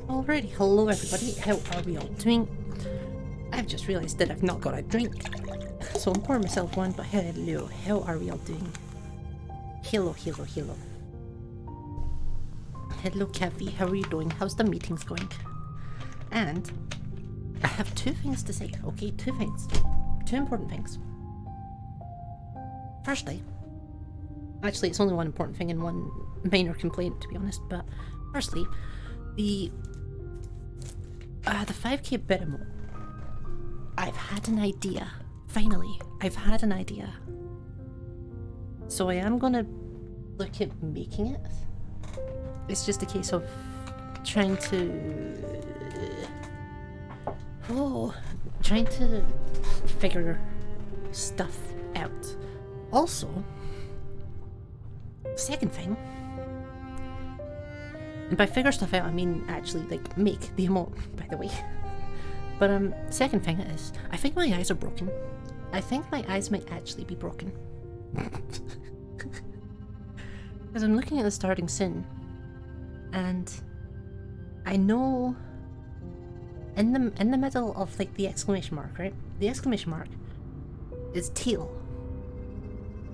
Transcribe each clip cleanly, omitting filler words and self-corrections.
Alrighty, hello everybody, how are we all doing? I've just realised that I've not got a drink, so I'm pouring myself one, but hello, how are we all doing? Hello. Hello Kathy, how are you doing? How's the meetings going? And I have two things to say, okay? Two things. Two important things. Firstly, actually it's only one important thing and one minor complaint to be honest, but firstly, the 5k Bitamo. I've had an idea finally, I've had an idea. So I am gonna look at making it. It's just a case of trying to... trying to figure stuff out. Also, second thing, and by figure stuff out I mean actually like make the emote, by the way. But second thing is, I think my eyes are broken. I think my eyes might actually be broken. Because I'm looking at the starting scene, and I know in the middle of like the exclamation mark, right? The exclamation mark is teal.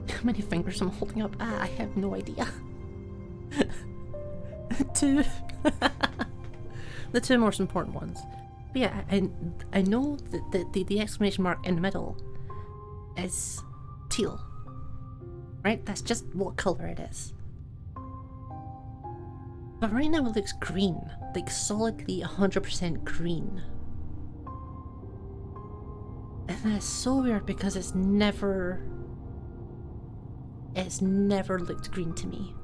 How many fingers I'm holding up? I have no idea. Two. The two most important ones. But yeah, I know that the exclamation mark in the middle is teal. Right? That's just what colour it is. But right now it looks green. Like solidly 100% green. And that's so weird because it's never looked green to me.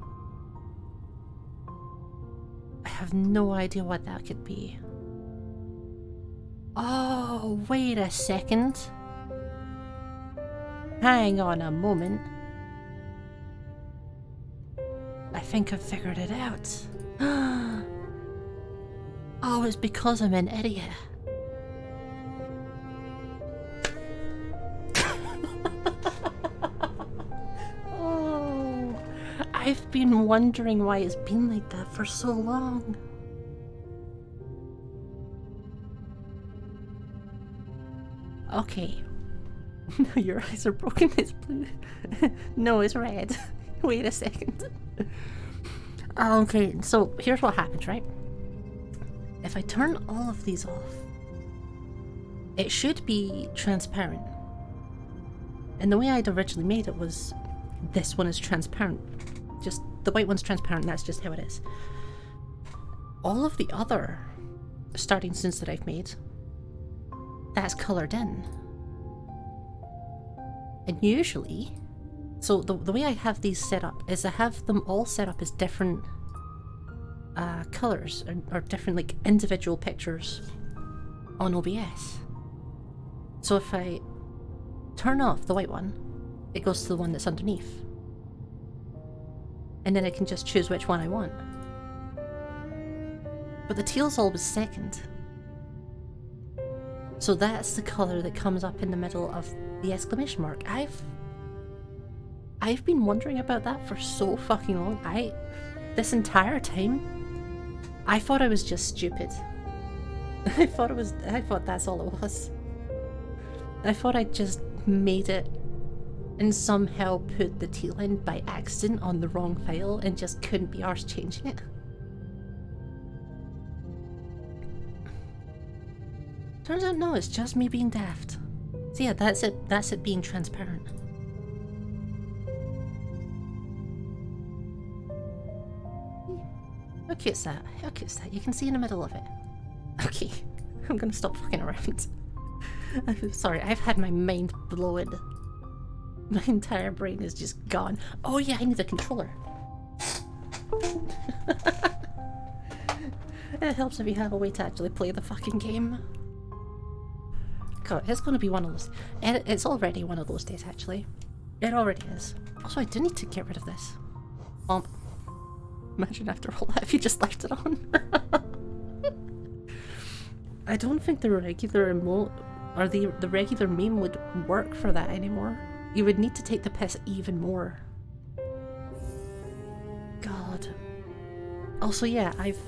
I have no idea what that could be. Oh, wait a second. Hang on a moment. I think I've figured it out. Oh, it's because I'm an idiot. Oh, I've been wondering why it's been like that for so long. Okay. No, your eyes are broken. It's blue. No, it's red. Wait a second. Okay, so here's what happens, right? If I turn all of these off, it should be transparent. And the way I'd originally made it was this one is transparent. Just the white one's transparent, and that's just how it is. All of the other starting scenes that I've made, that's coloured in. And usually, so the way I have these set up is I have them all set up as different colours or different like individual pictures on OBS. So if I turn off the white one, it goes to the one that's underneath. And then I can just choose which one I want. But the teal's always second. So that's the colour that comes up in the middle of the exclamation mark. I've been wondering about that for so fucking long. This entire time, I thought I was just stupid. I thought that's all it was. I thought I just made it and somehow put the teal in by accident on the wrong file and just couldn't be arsed changing it. Turns out no, it's just me being daft. So yeah, that's it being transparent. How cute's that? How cute's that? You can see in the middle of it. Okay, I'm gonna stop fucking around. I'm sorry, I've had my mind blown. My entire brain is just gone. Oh yeah, I need a controller. It helps if you have a way to actually play the fucking game. God, it's gonna be one of those. It's already one of those days, actually. It already is. Also, I do need to get rid of this. Imagine after all that if you just left it on. I don't think the regular emote or the regular meme would work for that anymore. You would need to take the piss even more. God. Also, yeah, I've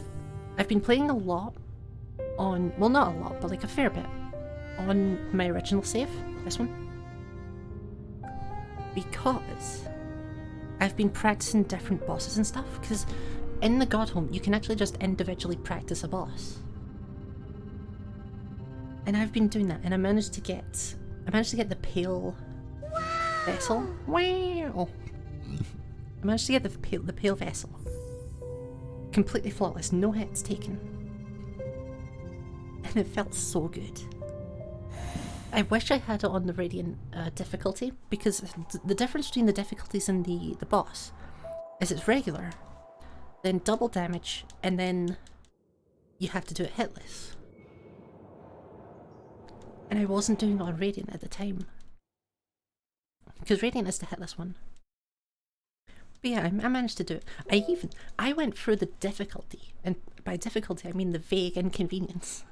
been playing a lot on, well, not a lot, but like a fair bit on my original save, this one, because I've been practicing different bosses and stuff, because in the God Home you can actually just individually practice a boss. And I've been doing that, and I managed to get the pale vessel. Wow! I managed to get the pale vessel completely flawless, no hits taken, and it felt so good. I wish I had it on the Radiant difficulty, because the difference between the difficulties and the boss is it's regular, then double damage, and then you have to do it hitless. And I wasn't doing it on Radiant at the time, because Radiant is the hitless one. But yeah, I managed to do it. I went through the difficulty, and by difficulty I mean the vague inconvenience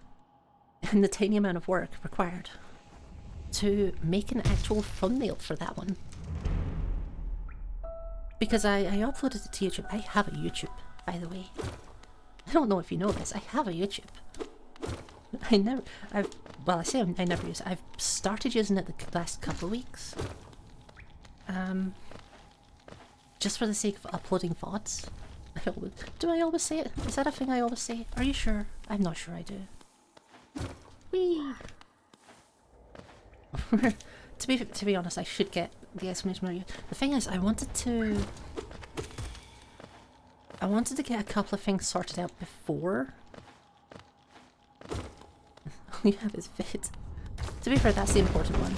and the tiny amount of work required to make an actual thumbnail for that one. Because I uploaded it to YouTube. I have a YouTube, by the way. I don't know if you know this, I have a YouTube. I never use it. I've started using it the last couple of weeks. Just for the sake of uploading VODs. Do I always say it? Is that a thing I always say? Are you sure? I'm not sure I do. Whee! To be honest, I should get the exclamation mark. The thing is, I wanted to get a couple of things sorted out before. You have his vid. To be fair, that's the important one.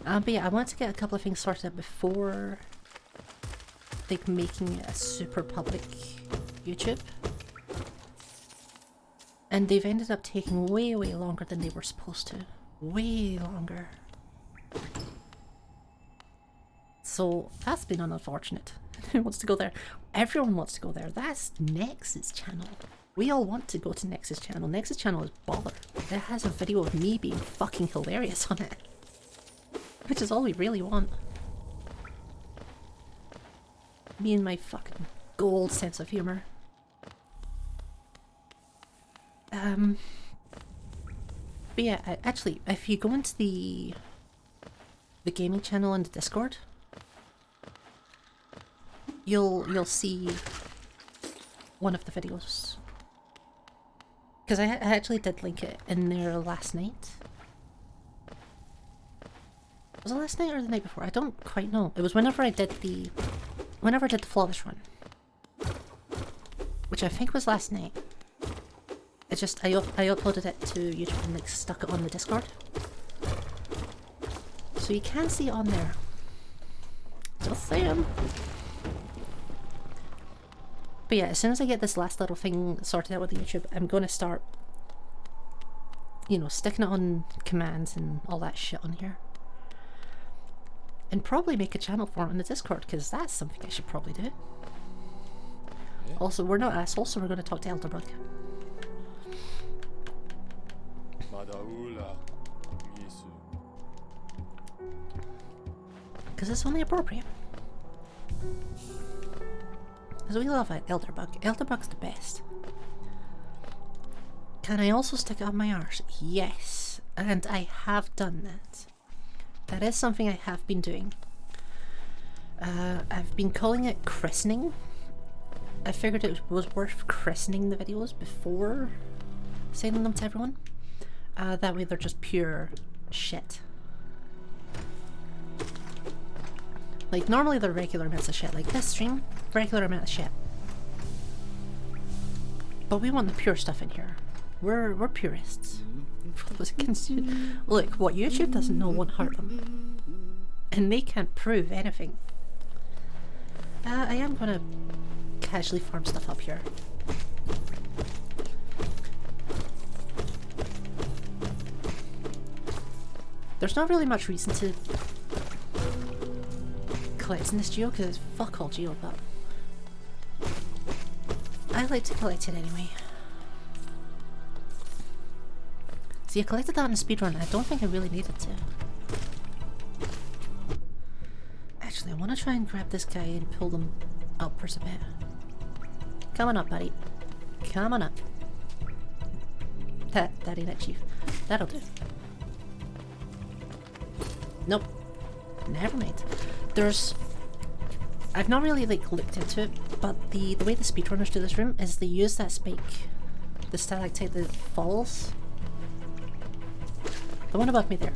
But yeah, I wanted to get a couple of things sorted out before, like, making it a super public YouTube. And they've ended up taking way, way longer than they were supposed to. Way longer. So that's been unfortunate. Who wants to go there? Everyone wants to go there. That's Nex's channel. We all want to go to Nex's channel. Nex's channel is baller. It has a video of me being fucking hilarious on it. Which is all we really want. Me and my fucking gold sense of humor. But yeah, actually, if you go into the gaming channel in the Discord, you'll see one of the videos. Because I actually did link it in there last night. Was it last night or the night before? I don't quite know. It was whenever I did the flawless run, which I think was last night. It's just I uploaded it to YouTube and like stuck it on the Discord, so you can see it on there. Just saying. But yeah, as soon as I get this last little thing sorted out with the YouTube, I'm gonna start, you know, sticking it on commands and all that shit on here. And probably make a channel for it on the Discord, because that's something I should probably do. Yeah. Also, we're not assholes, so we're going to talk to Elderbug. Because it's only appropriate. Because we love Elderbug. Elderbug's the best. Can I also stick it up my arse? Yes. And I have done that. That is something I have been doing. I've been calling it christening. I figured it was worth christening the videos before sending them to everyone. That way they're just pure shit. Like, normally they're regular amounts of shit. Like this stream, regular amount of shit. But we want the pure stuff in here. We're purists. For those against you. Look, what YouTube doesn't know won't hurt them. And they can't prove anything. I am gonna casually farm stuff up here. There's not really much reason to collect in this geo, because it's fuck all geo, but I like to collect it anyway. See, I collected that in a speedrun. I don't think I really needed to. Actually, I want to try and grab this guy and pull them upwards a bit. Come on up, buddy. Come on up. Daddy, that chief. That'll do. Nope. Never mind. I've not really like looked into it, but the way the speedrunners do this room is they use that spike, the stalactite that falls. The one above me there.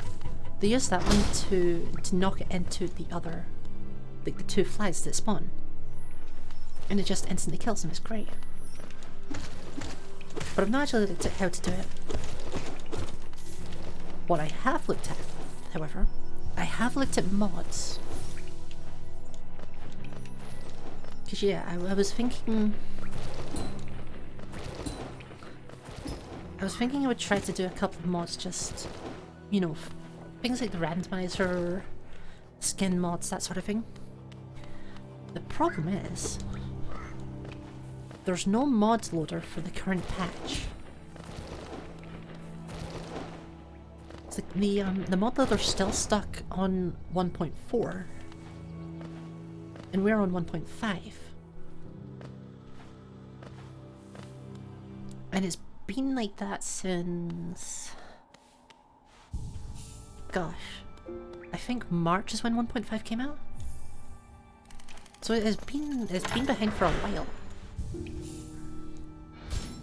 They use that one to knock it into the other, like the two flags that spawn. And it just instantly kills them. It's great. But I've not actually looked at how to do it. What I have looked at, however, I have looked at mods. Because yeah, I was thinking... I would try to do a couple of mods just, you know, things like the randomizer, skin mods, that sort of thing. The problem is, there's no mods loader for the current patch. It's like the mod loader's still stuck on 1.4, and we're on 1.5. And it's been like that since... gosh. I think March is when 1.5 came out? So it's been behind for a while.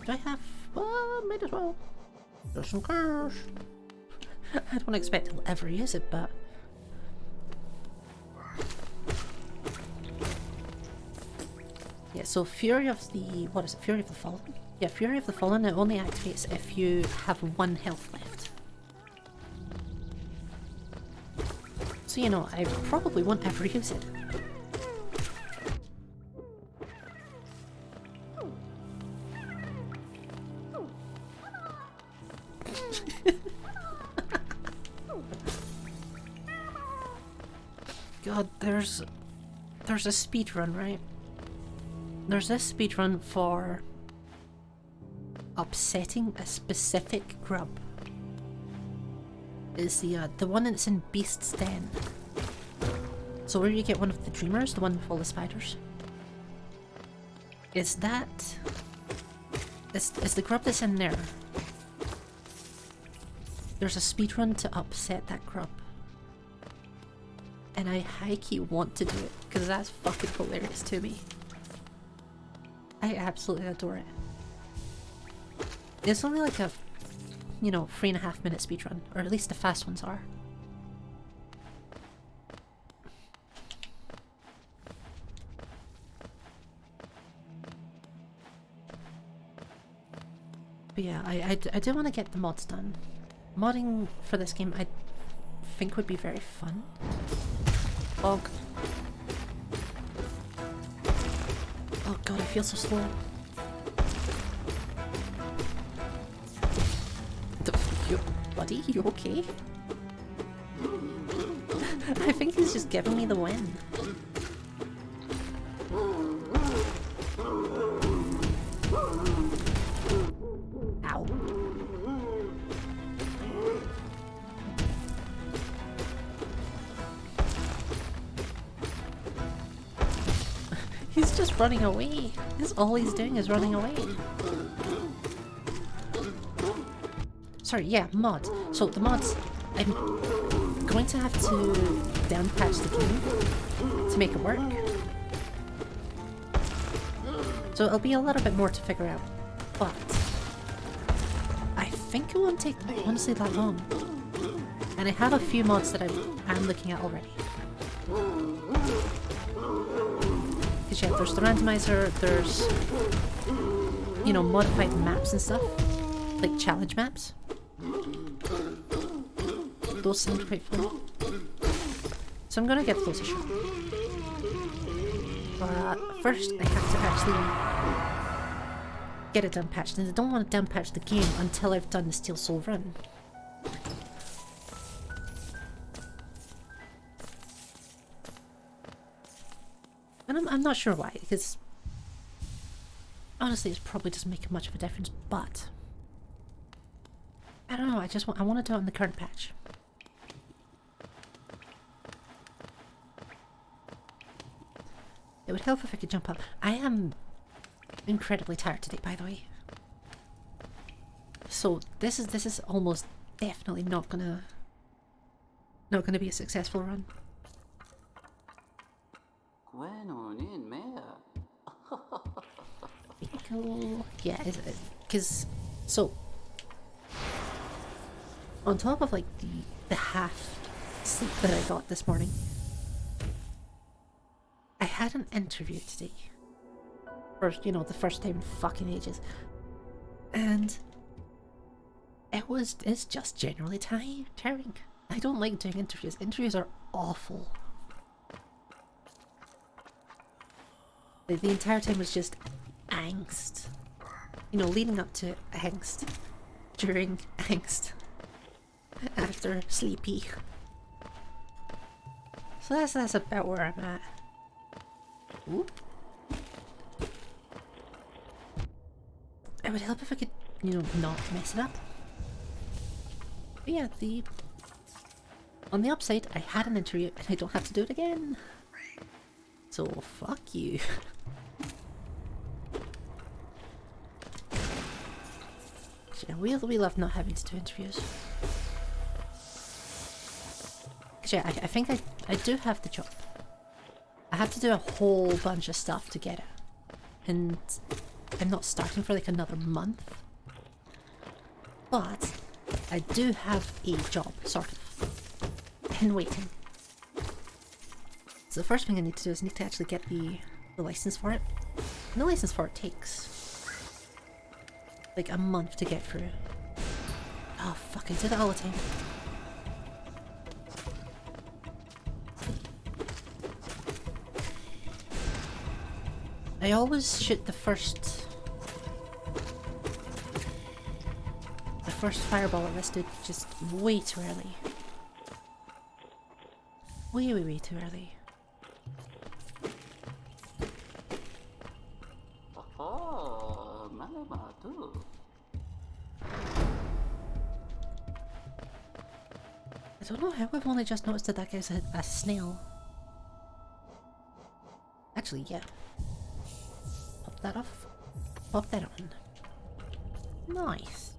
Do I have... well, might as well. There's some cash. I don't expect I'll ever use it, but... yeah, so Fury of the... what is it? Fury of the Fallen? Yeah, Fury of the Fallen, it only activates if you have 1 health left. So you know, I probably won't ever use it. God, there's a speedrun, right? There's this speedrun for upsetting a specific grub. Is the one that's in Beast's Den. So where you get one of the dreamers, the one with all the spiders. Is that... is the grub that's in there. There's a speedrun to upset that grub. And I high-key want to do it, because that's fucking hilarious to me. I absolutely adore it. It's only like a, you know, 3.5 minute speedrun, or at least the fast ones are. But yeah, I do want to get the mods done. Modding for this game I think would be very fun. Oh god, I feel so slow. Buddy, you okay? I think he's just giving me the win. Ow. He's just running away. That's all he's doing is running away. Sorry, yeah, mod. So the mods, I'm going to have to downpatch the game to make it work. So it'll be a little bit more to figure out, but I think it won't take honestly that long. And I have a few mods that I'm looking at already. Because yeah, there's the randomizer, there's, you know, modified maps and stuff, like challenge maps. Those sound quite fun. So I'm gonna get those a shot. But first I have to actually get it done patched, and I don't want to down patch the game until I've done the Steel Soul run. And I'm not sure why, because honestly it probably doesn't make much of a difference, but I don't know, I want to do it on the current patch. It would help if I could jump up. I am incredibly tired today, by the way. So this is almost definitely not gonna be a successful run. Yeah, because so on top of like the half sleep that I got this morning, I had an interview today. For, you know, the first time in fucking ages. And It's just generally tiring. I don't like doing interviews. Interviews are awful. The entire time was just angst. You know, leading up to angst. During angst. After sleepy. So that's about where I'm at. Oop. It would help if I could, you know, not mess it up. But yeah, on the upside, I had an interview and I don't have to do it again. So fuck you. Yeah, we love not having to do interviews. Yeah, I think I do have the job. I have to do a whole bunch of stuff to get it. And I'm not starting for like another month. But I do have a job, sort of, in waiting. So the first thing I need to do is need to actually get the license for it. And the license for it takes like a month to get through. Oh fuck, I do that all the time. I always shoot the first fireball at this dude just way too early. Way too early. I don't know how I've only just noticed that guy's a snail. Actually, yeah. Pop that off. Pop that on. Nice.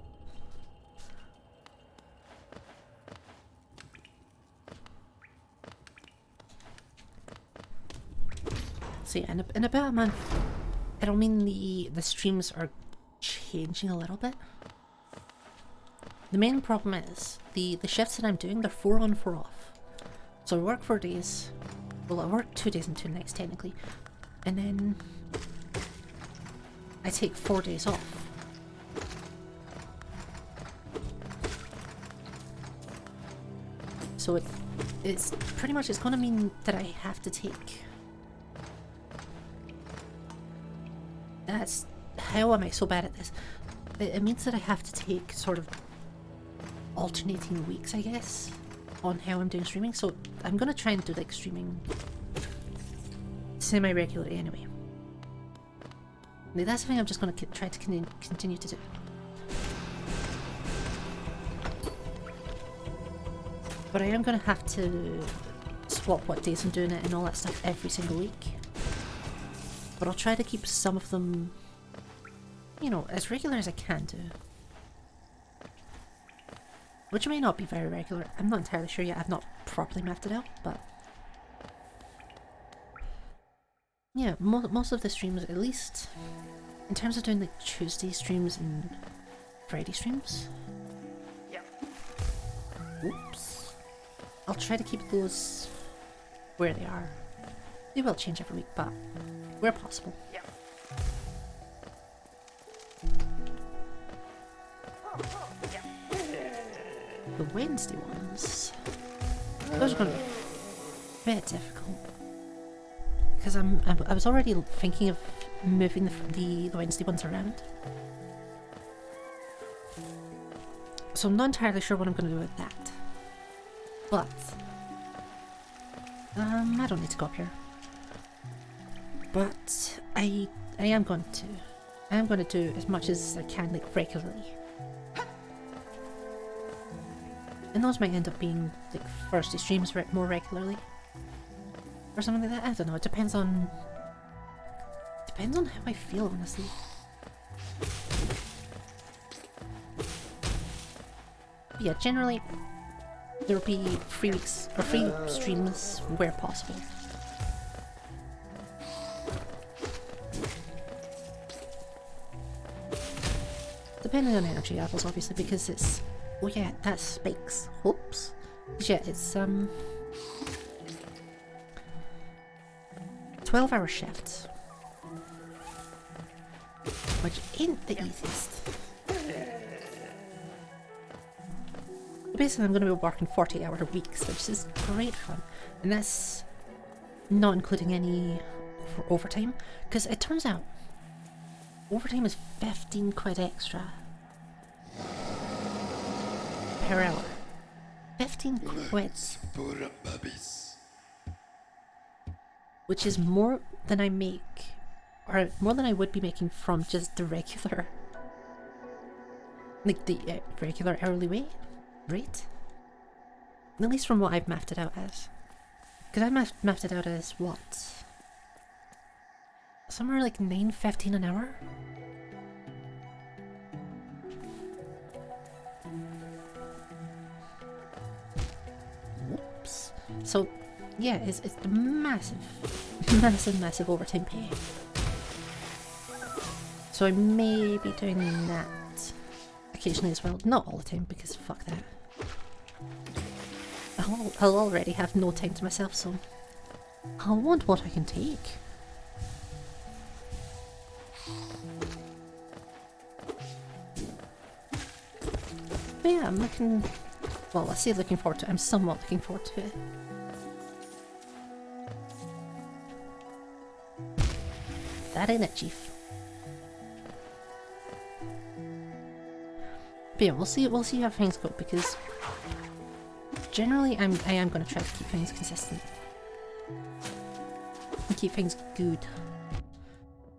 So yeah, in about a month, it'll mean the streams are changing a little bit. The main problem is the shifts that I'm doing, they're 4 on 4 off. So I work 4 days. Well, I work 2 days and 2 nights technically, and then I take 4 days off. So it's pretty much, it's gonna mean that I have to take. How am I so bad at this? It means that I have to take sort of alternating weeks, I guess, on how I'm doing streaming. So I'm gonna try and do like streaming semi-regularly anyway. That's the thing I'm just gonna try to continue to do. But I am gonna have to swap what days I'm doing it and all that stuff every single week. But I'll try to keep some of them, you know, as regular as I can do. Which may not be very regular. I'm not entirely sure yet. I've not properly mapped it out, but yeah, most of the streams, at least in terms of doing like Tuesday streams and Friday streams. Yep. Oops. I'll try to keep those where they are. They will change every week, but where possible. Yep. The Wednesday ones, those are going to be a bit difficult because I was already thinking of moving the Wednesday ones around, so I'm not entirely sure what I'm going to do with that. But I don't need to go up here. But I am going to do as much as I can, like, regularly. And those might end up being like Thursday streams more regularly, or something like that. I don't know. It depends on how I feel, honestly. But yeah, generally there will be free streams where possible. Depending on energy levels, obviously, because it's. Oh yeah, that spikes. Oops. Yeah, it's 12-hour shifts, which ain't the easiest. basically I'm going to be working 40-hour weeks, which is great fun. And that's not including any overtime, because it turns out overtime is 15 quid extra per hour. 15 quid. Which is more than I make, or more than I would be making from just the regular, like the regular hourly rate? At least from what I've mapped it out as. Because I mapped it out as what? Somewhere like $9.15 an hour? Whoops. So, yeah, it's massive, massive overtime pay. So I may be doing that occasionally as well. Not all the time, because fuck that. I'll already have no time to myself, so I'll want what I can take. But yeah, I'm looking... Well, I say looking forward to it. I'm somewhat looking forward to it. That ain't it, Chief. But yeah, we'll see how things go, because generally I am going to try to keep things consistent. And keep things good.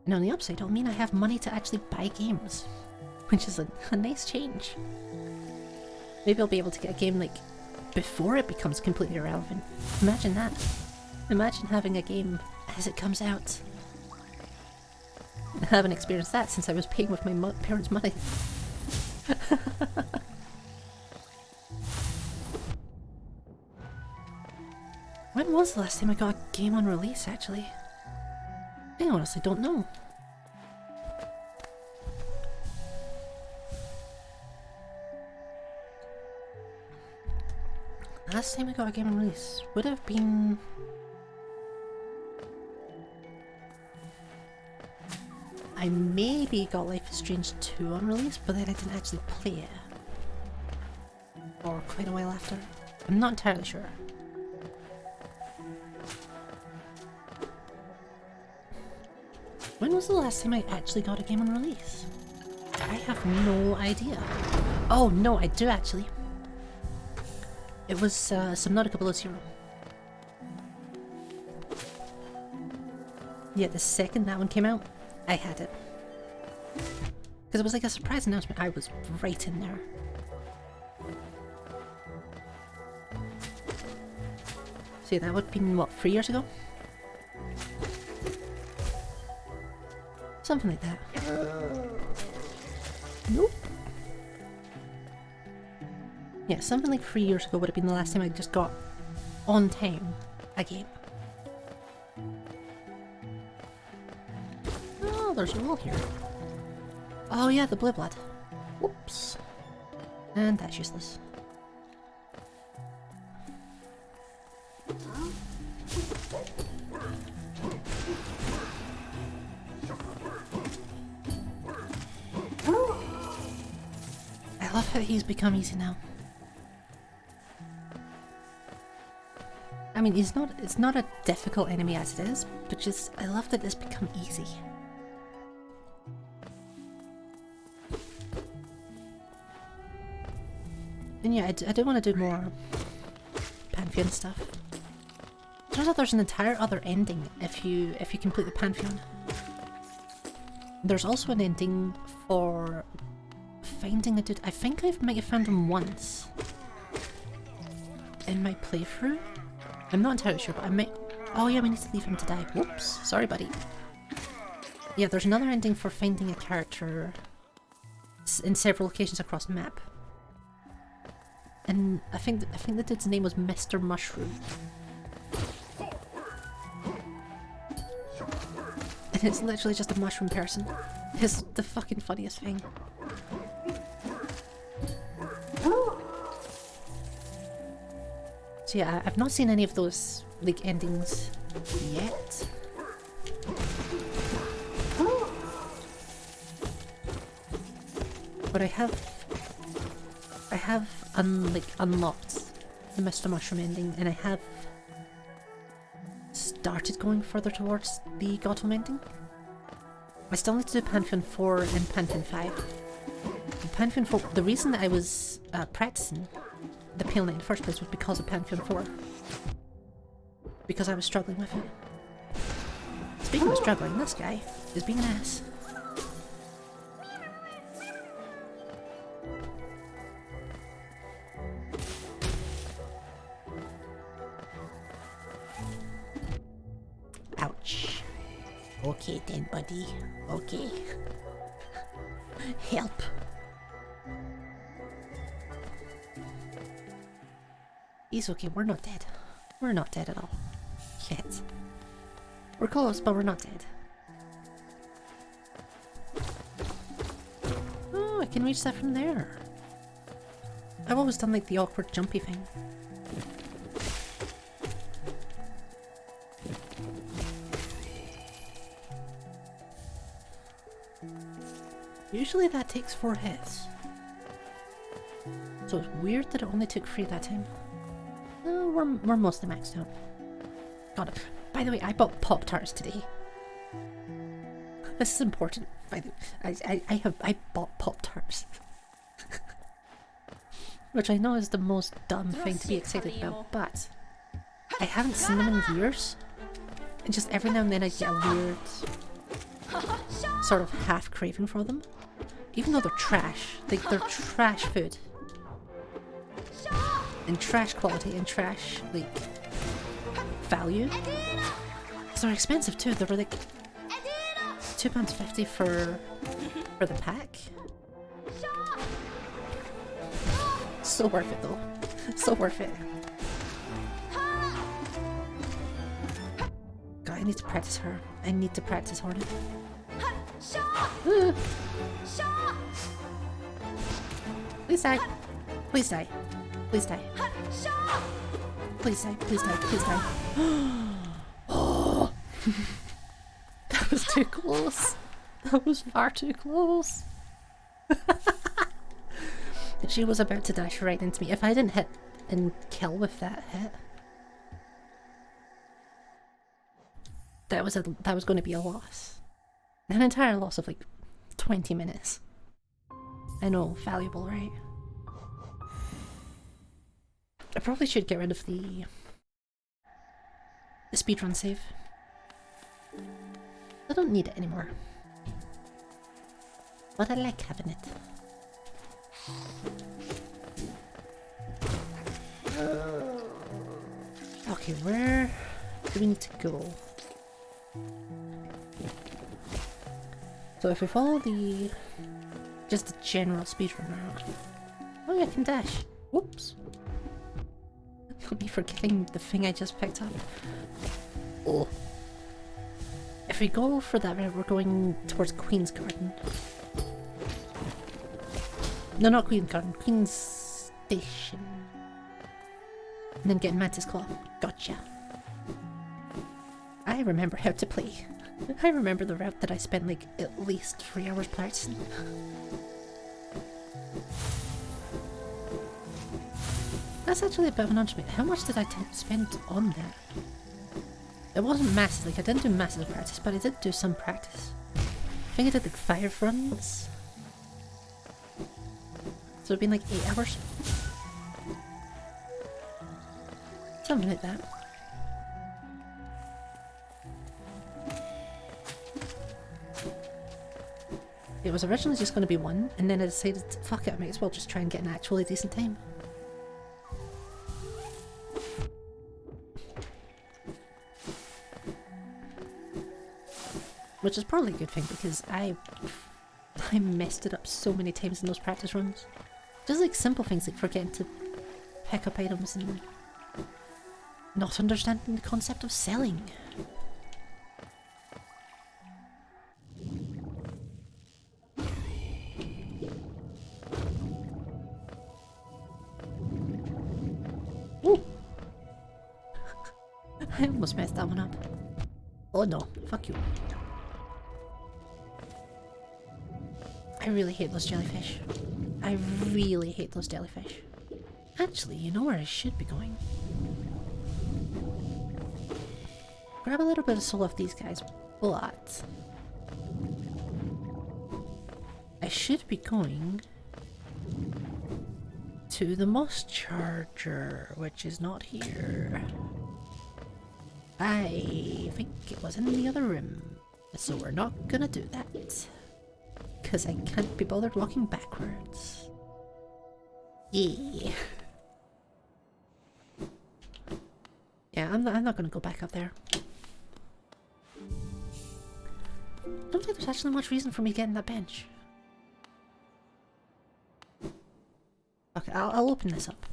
And on the upside, it'll mean I have money to actually buy games. Which is a nice change. Maybe I'll be able to get a game, like, before it becomes completely irrelevant. Imagine that. Imagine having a game as it comes out. I haven't experienced that since I was paying with my parents' money. When was the last time I got a game on release, actually? I honestly don't know. Last time I got a game on release would have been... I maybe got Life is Strange 2 on release, but then I didn't actually play it. Or quite a while after. I'm not entirely sure. When was the last time I actually got a game on release? I have no idea. Oh no, I do actually. It was Subnautica Below Zero. Yeah, the second that one came out, I had it. Because it was like a surprise announcement. I was right in there. So yeah, that would have been, what, 3 years ago? Something like that. Nope. Yeah, something like 3 years ago would have been the last time I just got, on time, a game. Oh, there's a wall here. Oh yeah, the blue blood. Whoops. And that's useless. I love how he's become easy now. I mean, it's not a difficult enemy as it is, but just, I love that it's become easy. And yeah, I do want to do more Pantheon stuff. Turns out there's an entire other ending if you complete the Pantheon. There's also an ending for finding a dude. I think I might have found him once in my playthrough. I'm not entirely sure, but I might... Oh yeah, we need to leave him to die. Whoops, sorry buddy. Yeah, there's another ending for finding a character in several locations across the map. And I think the dude's name was Mr. Mushroom. And it's literally just a mushroom person. It's the fucking funniest thing. So yeah, I've not seen any of those, like, endings yet. But I have have unlocked the Mr. Mushroom ending, and I have started going further towards the Gotham ending. I still need to do Pantheon 4 and Pantheon 5. In Pantheon 4, the reason that I was practicing the Pale Knight in the first place was because of Pantheon 4. Because I was struggling with it. Speaking of struggling, this guy is being an ass. Ouch. Okay then, buddy. Okay. Help. He's okay, we're not dead. We're not dead at all. Yet. We're close, but we're not dead. Oh, I can reach that from there. I've always done like the awkward jumpy thing. Usually that takes 4 hits. So it's weird that it only took 3 that time. Oh, we're mostly maxed out. Got it. By the way, I bought Pop-Tarts today. This is important. By the way, I bought Pop-Tarts. Which I know is the most dumb thing to be excited about, but I haven't seen them in years. And just every now and then I get a weird sort of half craving for them. Even though they're trash. They're trash food. And trash quality and trash, like, value. So they're expensive too. They were like £2.50 for the pack. So worth it though. So worth it. God, I need to practice her. I need to practice harder. Please die. Please die. Please die. Please die. Please die. Please die. Oh. That was too close. That was far too close. She was about to dash right into me. If I didn't hit and kill with that hit, that was going to be a loss. An entire loss of like 20 minutes. I know, valuable, right? I probably should get rid of the speedrun save. I don't need it anymore. But I like having it. Okay, where do we need to go? So if we follow just the general speedrun route. Oh yeah, I can dash. Whoops. Not me forgetting the thing I just picked up. Oh. If we go for that route, we're going towards Queen's Garden. No, not Queen's Garden. Queen's Station. And then getting Mantis Claw. Gotcha. I remember how to play. I remember the route that I spent like at least 3 hours practicing. That's actually a bit of an understatement. How much did I spend on that? It wasn't massive, like I didn't do massive practice, but I did do some practice. I think I did like 5 runs. So it'd been like 8 hours. Something like that. It was originally just going to be 1, and then I decided, fuck it, I might as well just try and get an actually decent time. Which is probably a good thing, because I messed it up so many times in those practice runs. Just like simple things like forgetting to pick up items and not understanding the concept of selling. Ooh. I almost messed that one up. Oh no, fuck you. I really hate those jellyfish. I really hate those jellyfish. Actually, you know where I should be going? Grab a little bit of soul off these guys, but I should be going to the moss charger, which is not here. I think it was in the other room, so we're not gonna do that. Because I can't be bothered walking backwards. Yeah. Yeah, I'm not gonna go back up there. Don't think there's actually much reason for me getting that bench. Okay, I'll open this up.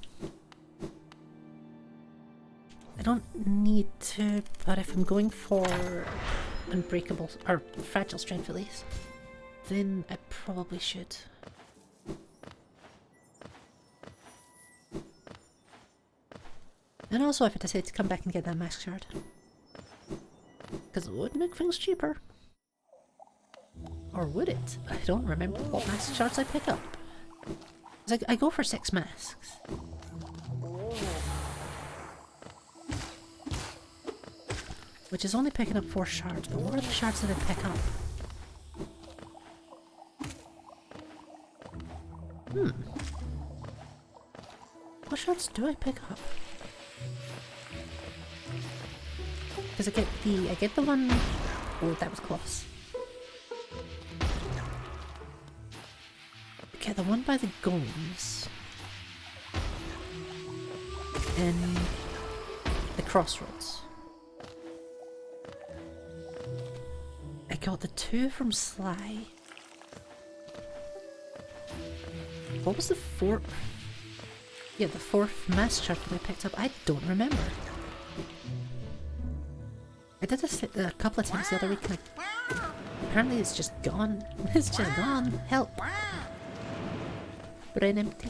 I don't need to, but if I'm going for unbreakable or fragile strength at least, then I probably should. And also if I decide to come back and get that mask shard. Because it would make things cheaper. Or would it? I don't remember what mask shards I pick up. I go for 6 masks. Which is only picking up 4 shards, but what are the shards that I pick up? What shards do I pick up? Because I get the one... Oh, that was close. I get the one by the golems. And the crossroads. I got the 2 from Sly. What was the 4th? Yeah, the 4th mask shard that I picked up. I don't remember. I did this a couple of times the other week and apparently it's just gone. It's just gone. Help. Brain empty.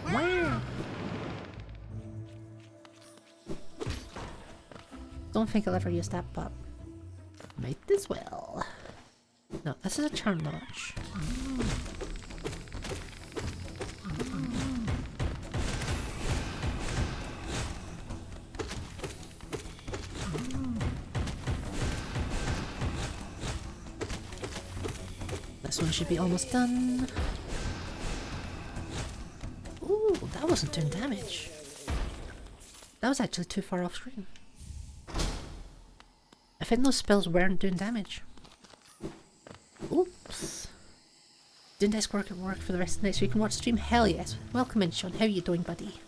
Wow. Don't think I'll ever use that, but might as well. No, this is a charm notch. This one should be almost done. Ooh, that wasn't doing damage. That was actually too far off screen. I think those spells weren't doing damage. Oops. Doing desk work at work for the rest of the next week and watch stream? Hell yes. Welcome in, Sean. How are you doing, buddy?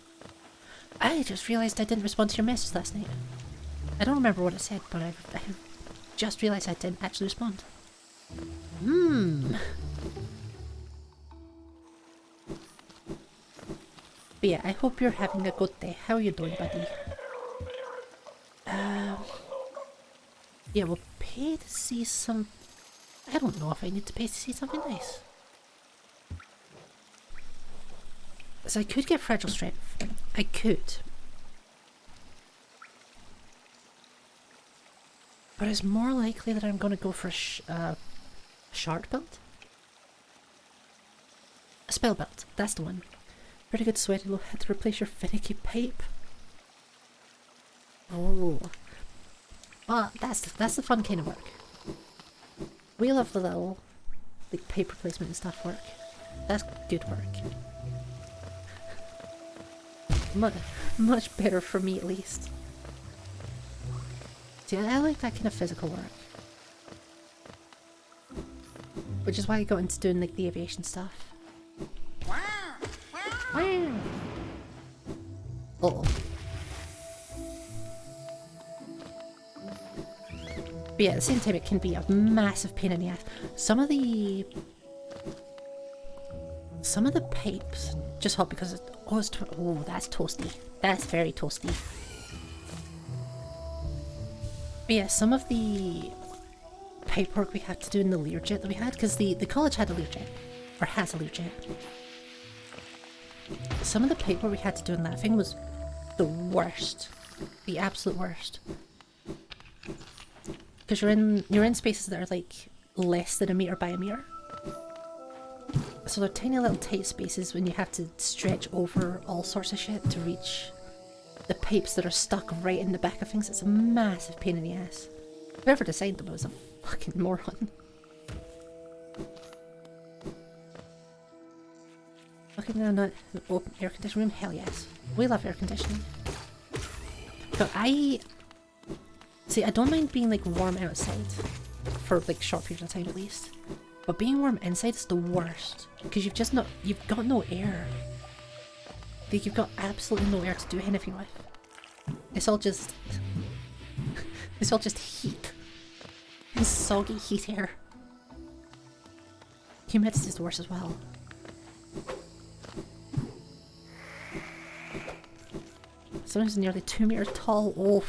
I just realised I didn't respond to your message last night. I don't remember what it said, but I just realised I didn't actually respond. But yeah, I hope you're having a good day. How are you doing, buddy? Yeah, we'll pay to see some... I don't know if I need to pay to see something nice. So I could get fragile strength. I could. But it's more likely that I'm going to go for a shard belt. A spell belt, that's the one. Pretty good sweat, you'll have to replace your finicky pipe. Oh. Well, that's the fun kind of work. We love the little like pipe replacement and stuff work. That's good work. Much better for me at least. See, I like that kind of physical work. Which is why I got into doing like the aviation stuff. Wow. Uh-oh. But yeah, at the same time it can be a massive pain in the ass. Some of the pipes just hot because it's oh, that's toasty. That's very toasty. But yeah, some of the pipe work we had to do in the Learjet that we had, because the college had a Learjet, or has a Learjet. Some of the pipe work we had to do in that thing was the worst, the absolute worst. Because you're in spaces that are like less than a meter by a meter. So they're tiny little tight spaces when you have to stretch over all sorts of shit to reach the pipes that are stuck right in the back of things. It's a massive pain in the ass. Whoever designed them was a fucking moron. Okay, no, not open air conditioning room. Hell yes, we love air conditioning. But I don't mind being like warm outside for like short periods of time at least. But being warm inside is the worst because you've got no air. Like you've got absolutely no air to do anything with. It's all just heat. It's soggy heat air. Humidity is the worst as well. Sometimes nearly 2 meters tall. Oh,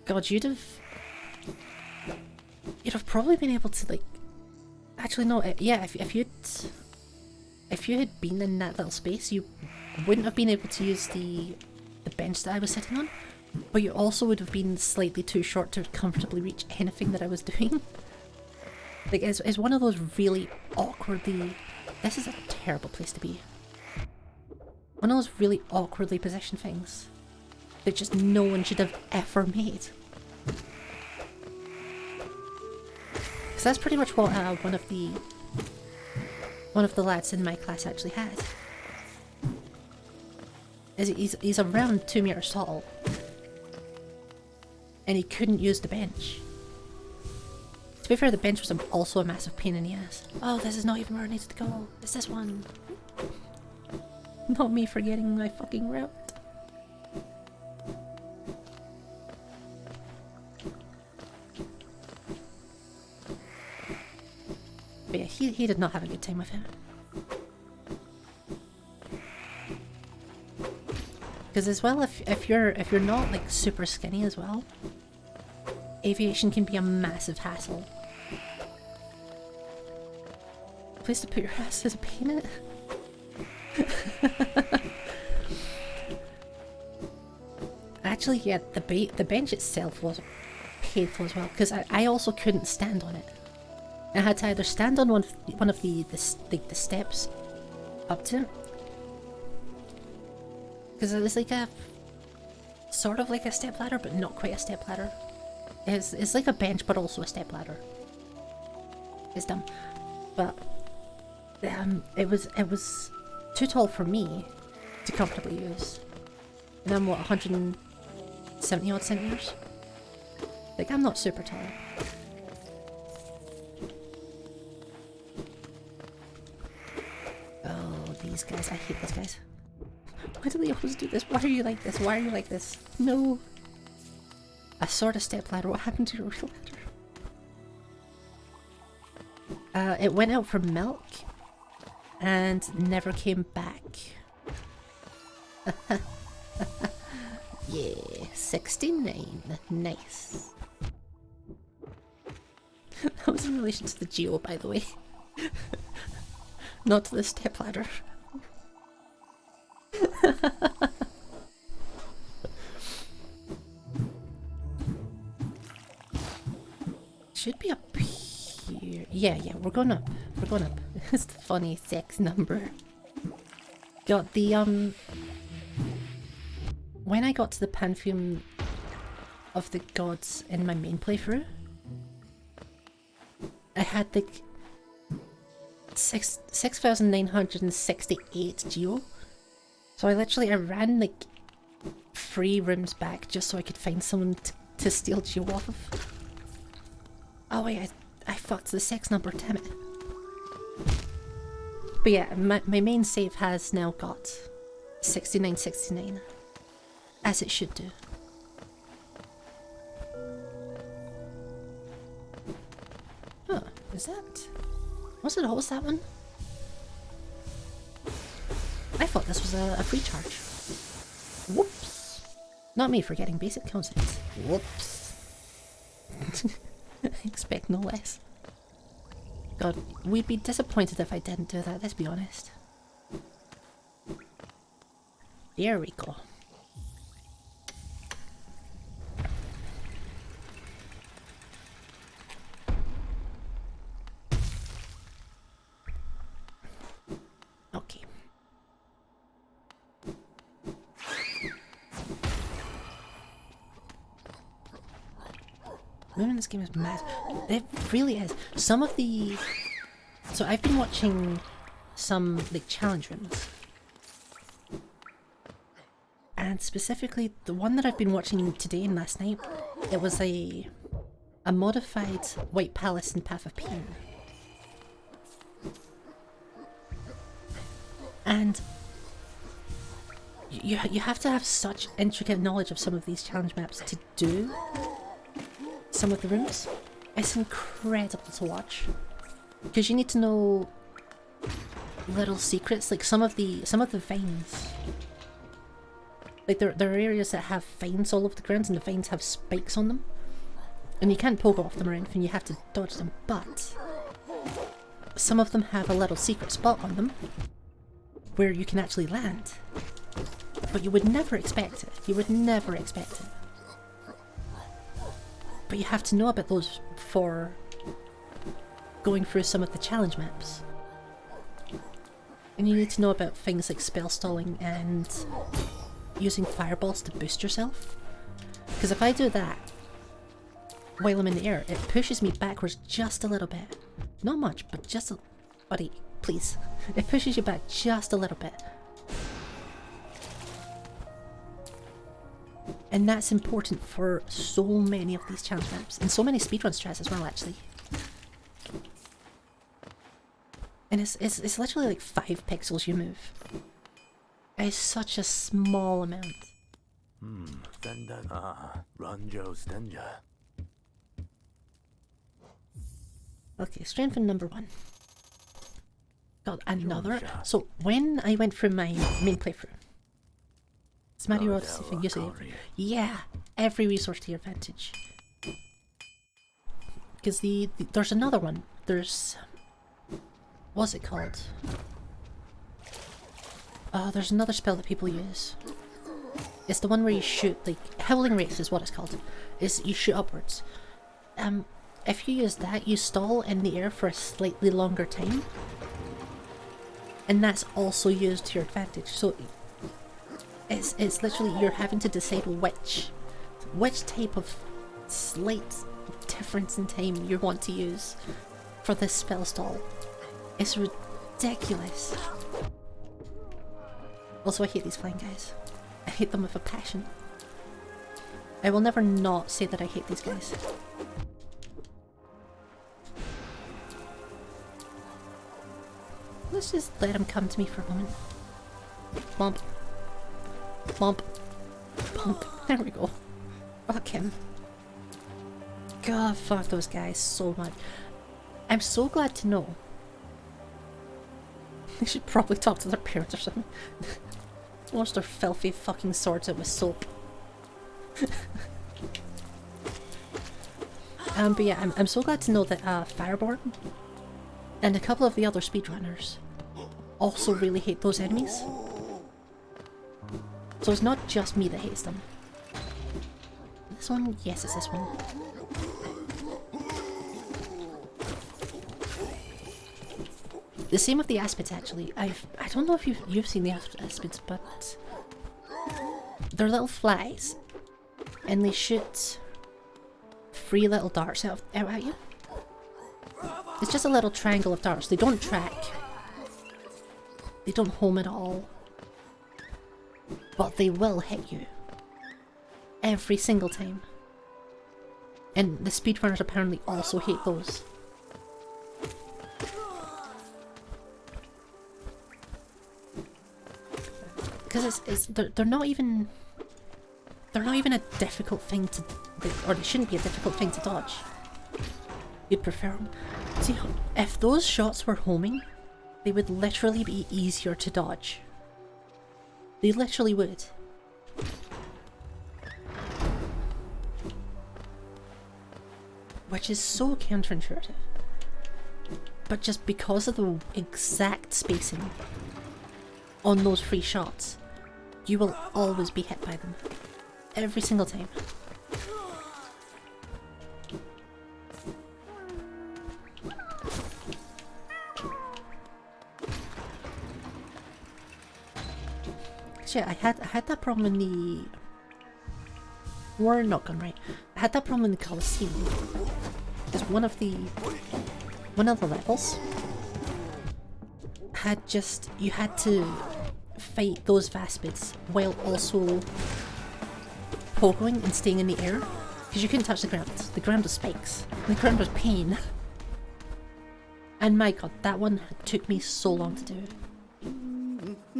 God, you'd have probably been able to like. Actually, no. Yeah, if you had been in that little space, you wouldn't have been able to use the bench that I was sitting on, but you also would have been slightly too short to comfortably reach anything that I was doing. Like, it's one of those really awkwardly. This is a terrible place to be. One of those really awkwardly positioned things that just no one should have ever made. Because that's pretty much what one of the lads in my class actually had. He's around 2 meters tall, and he couldn't use the bench. To be fair, the bench was also a massive pain in the ass. Oh, this is not even where I needed to go. It's this one. Not me forgetting my fucking route. But yeah, he did not have a good time with him. Because as well, if you're not like super skinny as well, aviation can be a massive hassle. Place to put your ass is a pain in it. Actually, yeah, the bench itself was painful as well because I also couldn't stand on it. I had to either stand on one of the steps up to it, because it was like a sort of like a step ladder, but not quite a step ladder. It's like a bench, but also a step ladder. It's dumb, but it was too tall for me to comfortably use. And I'm what, 170 odd centimeters? Like, I'm not super tall. Oh, these guys, I hate these guys. Why do they always do this? Why are you like this? Why are you like this? No. A sort of step ladder. What happened to your real ladder? It went out for milk and never came back. Yeah, 69. Nice. That was in relation to the geo, by the way. Not to the stepladder. Should be up here. Yeah, we're going up. We're going up. It's the funny sex number. Got the, when I got to the Pantheon of the Gods in my main playthrough, I had like 6,968 geo. So I ran like 3 rooms back just so I could find someone to steal geo off of. Oh wait, I fucked the sex number, damn it. But yeah, my main save has now got 6969. As it should do. Huh, is that... Was it always that one? I thought this was a free charge. Whoops. Not me forgetting basic concepts. Whoops. Expect no less. God, we'd be disappointed if I didn't do that, let's be honest. There we go. Moving in this game is mad. It really is. Some of the... So I've been watching some, like, challenge rooms. And specifically, the one that I've been watching today and last night, it was a modified White Palace and Path of Pain. And you have to have such intricate knowledge of some of these challenge maps to do some of the rooms. It's incredible to watch. Because you need to know little secrets, like some of the vines. Like there are areas that have vines all over the ground and the vines have spikes on them. And you can't poke off them or anything, you have to dodge them, but some of them have a little secret spot on them where you can actually land. But you would never expect it. You would never expect it. But you have to know about those for going through some of the challenge maps. And you need to know about things like spell stalling and using fireballs to boost yourself. Because if I do that while I'm in the air, it pushes me backwards just a little bit. Not much, but just a... Buddy, please. It pushes you back just a little bit. And that's important for so many of these challenge maps. And so many speedrun strats as well, actually. And it's literally like 5 pixels you move. It's such a small amount. Okay, strengthen number 1. God, another. So when I went through my main playthrough, it's Mario Odyssey thing, you say, yeah, every resource to your advantage. Because there's another one. There's... What's it called? There's another spell that people use. It's the one where you shoot, like, Howling Wraith is what it's called. Is you shoot upwards. If you use that, you stall in the air for a slightly longer time. And that's also used to your advantage. So it's literally you're having to decide which type of slight difference in time you want to use for this spell stall. It's ridiculous. Also, I hate these flying guys. I hate them with a passion. I will never not say that I hate these guys. Let's just let him come to me for a moment. Bump. Bump. Bump. There we go. Fuck him. God, fuck those guys so much. I'm so glad to know. They should probably talk to their parents or something. Wash their filthy fucking swords out with soap. But yeah, I'm so glad to know that Fireborn and a couple of the other speedrunners also really hate those enemies. So it's not just me that hates them. This one? Yes, it's this one. The same with the aspids, actually. I don't know if you've seen the aspids, but they're little flies, and they shoot 3 little darts out at you. It's just a little triangle of darts. They don't track. They don't home at all. But they will hit you. Every single time. And the speedrunners apparently also hate those. Because they're not even a difficult thing to, or they shouldn't be a difficult thing to dodge. You'd prefer them. See, if those shots were homing, they would literally be easier to dodge. They literally would. Which is so counterintuitive. But just because of the exact spacing on those 3 shots, you will always be hit by them. Every single time. Yeah, I had that problem in We're not gonna right. I had that problem in the Colosseum. Because one of the levels had just, you had to fight those Vaspids while also pogoing and staying in the air. Because you couldn't touch the ground. The ground was spikes. The ground was pain. And my god, that one took me so long to do.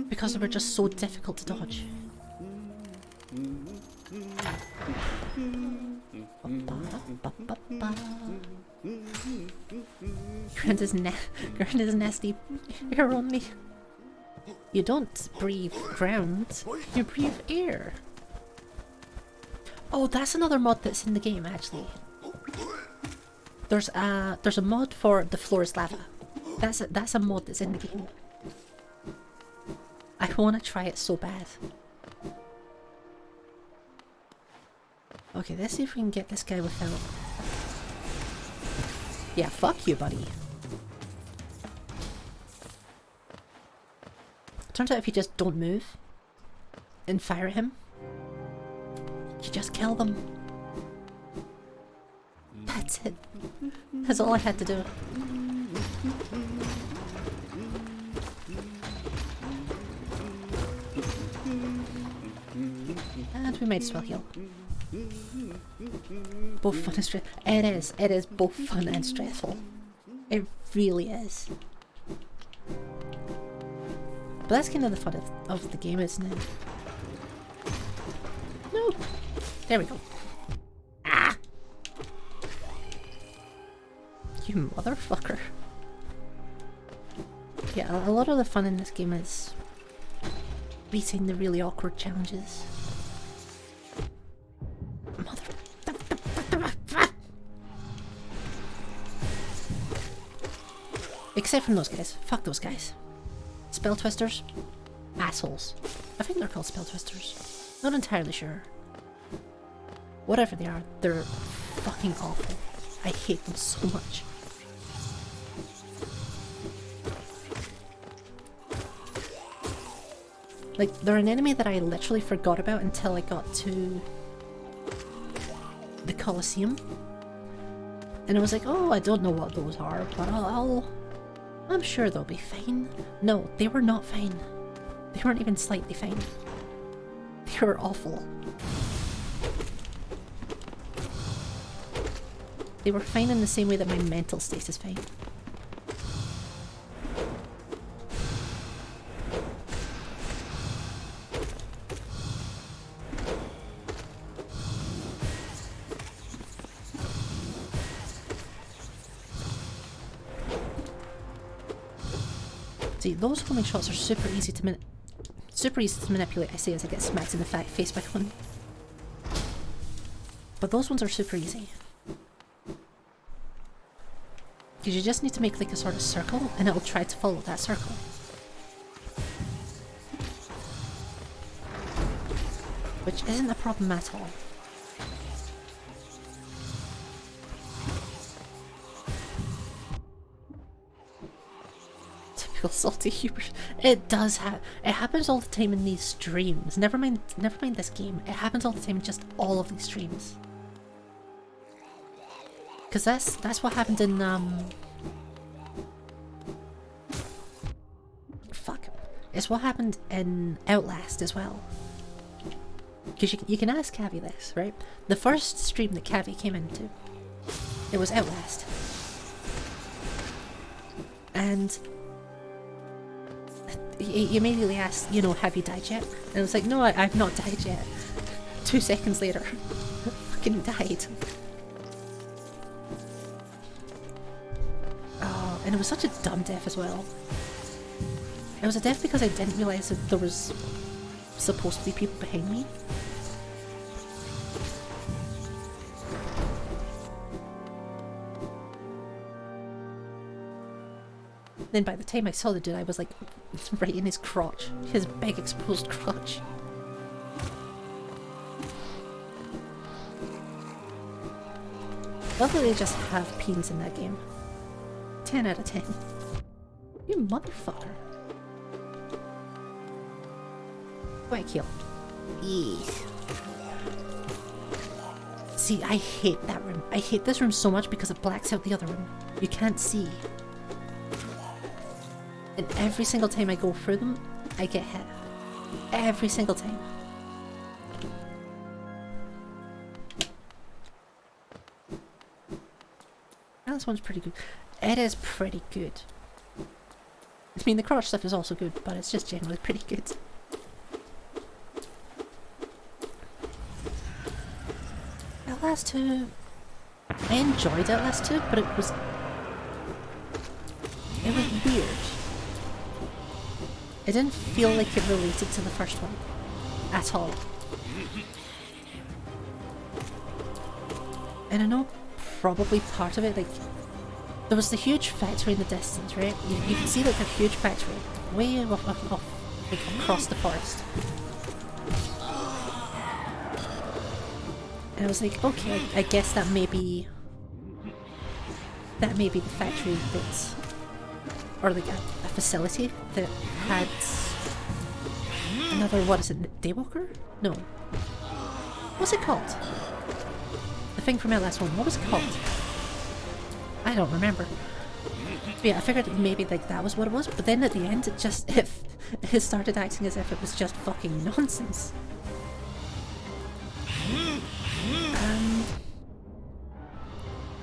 Because they were just so difficult to dodge. Ground is nasty. Air only. You don't breathe ground, you breathe air. Oh, that's another mod that's in the game actually. There's a mod for the floor is lava. That's a mod that's in the game. I want to try it so bad. Okay, let's see if we can get this guy without... Yeah, fuck you, buddy. Turns out if you just don't move and fire at him, you just kill them. That's it. That's all I had to do. And we might as well heal. Both fun and stressful. It is both fun and stressful. It really is. But that's kind of the fun of the game, isn't it? No! There we go. Ah! You motherfucker. Yeah, a lot of the fun in this game is beating the really awkward challenges. Except from those guys. Fuck those guys. Spell twisters? Assholes. I think they're called spell twisters. Not entirely sure. Whatever they are, they're fucking awful. I hate them so much. Like, they're an enemy that I literally forgot about until I got to the Colosseum. And I was like, oh, I don't know what those are, but I'm sure they'll be fine. No, they were not fine. They weren't even slightly fine. They were awful. They were fine in the same way that my mental state is fine. See, those homing shots are super easy to manipulate, I say as I get smacked in the face by one. But those ones are super easy. Because you just need to make like a sort of circle and it'll try to follow that circle. Which isn't a problem at all. Salty humor. It does it happens all the time in these streams. Never mind this game. It happens all the time in just all of these streams. Cause that's what happened in fuck. It's what happened in Outlast as well. Cause you can ask Cavi this, right? The first stream that Cavi came into, it was Outlast. And he immediately asked, you know, have you died yet? And I was like, no, I've not died yet. 2 seconds later, I fucking died. Oh, and it was such a dumb death as well. It was a death because I didn't realise that there was supposed to be people behind me. Then by the time I saw the dude, I was like right in his crotch. His big exposed crotch. Love that they just have peens in that game. 10 out of 10. You motherfucker. Quick kill. Eesh. See, I hate that room. I hate this room so much because it blacks out the other room. You can't see. And every single time I go through them, I get hit. Every single time. Well, this one's pretty good. It is pretty good. I mean, the crouch stuff is also good, but it's just generally pretty good. Outlast 2... I enjoyed Outlast 2, but it was weird. It didn't feel like it related to the first one. At all. And I know probably part of it, like, there was the huge factory in the distance, right? You can see like a huge factory way off, like, across the forest. And I was like, okay, I guess that may be the factory that, or like a facility that had another, what is it, Daywalker? No. What's it called? The thing from my last one, what was it called? I don't remember. But yeah, I figured maybe like that was what it was, but then at the end it just, it started acting as if it was just fucking nonsense.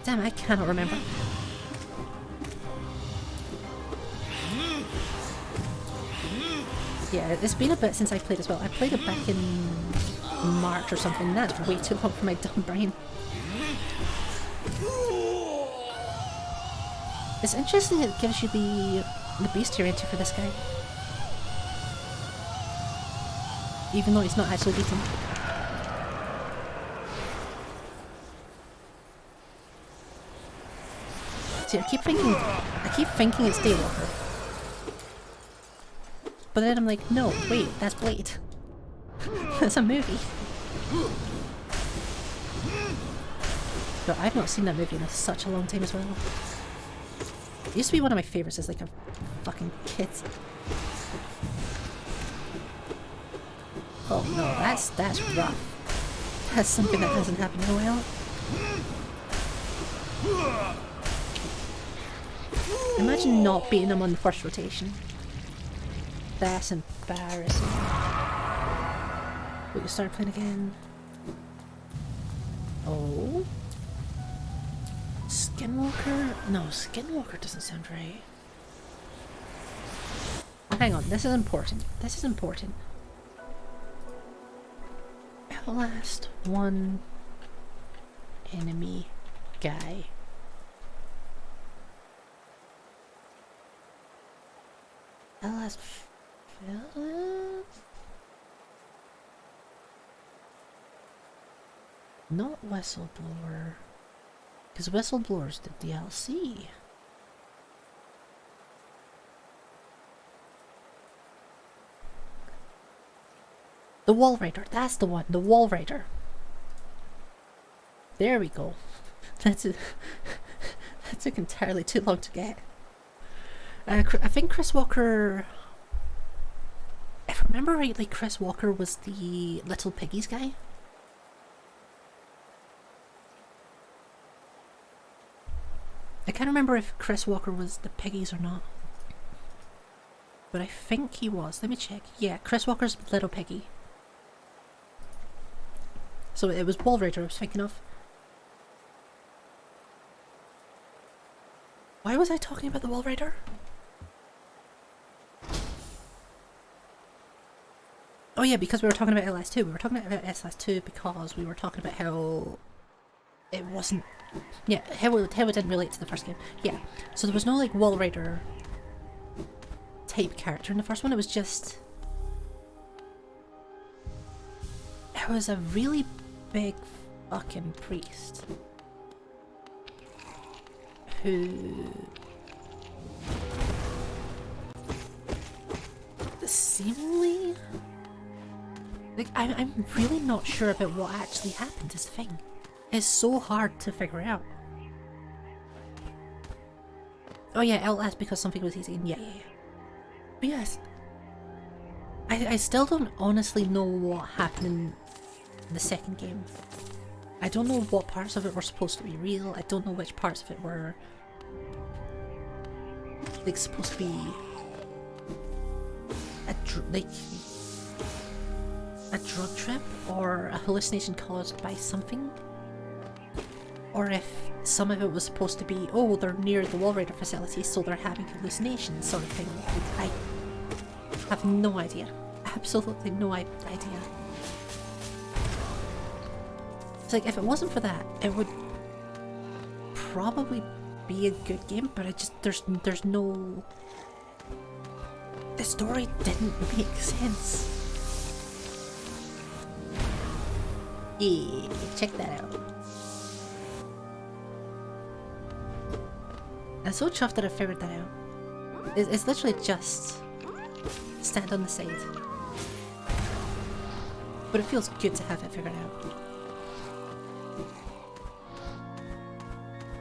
Damn, I cannot remember. Yeah, it's been a bit since I played as well. I played it back in March or something. That's way too long for my dumb brain. It's interesting it gives you the bestiary entry for this guy. Even though he's not actually beaten. See, I keep thinking it's Daywalker. But then I'm like, no, wait, that's Blade. That's a movie. But I've not seen that movie in such a long time as well. It used to be one of my favourites as like a fucking kid. Oh no, that's rough. That's something that hasn't happened in a while. Imagine not beating him on the first rotation. That's embarrassing. Wait, you start playing again. Oh? Skinwalker? No, Skinwalker doesn't sound right. Hang on, this is important. This is important. Outlast one enemy guy. Outlast villain? Not Whistleblower. Because Whistleblower's the DLC. The Wall Rider, that's the one, the Wall Rider. There we go. That took entirely too long to get. I think Chris Walker... If I remember rightly, Chris Walker was the Little Piggies guy. I can't remember if Chris Walker was the Piggies or not. But I think he was. Let me check. Yeah, Chris Walker's Little Piggy. So it was Wall Rider I was thinking of. Why was I talking about the Wall Rider? Oh yeah, because we were talking about LS2. We were talking about LS2 because we were talking about how it wasn't... Yeah, how it didn't relate to the first game. Yeah, so there was no like Wall Rider type character in the first one. It was just... It was a really big fucking priest who seemingly, like, I'm really not sure about what actually happened is the thing. It's so hard to figure out. Oh yeah, Outlast because something was easy. Yeah. But yes, I still don't honestly know what happened in the second game. I don't know what parts of it were supposed to be real. I don't know which parts of it were like supposed to be a drug trip or a hallucination caused by something, or if some of it was supposed to be, oh, they're near the Wall Rider facility, so they're having hallucinations, sort of thing. Like, I have no idea. Absolutely no idea. It's like, if it wasn't for that, it would probably be a good game, but there's no... The story didn't make sense. Yeah, check that out. I'm so chuffed that I figured that out. It's literally just stand on the side. But it feels good to have it figured out.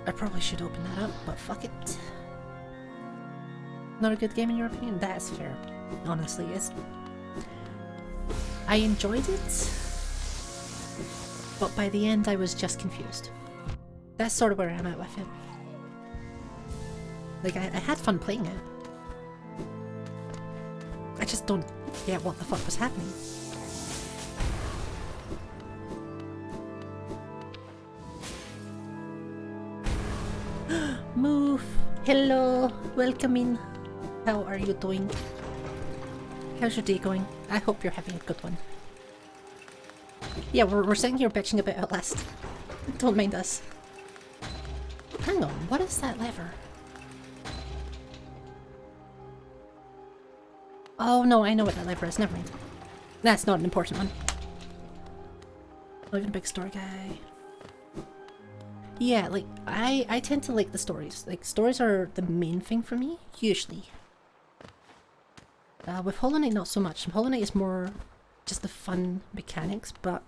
I probably should open that up, but fuck it. Not a good game in your opinion? That's fair. Honestly, I enjoyed it, but by the end I was just confused. That's sort of where I'm at with it. Like, I had fun playing it. I just don't get what the fuck was happening. Move! Hello! Welcome in! How are you doing? How's your day going? I hope you're having a good one. Yeah, we're sitting here bitching about Outlast. Don't mind us. Hang on, what is that lever? Oh no, I know what that lever is, never mind. That's not an important one. Not even a big story guy. Yeah, like, I tend to like the stories. Like, stories are the main thing for me, usually. With Hollow Knight, not so much. Hollow Knight is more just the fun mechanics, but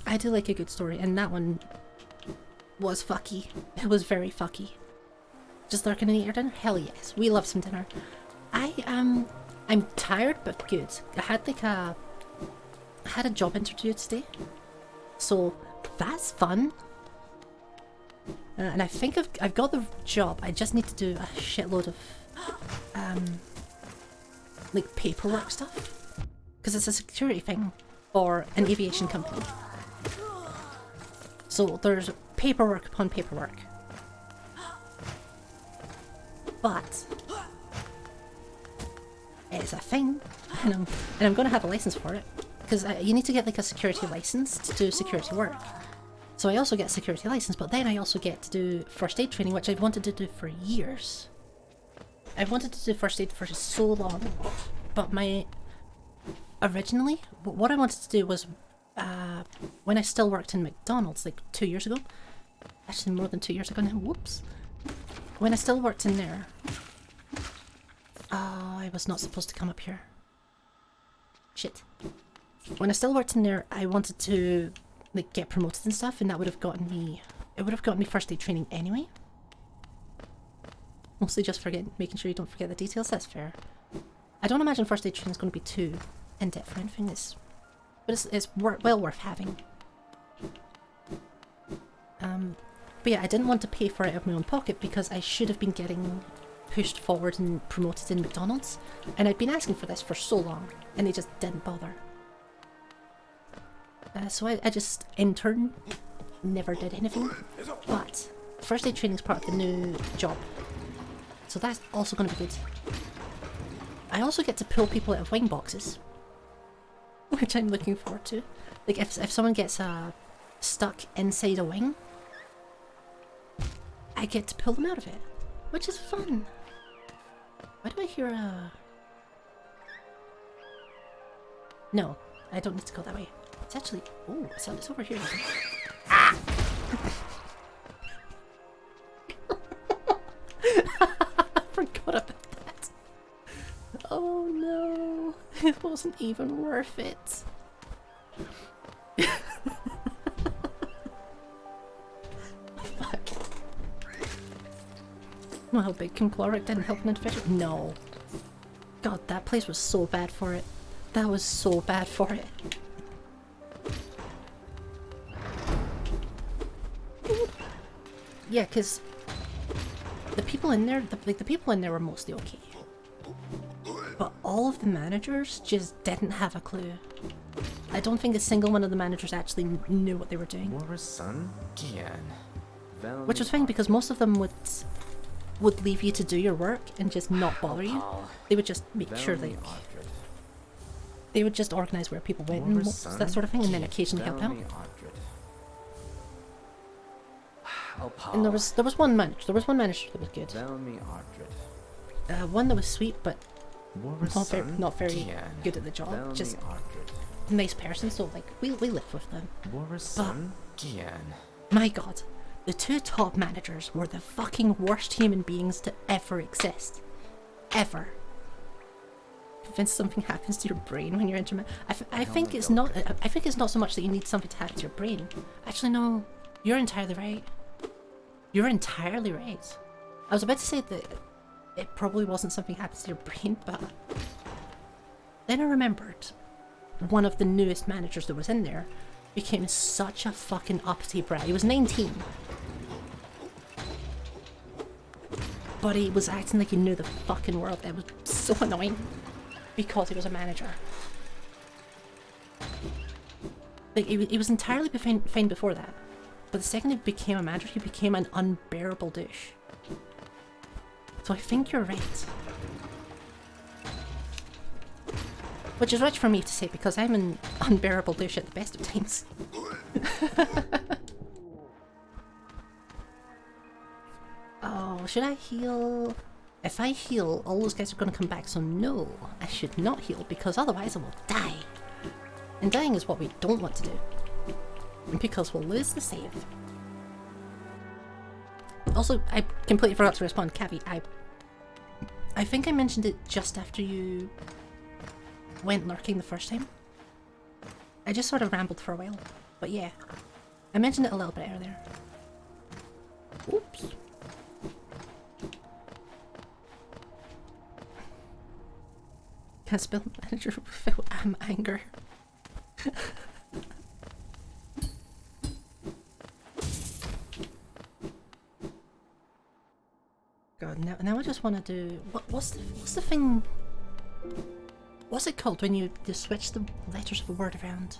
I do like a good story, and that one was fucky. It was very fucky. Just lurking and eat your dinner? Hell yes, we love some dinner. I'm tired but good. I had a job interview today, so that's fun. And I think I've got the job. I just need to do a shitload of like paperwork stuff, because it's a security thing for an aviation company. So there's paperwork upon paperwork, but it's a thing, and I'm going to have a license for it, because you need to get like a security license to do security work. So I also get a security license, but then I also get to do first aid training, which I've wanted to do for years. I've wanted to do first aid for so long, but originally, what I wanted to do was, when I still worked in McDonald's, like 2 years ago, actually more than 2 years ago now, whoops. When I still worked in there, oh, I was not supposed to come up here. Shit. When I still worked in there, I wanted to like get promoted and stuff, and that would have gotten me, it would have gotten me first aid training anyway. Mostly just making sure you don't forget the details, that's fair. I don't imagine first aid training is going to be too in-depth or anything, but it's well worth having. But yeah, I didn't want to pay for it out of my own pocket, because I should have been getting pushed forward and promoted in McDonald's, and I'd been asking for this for so long, and they just didn't bother. So I just interned, never did anything, but first aid training is part of the new job, so that's also going to be good. I also get to pull people out of wing boxes, which I'm looking forward to. Like, if someone gets stuck inside a wing, I get to pull them out of it, which is fun. Why do I hear a... No, I don't need to go that way. It's actually... Oh, it's over here. Ah! I forgot about that. Oh no, it wasn't even worth it. Fuck. Well, big caloric didn't help an individual. No. God, that place was so bad for it. That was so bad for it. Yeah, because the people in there, the people in there were mostly okay. But all of the managers just didn't have a clue. I don't think a single one of the managers actually knew what they were doing. Which was fine because most of them would leave you to do your work and just not bother you. They would just make sure that they would just organise where people went and that sort of thing, and then occasionally help out. And there was one manager. There was one manager that was good. One that was sweet, but not very good at the job. Just a nice person. So like we lived with them. But my God, the two top managers were the fucking worst human beings to ever exist, ever. If something happens to your brain when you're in I think it's not. I think it's not so much that you need something to happen to your brain. Actually, no. You're entirely right. You're entirely right. I was about to say that it probably wasn't something happens to your brain, but then I remembered one of the newest managers that was in there became such a fucking uppity brat. He was 19. But he was acting like he knew the fucking world. It was so annoying because he was a manager. Like, he was entirely fine before that. But the second he became a manager, he became an unbearable douche. So I think you're right. Which is rich for me to say because I'm an unbearable douche at the best of times. Oh, should I heal? If I heal, all those guys are going to come back, so no, I should not heal because otherwise I will die. And dying is what we don't want to do. Because we'll lose the save. Also, I completely forgot to respond, Cavi. I think I mentioned it just after you went lurking the first time. I just sort of rambled for a while. But yeah, I mentioned it a little bit earlier. Oops. Can't spell manager without anger. God, now I just want to do what's the thing? What's it called when you switch the letters of a word around?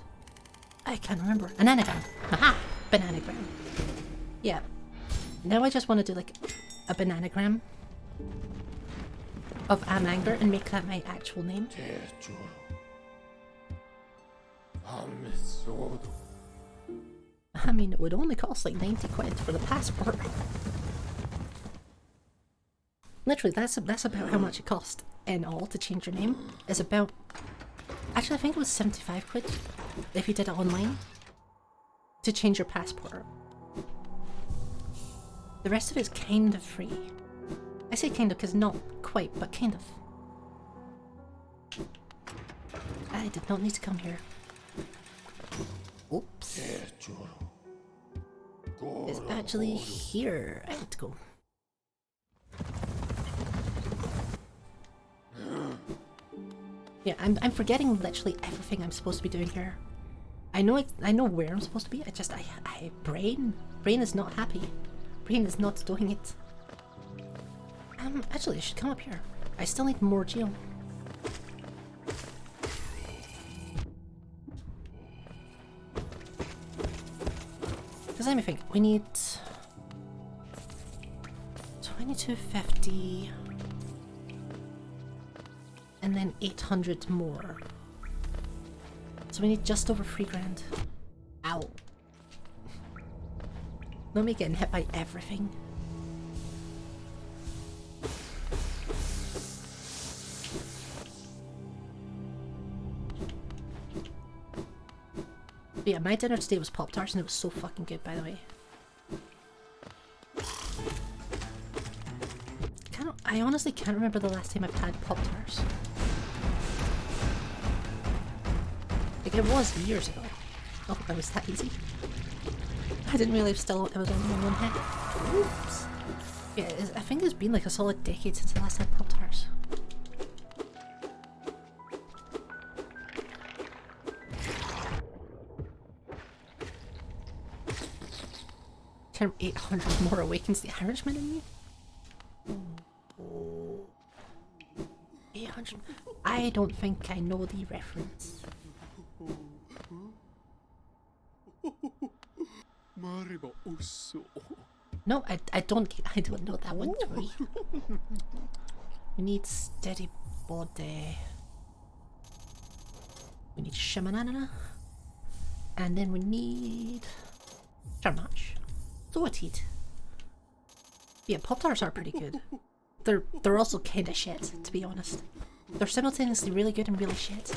I can't remember. An anagram. Haha! Bananagram. Yeah. Now I just want to do like a bananagram of anger and make that my actual name. I mean, it would only cost like 90 quid for the passport. Literally, that's about how much it cost in all to change your name. It's about... Actually, I think it was 75 quid if you did it online to change your passport. The rest of it is kind of free. I say kind of because not quite, but kind of. I did not need to come here. Oops. It's actually here. I need to go. Yeah, I'm forgetting literally everything I'm supposed to be doing here. I know where I'm supposed to be. Brain is not happy. Brain is not doing it. Actually, I should come up here. I still need more geo. Because let me think. We need 2250. And then 800 more. So we need just over 3 grand. Ow. Not me getting hit by everything. But yeah, my dinner today was Pop-Tarts and it was so fucking good, by the way. I honestly can't remember the last time I've had Pop-Tarts. Like, it was years ago. Oh, that was that easy. I didn't realize it was only one hit. Oops. Yeah, I think it's been like a solid decade since I last had Pop-Tarts. term 800 more awakens the Irishman in me? 800. I don't think I know the reference. No, I don't know that one, Tori. We need steady body. We need shamanana. And then we need Charmatch. Sorted. Yeah, Pop-Tarts are pretty good. They're also kinda shit, to be honest. They're simultaneously really good and really shit.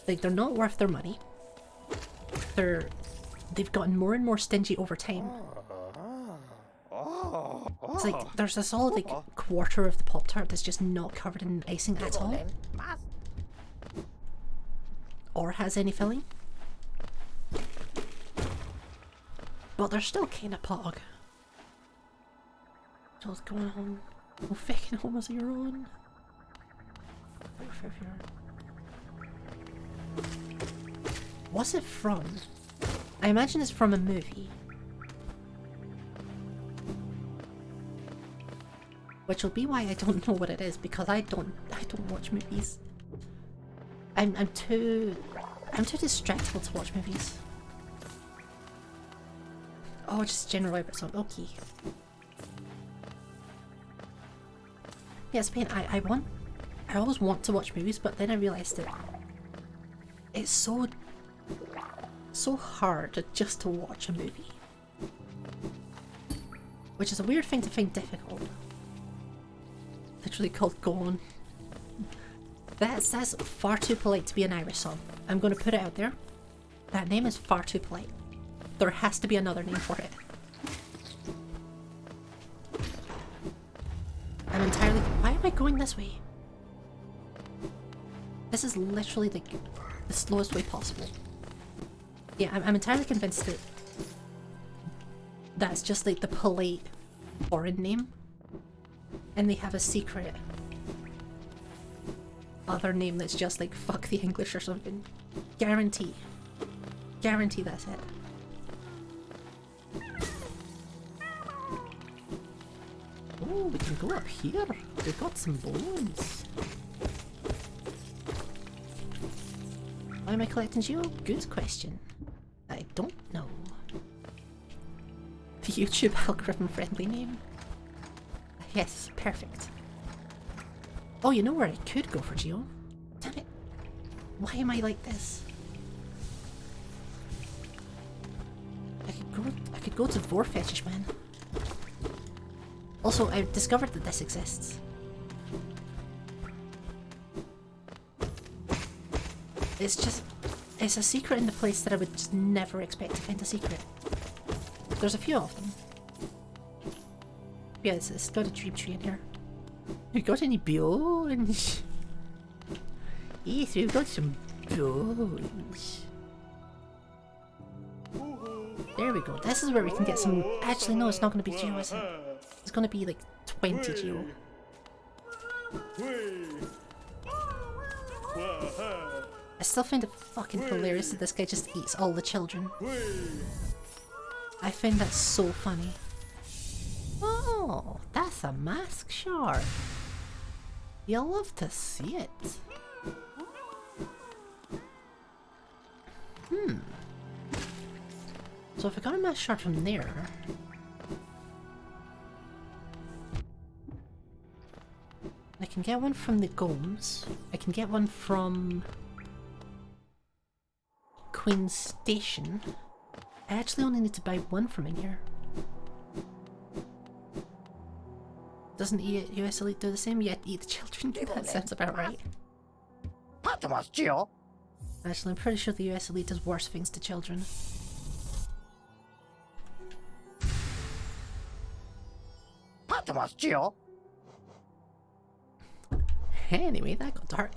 Like, they're not worth their money. They've gotten more and more stingy over time. It's like, there's a solid, like, quarter of the Pop-Tart that's just not covered in icing at all. Or has any filling. But they're still kinda pog. Just going home. Oh, fucking home as your own. What's it from? I imagine it's from a movie. Which will be why I don't know what it is, because I don't watch movies. I'm too distractible to watch movies. Oh, just general Ibert song. Okay. Yes, pain. I always want to watch movies, but then I realised that it's so hard just to watch a movie. Which is a weird thing to find difficult. Literally called Gone. That's far too polite to be an Irish song. I'm going to put it out there. That name is far too polite. There has to be another name for it. I'm entirely... Why am I going this way? This is literally the slowest way possible. Yeah, I'm entirely convinced that that's just like the polite foreign name. And they have a secret other name that's just like fuck the English or something. Guarantee. Guarantee that's it. Oh, we can go up here. We've got some bones. Why am I collecting Geo? Good question. I don't know. The YouTube algorithm friendly name? Yes, perfect. Oh, you know where I could go for Geo? Damn it. Why am I like this? I could go to Vor Fetish Man. Also, I've discovered that this exists. It's a secret in the place that I would just never expect to find a secret. There's a few of them. Yeah, it's got a dream tree in here. You got any bones? Yes, we've got some bones. There we go. This is where we can get some... Actually, no, it's not going to be Geo, is it? It's going to be like 20 Geo. I still find it fucking hilarious that this guy just eats all the children. I find that so funny. Oh, that's a mask shard. You'll love to see it. So if I got a mask shard from there... I can get one from the Golems. I can get one from... Queen's Station. I actually only need to buy one from in here. Doesn't US Elite do the same? Yet eat the children? That sounds about right. Actually, I'm pretty sure the US Elite does worse things to children. Anyway, that got dark.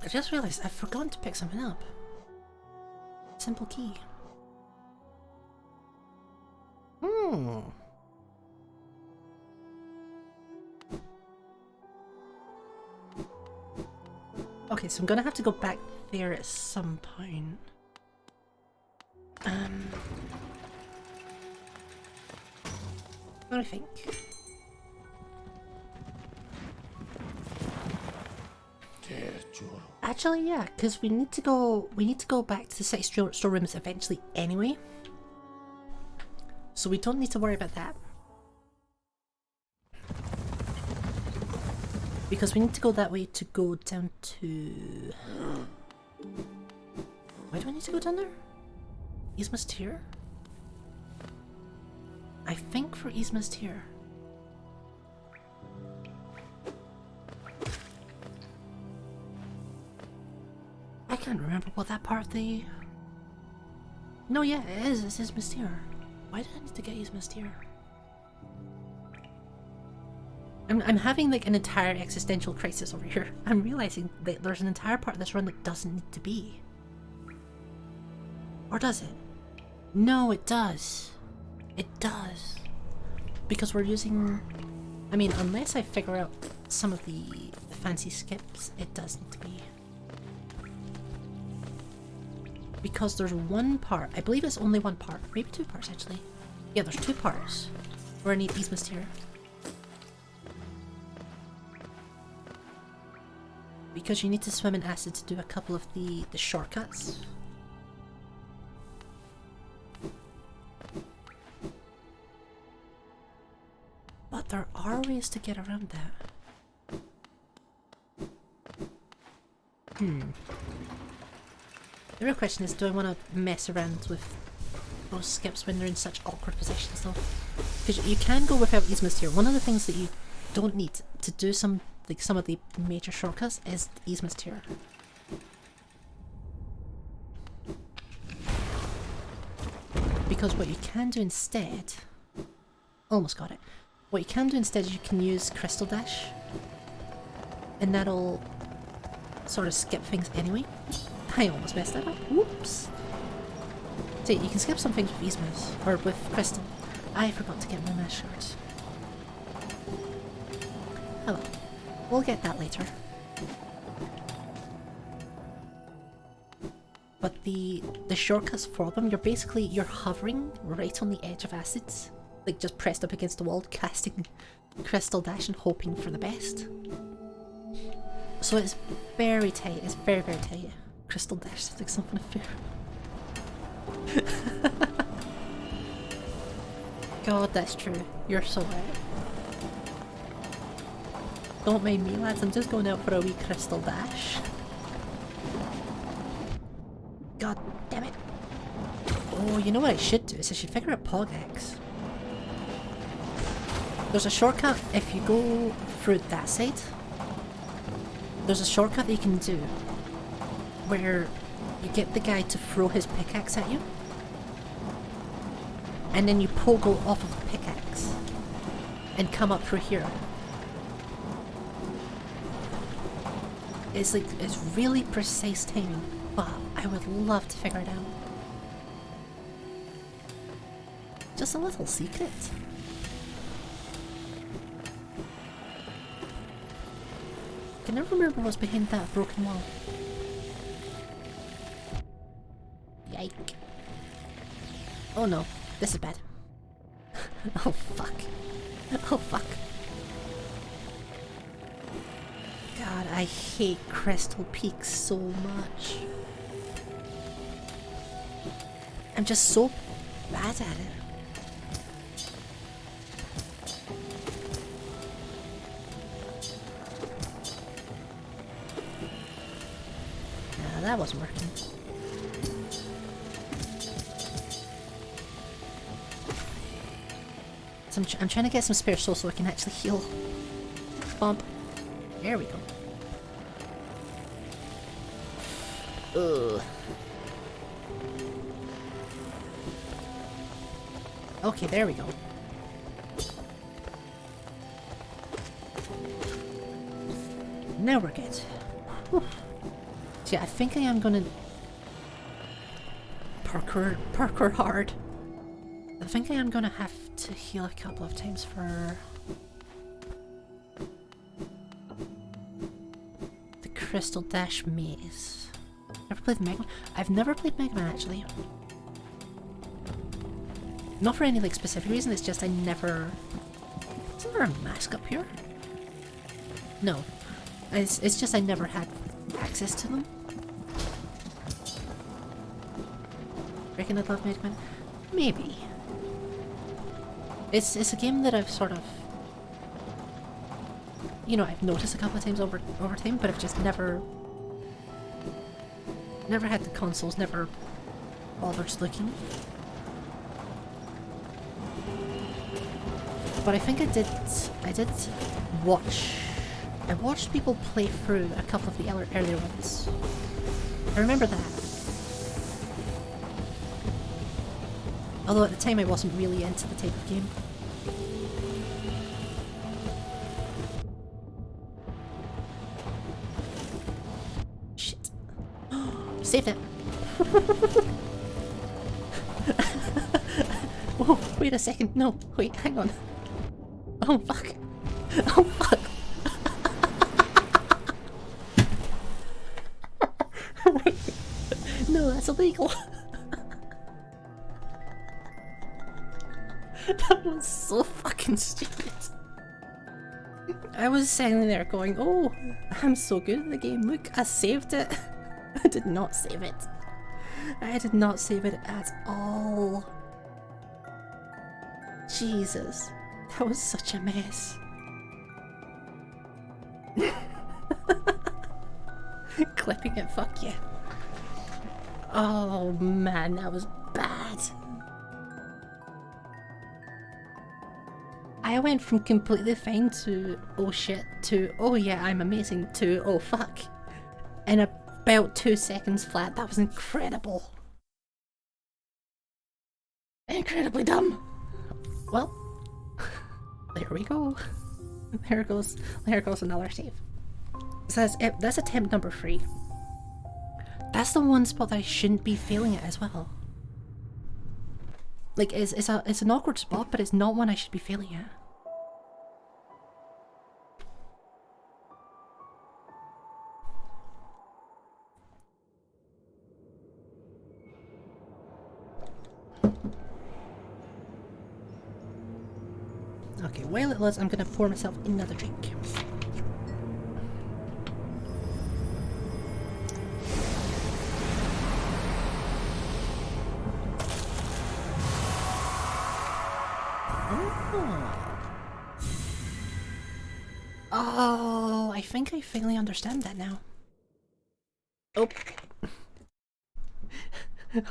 I just realized I've forgotten to pick something up. Simple key. Okay, so I'm gonna have to go back there at some point. What do you think? Actually, yeah, because we need to go back to the six storerooms eventually anyway. So we don't need to worry about that. Because we need to go that way to go down to... Why do I need to go down there? Yzma's Tier? I think for Yzma's Tier. I can't remember what that part of the... No, yeah, it is. It's Yzma's Tier. Why did I need to get Yzma's Tier? I'm having like an entire existential crisis over here. I'm realizing that there's an entire part of this run that doesn't need to be. Or does it? No, it does. It does. Because we're using... I mean, unless I figure out some of the fancy skips, it does need to be. Because there's one part, I believe it's only one part, maybe two parts actually. Yeah, there's two parts where I need Yzma's Tier. Because you need to swim in acid to do a couple of the shortcuts. But there are ways to get around that. The real question is, do I want to mess around with those skips when they're in such awkward positions though? Because you can go without Yzma's Tier. One of the things that you don't need to do some of the major shortcuts is Yzma's Tier. Because what you can do instead... Almost got it. What you can do instead is you can use Crystal Dash. And that'll sort of skip things anyway. I almost messed that up. Whoops. So you can skip some things with Yzma's, or with Crystal. I forgot to get my mask shorts. Hello. We'll get that later. But the shortcuts for them, you're hovering right on the edge of acids. Like just pressed up against the wall, casting Crystal Dash and hoping for the best. So it's very tight, it's very, very tight. Crystal Dash sounds like something fair. God, that's true. You're so right. Don't mind me, lads. I'm just going out for a wee Crystal Dash. God damn it. Oh, you know what I should do is I should figure out Pogex. There's a shortcut if you go through that side. There's a shortcut that you can do where you get the guy to throw his pickaxe at you, and then you pogo off of the pickaxe and come up through here. It's like, it's really precise timing, but I would love to figure it out. Just a little secret. I can never remember what's behind that broken wall. Yike. Oh no, this is bad. Oh fuck. Oh fuck. God, I hate Crystal Peaks so much. I'm just so bad at it. Yeah, that wasn't working. So I'm trying to get some spare soul so I can actually heal. Bump. There we go. Ugh. Okay, there we go. Now we're good. Whew. So yeah, I think I am gonna parkour hard. I think I am gonna have to heal a couple of times for the Crystal Dash maze. Never played the Mega Man? I've never played Mega Man actually. Not for any like specific reason, it's just I never there a mask up here? No. It's just I never had access to them. Reckon I'd love Mega Man? Maybe. It's a game that I've sort of, you know, I've noticed a couple of times over time, but I've just never had the consoles, never bothered looking. But I think I watched people play through a couple of the earlier ones. I remember that. Although at the time I wasn't really into the type of game. Shit. Saved it! Whoa, wait a second. No, wait, hang on. Oh fuck. Oh fuck. Wait. No, that's illegal. That was so fucking stupid. I was standing there going, oh, I'm so good at the game. Look, I saved it. I did not save it. I did not save it at all. Jesus. That was such a mess. Clipping it, fuck yeah. Oh man, that was bad. I went from completely fine to oh shit to oh yeah, I'm amazing to oh fuck. In about 2 seconds flat. That was incredible. Incredibly dumb. Well, there we go. There goes another save. So that's attempt number 3. That's the one spot that I shouldn't be failing at as well. Like, it's an awkward spot, but it's not one I should be failing at. Okay, while it loads, I'm gonna pour myself another drink. Oh, I think I finally understand that now. Oh.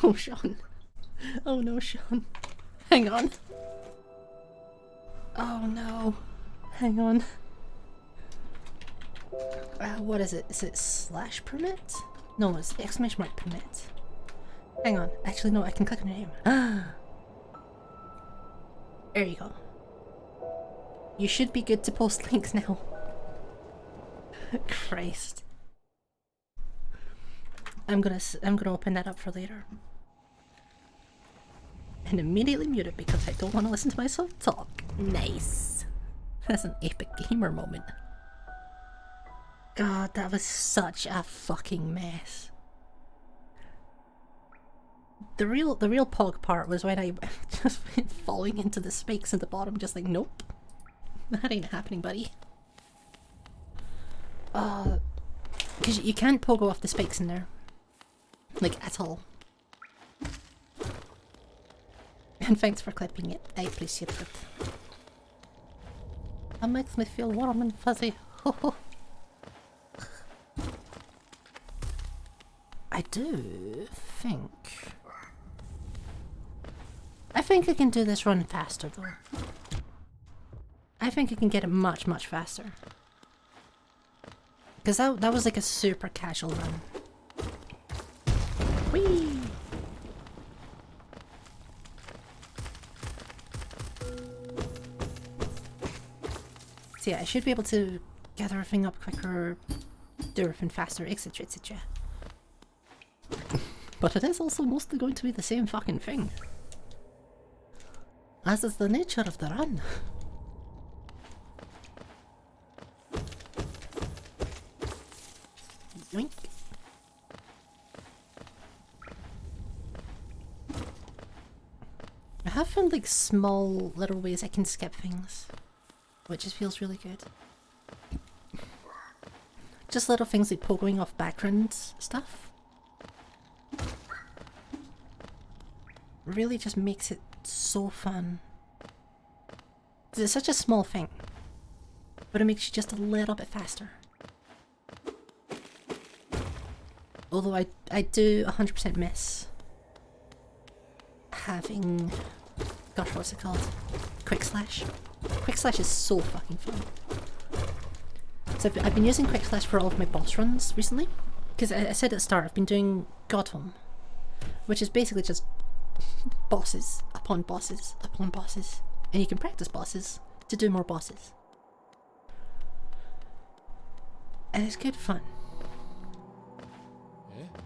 Oh, Sean. Oh no, Sean. Hang on. Oh no. Hang on. What is it? Is it slash permit? No, it's exclamation mark permit. Hang on. Actually, no, I can click on your name. There you go. You should be good to post links now. Christ. I'm gonna open that up for later. And immediately mute it because I don't want to listen to myself talk. Nice. That's an epic gamer moment. God, that was such a fucking mess. The real pog part was when I just went falling into the spikes at the bottom, just like, nope. That ain't happening, buddy. Because you can't pogo off the spikes in there. Like, at all. And thanks for clipping it. I appreciate it. That makes me feel warm and fuzzy. I do think... I think I can do this run faster, though. I think I can get it much, much faster. Because that was like a super casual run. Whee! So yeah, I should be able to gather everything up quicker, do everything faster, etc, etc. But it is also mostly going to be the same fucking thing. As is the nature of the run. Yoink. I have found like small little ways I can skip things. which just feels really good. Just little things like pogoing off background stuff really just makes it so fun. It's such a small thing, but it makes you just a little bit faster. Although I do 100% miss having, gosh, what's it called? Quick Slash. Quick Slash is so fucking fun. So I've been using Quick Slash for all of my boss runs recently, because I said at the start I've been doing Godhome, which is basically just bosses upon bosses upon bosses, and you can practice bosses to do more bosses, and it's good fun.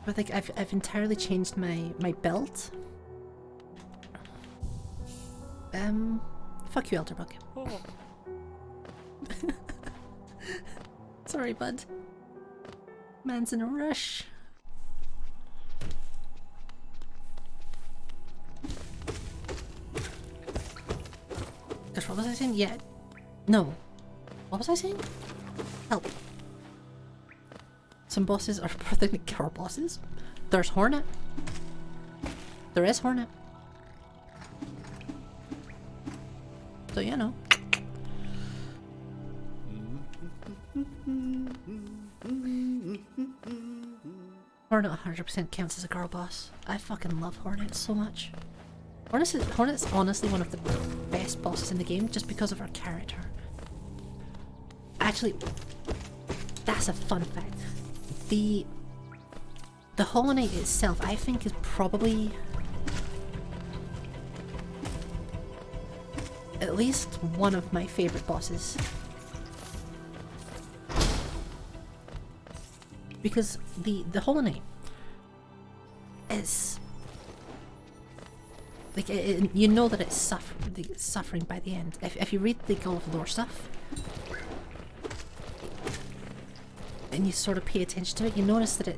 But like I've entirely changed my build. Fuck you, Elderbug. Oh. Sorry, bud. Man's in a rush. Gosh, what was I saying? Yeah. No. What was I saying? Help. Some bosses are perfectly car bosses. There's Hornet. There is Hornet. So, you know. Hornet 100% counts as a girl boss. I fucking love Hornet so much. Hornet's honestly one of the best bosses in the game just because of her character. Actually, that's a fun fact. The Hollow Knight itself, I think, is probably at least one of my favourite bosses. Because the Hollow Knight is like you know that it's suffering by the end. If you read the all of lore stuff and you sort of pay attention to it, you notice that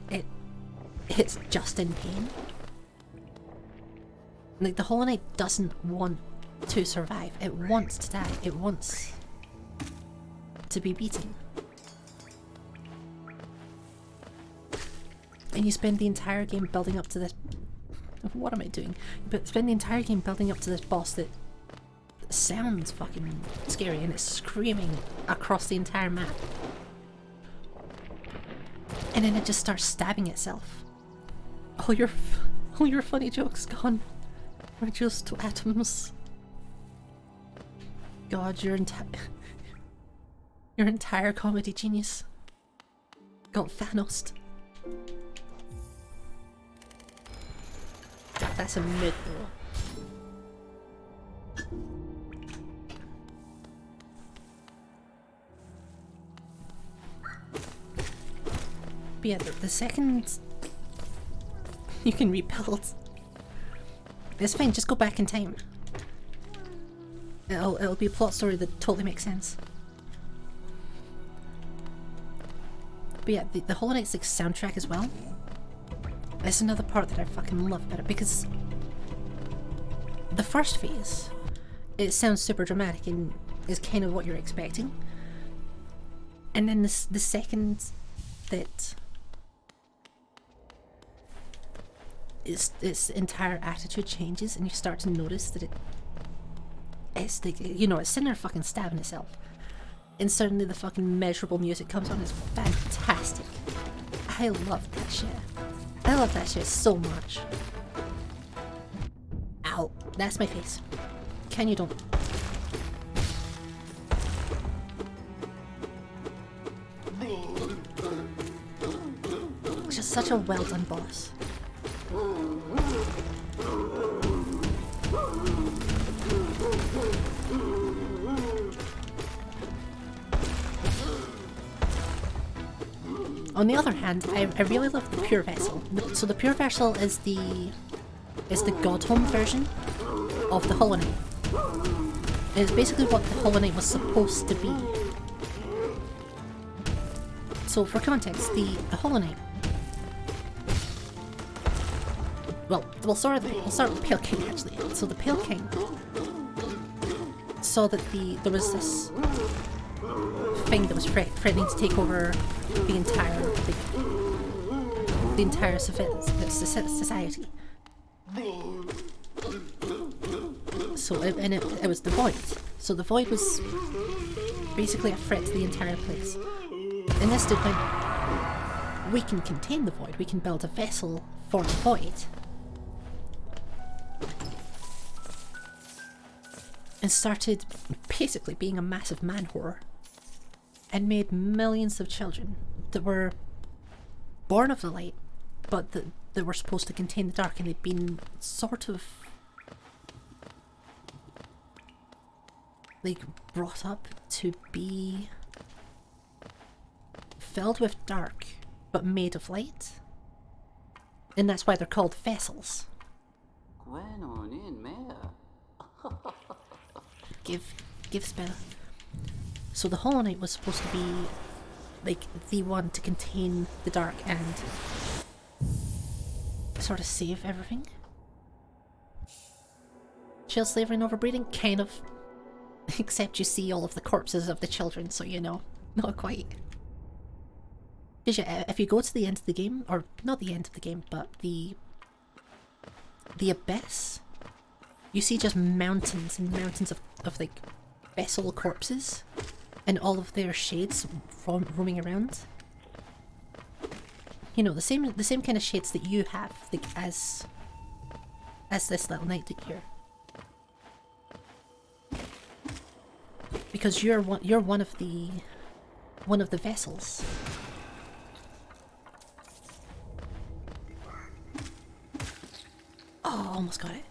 it's just in pain. Like the Hollow Knight doesn't want to survive. It wants to die. It wants to be beaten. And you spend the entire game building up to this... What am I doing? But spend the entire game building up to this boss that sounds fucking scary and it's screaming across the entire map. And then it just starts stabbing itself. All your funny jokes gone. Reduced to atoms. God, your entire comedy genius got Thanos. That's a mid though. But yeah, the second you can rebuild, it's fine, just go back in time. It'll be a plot story that totally makes sense. But yeah, the Hollow Knight's like soundtrack as well. That's another part that I fucking love about it, because the first phase, it sounds super dramatic and is kind of what you're expecting. And then the second that its entire attitude changes and you start to notice that it's like, you know, it's sitting there fucking stabbing itself. And suddenly the fucking measurable music comes on. It's fantastic. I love that shit. I love that shit so much. Ow. That's my face. Can you don't? It's just such a well done boss. On the other hand, I really love the Pure Vessel. So the Pure Vessel is the Godhome version of the Hollow Knight. It's basically what the Hollow Knight was supposed to be. So for context, the Hollow Knight. Well, we'll start with the Pale King actually. So the Pale King saw that there was this thing that was threatening to take over the entire society. So it was the void. So the void was basically a threat to the entire place. And this did we can contain the void. We can build a vessel for the void. And started basically being a massive man-whore. And made millions of children that were born of the light, but that were supposed to contain the dark, and they'd been sort of like brought up to be filled with dark but made of light, and that's why they're called vessels. Give spell. So the Hollow Knight was supposed to be like the one to contain the dark and sort of save everything. Child slavery and overbreeding, kind of. Except you see all of the corpses of the children, so you know, not quite. Because yeah, if you go to the end of the game, or not the end of the game, but the abyss, you see just mountains and mountains of like vessel corpses, and all of their shades roaming around. You know, the same kind of shades that you have, like as this little knight that you're. Because you're one of the vessels. Oh, almost got it.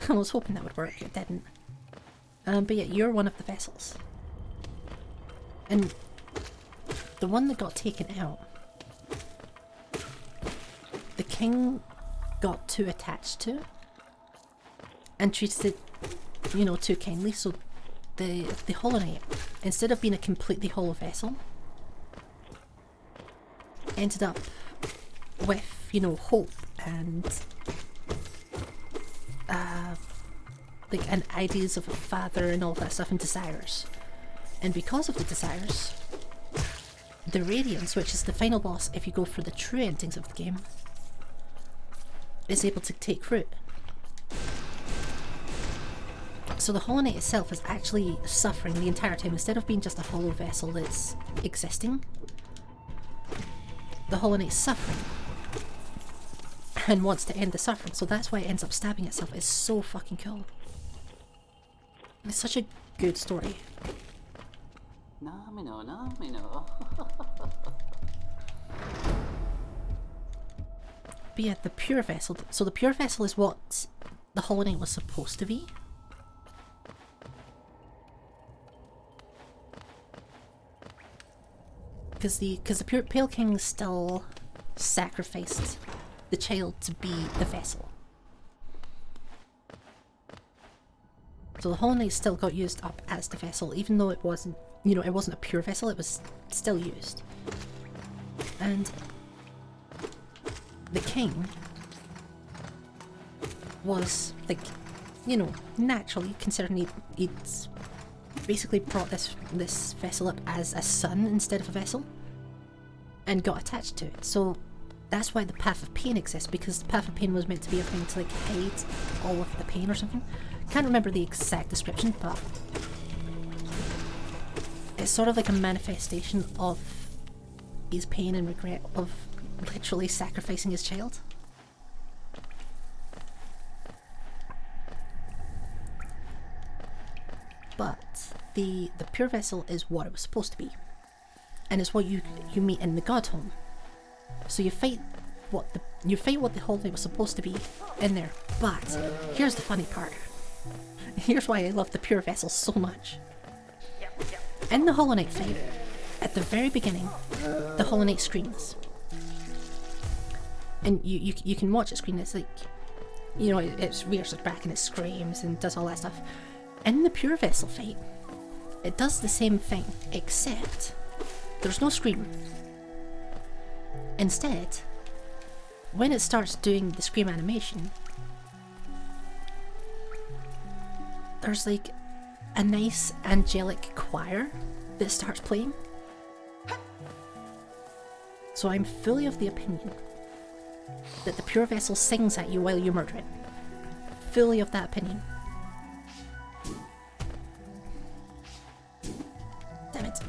I was hoping that would work, it didn't. But yeah, you're one of the vessels. And the one that got taken out, the king got too attached to it and treated it, you know, too kindly, so the Hollow Knight, instead of being a completely hollow vessel, ended up with, you know, hope and like and ideas of a father and all that stuff, and desires. And because of the desires, the Radiance, which is the final boss if you go for the true endings of the game, is able to take root. So the Hollow Knight itself is actually suffering the entire time. Instead of being just a hollow vessel that's existing, the Hollow Knight's suffering and wants to end the suffering, so that's why it ends up stabbing itself. It's so fucking cool. It's such a good story. But yeah, the pure vessel. So the pure vessel is what the Hollow Knight was supposed to be. Because the Pale King still sacrificed the child to be the vessel. So the Hollow Knight still got used up as the vessel, even though it wasn't, you know, it wasn't a pure vessel, it was still used. And the king was, like, you know, naturally, considering he'd basically brought this vessel up as a son instead of a vessel, and got attached to it. So that's why the Path of Pain exists, because the Path of Pain was meant to be a thing to like hide all of the pain or something. Can't remember the exact description, but it's sort of like a manifestation of his pain and regret of literally sacrificing his child. But the pure vessel is what it was supposed to be, and it's what you meet in the God Home. So you fight what the Hollow Knight was supposed to be in there. But here's the funny part. Here's why I love the pure vessel so much. In the Hollow Knight fight, at the very beginning, the Hollow Knight screams, and you can watch it scream. It's like, you know, it rears its back and it screams and does all that stuff. In the pure vessel fight, it does the same thing, except there's no scream. Instead, when it starts doing the scream animation, there's like a nice angelic choir that starts playing. So I'm fully of the opinion that the pure vessel sings at you while you murder it. Fully of that opinion. Damn it.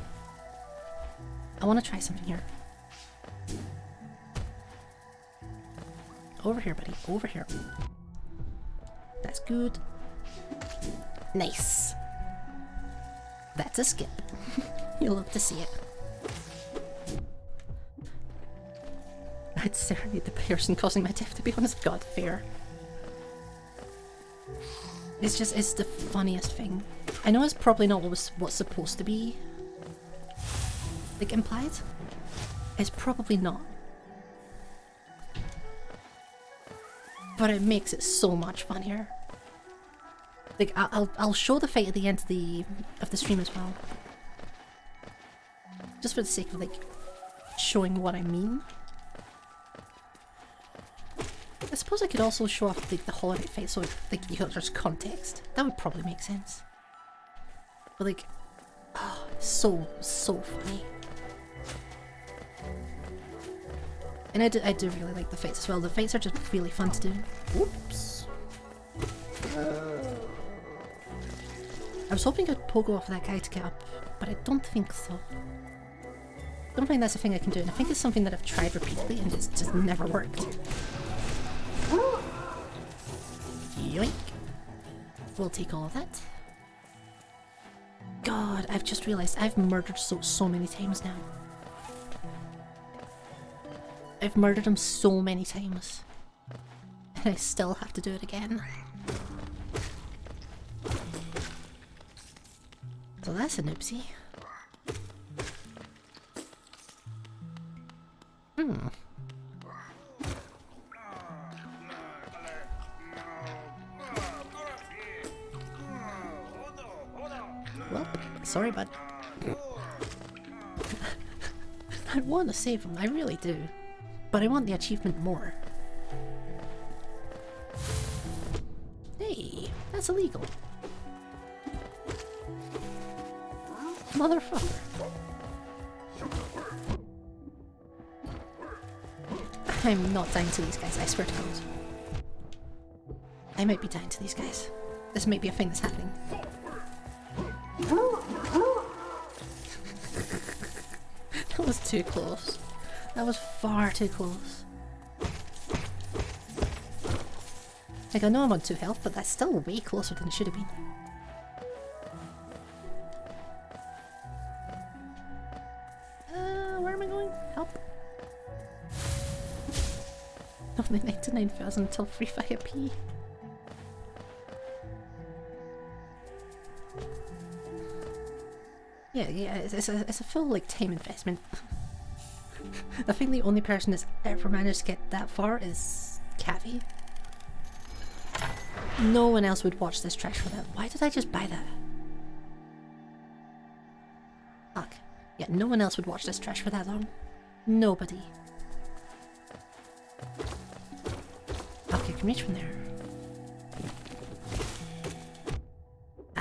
I want to try something here. Over here, buddy. Over here. That's good. Nice. That's a skip. You'll love to see it. I'd serenade the person causing my death, to be honest. God, fair. It's just, it's the funniest thing. I know it's probably not what's supposed to be, like, implied. It's probably not. But it makes it so much funnier. Like, I'll show the fight at the end of the stream as well. Just for the sake of, like, showing what I mean. I suppose I could also show off like the holiday fight, so like there's context. That would probably make sense. But like, oh, so funny. And I do really like the fights as well. The fights are just really fun to do. Whoops. I was hoping I'd pogo off that guy to get up, but I don't think so. I don't think that's a thing I can do, and I think it's something that I've tried repeatedly and it's just never worked. Yoink. We'll take all of that. God, I've just realized I've murdered so many times now. I've murdered him so many times. And I still have to do it again. So that's an oopsie. Well, sorry, bud. I want to save him, I really do. But I want the achievement more. Hey, that's illegal. Motherfucker. I'm not dying to these guys, I swear to God. I might be dying to these guys. This might be a thing that's happening. That was too close. That was far too close. Like, I know I'm on 2 health, but that's still way closer than it should have been. Where am I going? Help. Only 99,000 until free fire P. Yeah, it's a full, like, time investment. I think the only person that's ever managed to get that far is Cavi. No one else would watch this trash for that. Why did I just buy that? Fuck. Yeah, no one else would watch this trash for that long. Nobody. Okay, I can reach from there.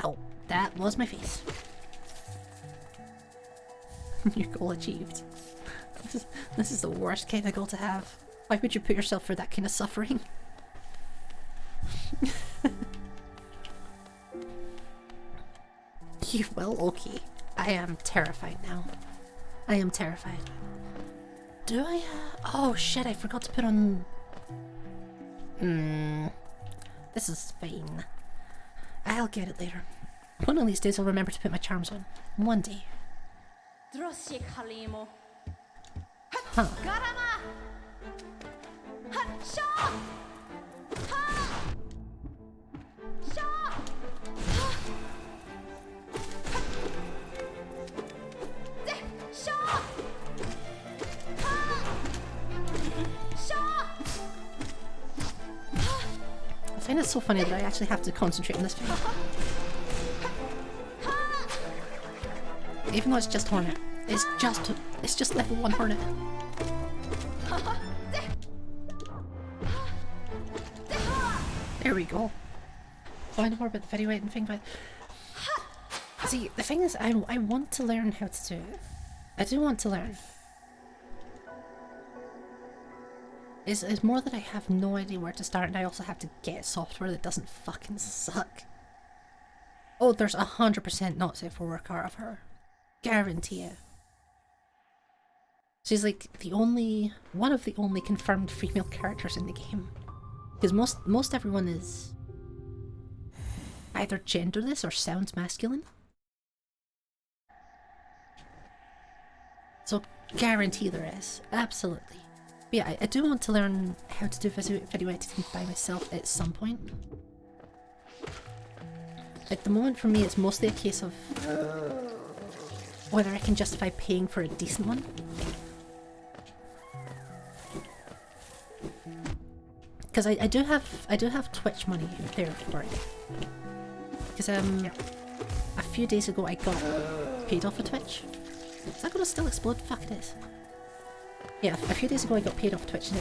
Ow. That was my face. Your goal achieved. This is the worst kind of goal to have. Why would you put yourself through that kind of suffering? You will? Okay. I am terrified now. I am terrified. Do I oh shit, I forgot to put on... This is fine. I'll get it later. One of these days I'll remember to put my charms on. One day. Huh. I find it so funny that I actually have to concentrate on this thing. Even though it's just Hornet. It's just level 1 Hornet. There we go. I know more about the video editing thing, but see, the thing is, I want to learn how to do it. I do want to learn. It's more that I have no idea where to start, and I also have to get software that doesn't fucking suck. Oh, there's 100% not safe for work out of her. Guarantee it. She's like one of the only confirmed female characters in the game. Because most everyone is either genderless or sounds masculine. So guarantee there is. Absolutely. But yeah, I do want to learn how to do video editing by myself at some point. At the moment for me it's mostly a case of whether I can justify paying for a decent one. Because I do have Twitch money there for it. Because a few days ago I got paid off of Twitch. Is that gonna still explode? Fuck it is. Yeah, a few days ago I got paid off Twitch and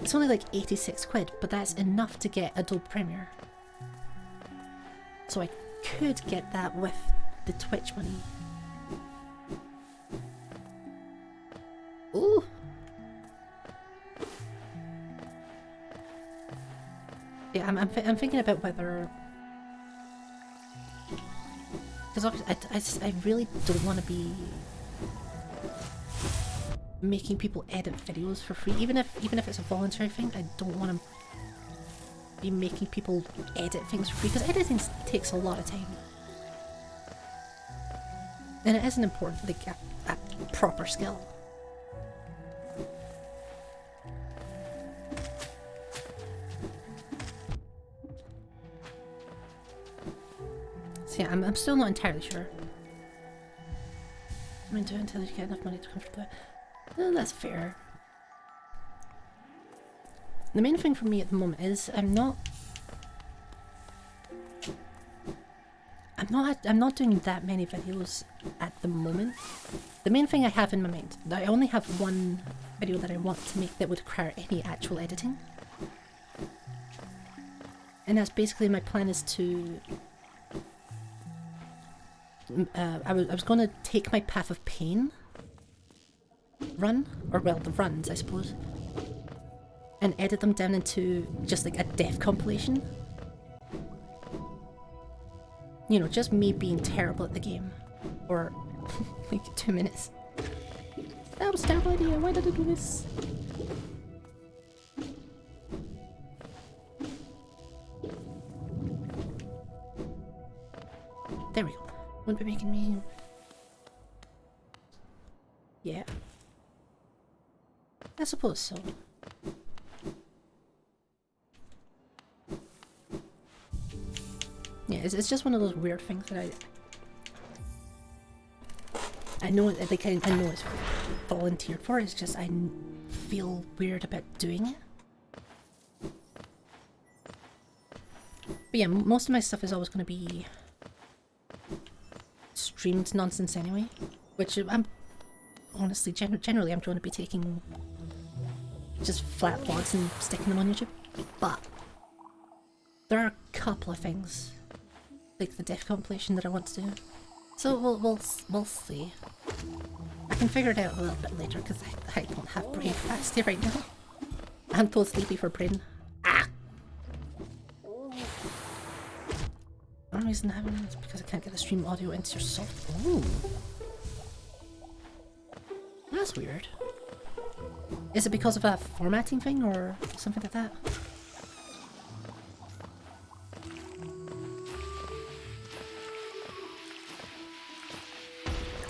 it's only like 86 quid, but that's enough to get Adobe Premiere. So I could get that with the Twitch money. Ooh! Yeah, I'm thinking about whether... Because I really don't want to be making people edit videos for free, even if it's a voluntary thing. I don't want to be making people edit things for free, because editing takes a lot of time, and it is an important, like a proper skill. So yeah, I'm still not entirely sure. I mean, do it until you get enough money to comfort the... No, that's fair. The main thing for me at the moment is I'm not doing that many videos at the moment. The main thing I have in my mind, I only have one video that I want to make that would require any actual editing. And that's basically my plan is to... I was going to take my Path of Pain run, or well, the runs I suppose, and edit them down into just like a death compilation. You know, just me being terrible at the game. Or like 2 minutes. That was a terrible idea, why did I do this? There we go. Wouldn't be making me... Yeah. I suppose so. Yeah, it's just one of those weird things that I know, like I know it's volunteered for, it's just I feel weird about doing it. But yeah, most of my stuff is always going to be streamed nonsense anyway, which I'm honestly, generally I'm going to be taking just flat vlogs and sticking them on YouTube, but there are a couple of things, like the death compilation that I want to do, so we'll see. I can figure it out a little bit later because I don't have brain capacity right now. I'm too sleepy for brain. Ah! The only reason I haven't is because I can't get the stream audio into your soft. Ooh. That's weird. Is it because of a formatting thing or something like that?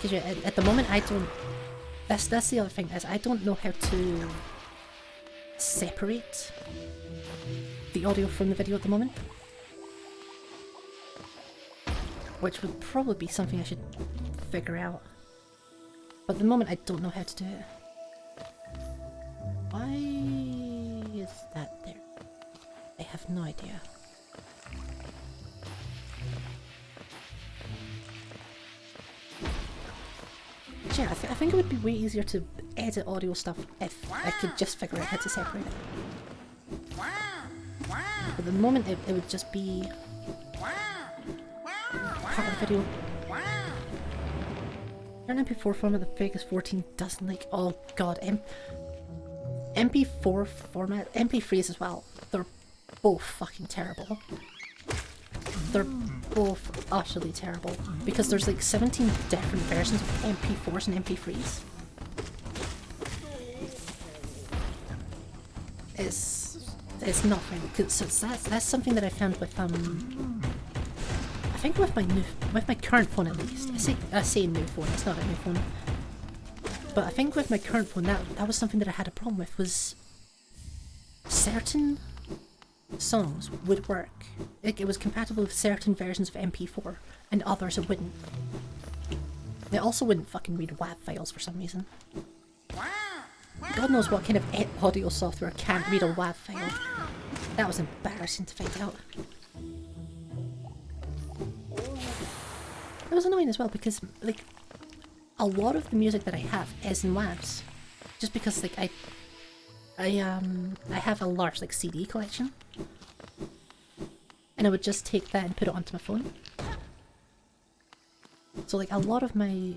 Because at the moment I don't... That's the other thing, is I don't know how to separate the audio from the video at the moment. Which would probably be something I should figure out. But at the moment I don't know how to do it. Why is that there? I have no idea. Yeah, I think it would be way easier to edit audio stuff if I could just figure out how to separate it. But the moment it would just be part of the video. An MP4 format, the Vegas 14 doesn't like. Oh god, MP4 format, MP3s as well. They're both fucking terrible. They're both utterly terrible because there's like 17 different versions of MP4s and MP3s. It's not fun because that's something that I found with I think with my current phone at least. I say new phone, it's not a new phone. But I think with my current phone that was something that I had a problem with, was certain songs would work. Like it was compatible with certain versions of MP4 and others it wouldn't. It also wouldn't fucking read WAV files for some reason. God knows what kind of audio software can't read a WAV file. That was embarrassing to find out. It was annoying as well because like a lot of the music that I have is in WAVs. Just because like I have a large like CD collection. And I would just take that and put it onto my phone. So like a lot of my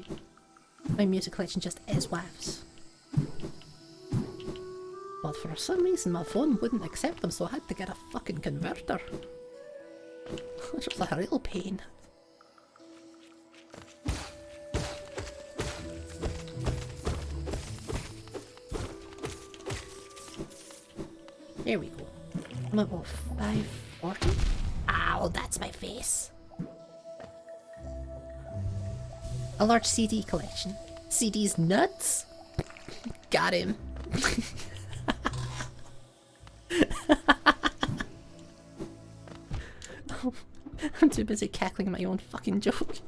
music collection just is WAVs. But for some reason my phone wouldn't accept them, so I had to get a fucking converter. Which was a real pain. There we go. I'm at what, 540? Ow, that's my face. A large CD collection. CD's nuts? Got him. Oh, I'm too busy cackling at my own fucking joke.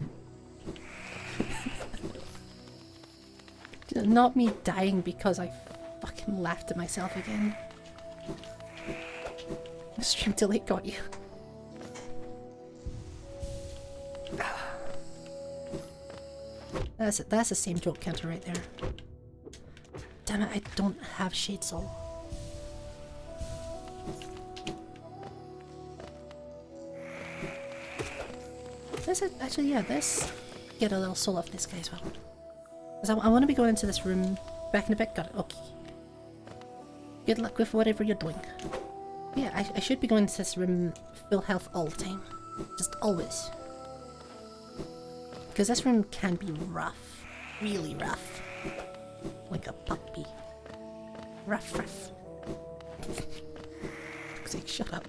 Not me dying because I fucking laughed at myself again. Stream delay got you. That's it. That's the same joke counter right there. Damn it! I don't have shades on. This is actually, yeah. Let's get a little soul off this guy as well. Because I want to be going into this room back in a bit. Got it. Okay. Good luck with whatever you're doing. Yeah, I should be going to this room full health all the time. Just always. Because this room can be rough. Really rough. Like a puppy. Ruff, ruff. Like, shut up.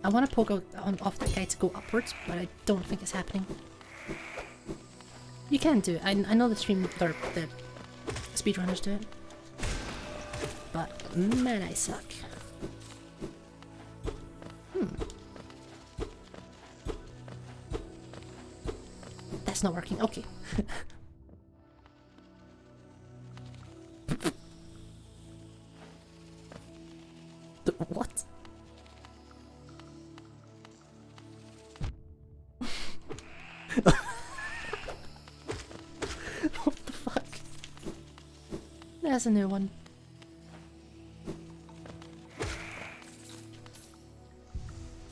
I want to poke out off that guy to go upwards, but I don't think it's happening. You can do it. I know the speedrunners do it. But man, I suck. That's not working. Okay. What? What the fuck? There's a new one.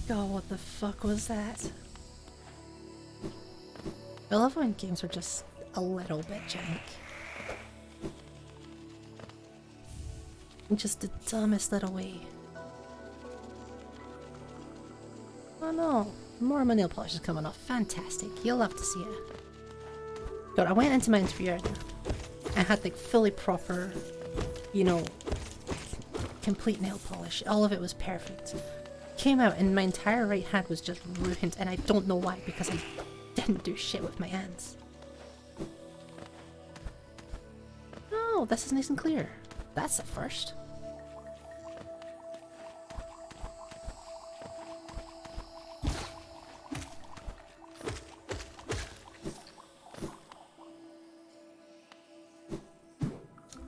God, what the fuck was that? I love when games are just a little bit jank. In just the dumbest little way. Oh no, more of my nail polish is coming off. Fantastic. You'll love to see it. God, I went into my interview earlier. I had like fully proper, you know, complete nail polish. All of it was perfect. Came out and my entire right hand was just ruined, and I don't know why, because I didn't do shit with my hands. Oh, this is nice and clear. That's a first.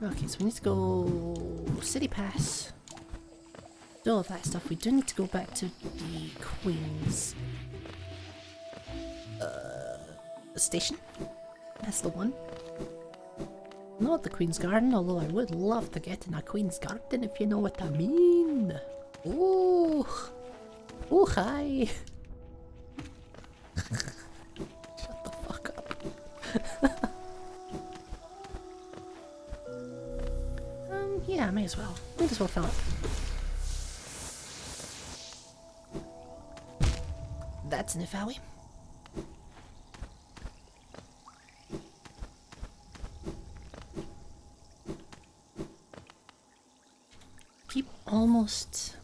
Okay, so we need to go City Pass. Do all of that stuff. We do need to go back to the Queen's. station. That's the one. Not the Queen's Garden, although I would love to get in a Queen's Garden if you know what I mean. Oh, oh hi. Shut the fuck up. Yeah, may as well. Might as well fill up. That's enough, are we? Keep almost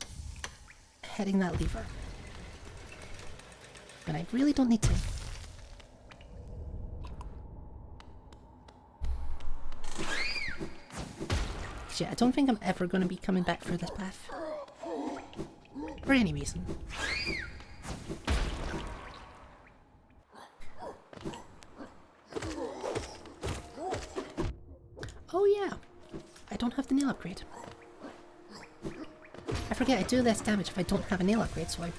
heading that lever. But I really don't need to. Yeah, I don't think I'm ever going to be coming back through this path. For any reason. Oh yeah, I don't have the nail upgrade. I forget I do less damage if I don't have a nail upgrade, so I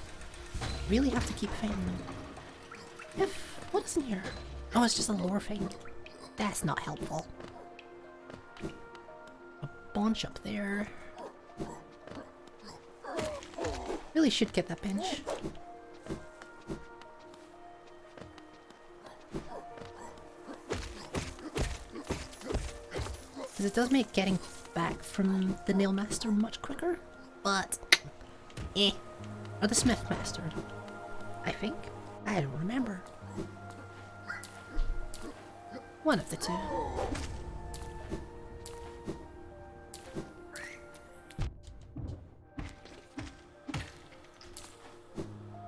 really have to keep fighting them. What is in here? Oh, it's just a lore thing. That's not helpful. A bunch up there. Really should get that bench. Because it does make getting back from the Nail Master much quicker, but or the Smith Master, I think. I don't remember. One of the two.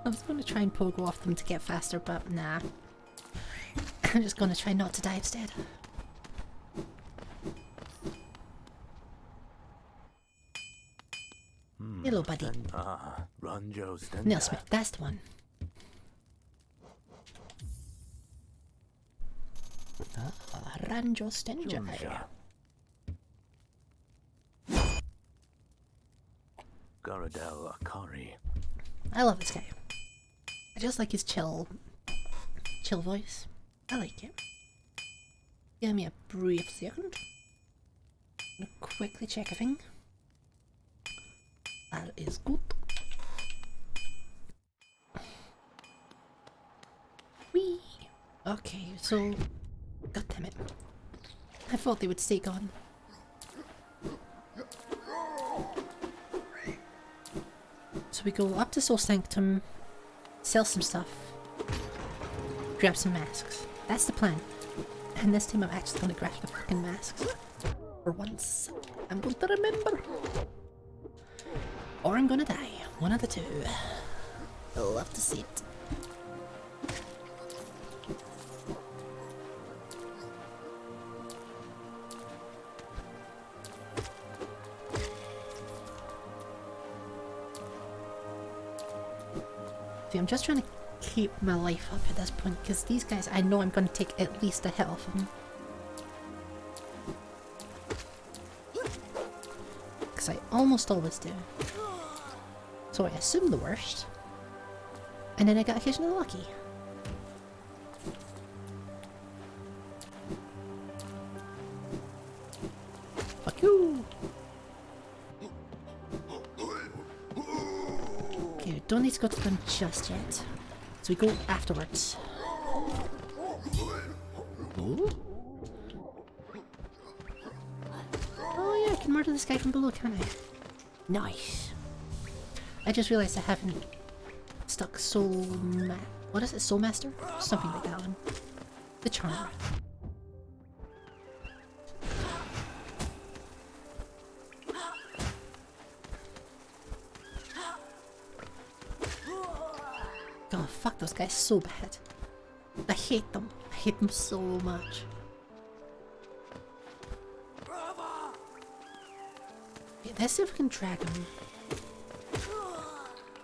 I was going to try and pogo off them to get faster, but nah. I'm just going to try not to die instead. Hello, buddy. Nailsmith, that's the one. Ranjo Stenjai. Garadel Akari. I love this guy. I just like his chill voice. I like it. Give me a brief second. I'm gonna quickly check a thing. That is good. Whee! Okay, so... God damn it. I thought they would stay gone. So we go up to Soul Sanctum, sell some stuff, grab some masks. That's the plan. And this time I'm actually gonna grab the fucking masks. For once. I'm going to remember. Or I'm gonna die. One of the two. I'll love to see it. See, I'm just trying to keep my life up at this point, because these guys, I know I'm going to take at least a hit off them. Because I almost always do. So I assume the worst. And then I got occasionally lucky. Fuck you! Okay, don't need to go to them just yet. So we go afterwards. Ooh. Oh yeah, I can murder this guy from below, can't I? Nice. I just realized I haven't stuck what is it? Soul Master? Something like that one. The Charmer. God, fuck those guys so bad. I hate them. I hate them so much. Okay, let's see if we can drag him.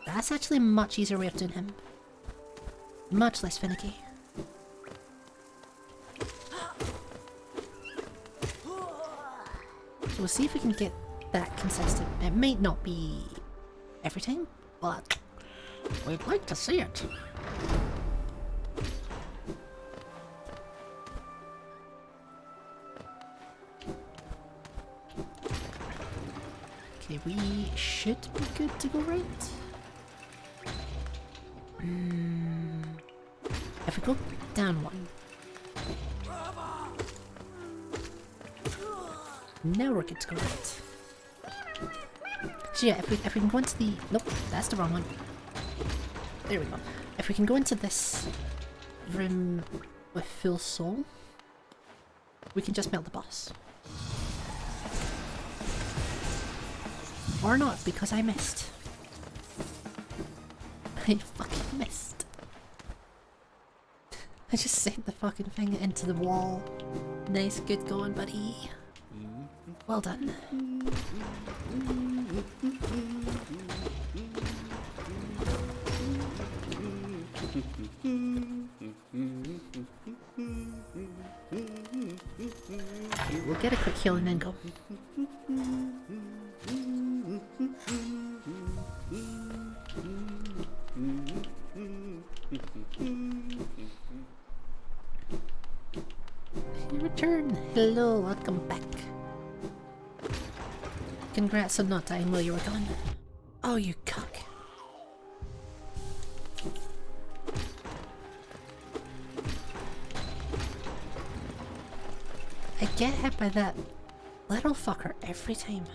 That's actually a much easier way of doing him. Much less finicky. So we'll see if we can get that consistent. It might not be every time, but we'd like to see it. Okay, we should be good to go right. If we go down one. Now we're good to go right. So yeah, if we can go into the... Nope, that's the wrong one. There we go. If we can go into this room with full soul, we can just melt the boss. Or not, because I missed. I fucking missed. I just sent the fucking thing into the wall. Nice, good going, buddy. Well done. We'll get a quick heal and then go. You return. Hello, welcome back. Congrats on not dying while you were gone. Oh, you cuck. I get hit by that little fucker every time.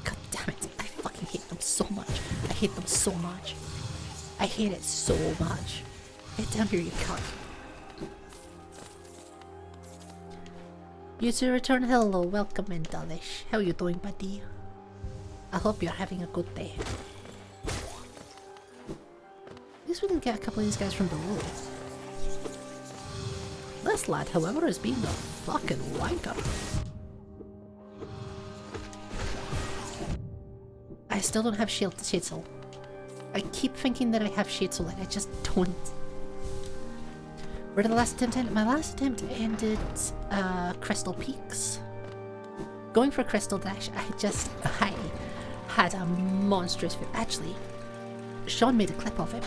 God damn it, I fucking hate them so much. I hate them so much. I hate it so much. Get down here, you cuck. You two return. Hello, welcome in, Dalish. How you doing, buddy? I hope you're having a good day. At least we can get a couple of these guys from below. This lad, however, is being a fucking wanker. I still don't have Shade Soul. I keep thinking that I have Shade Soul and I just don't. Where did the last attempt end? My last attempt ended Crystal Peaks. Going for Crystal Dash, I had a monstrous fit. Actually, Sean made a clip of it.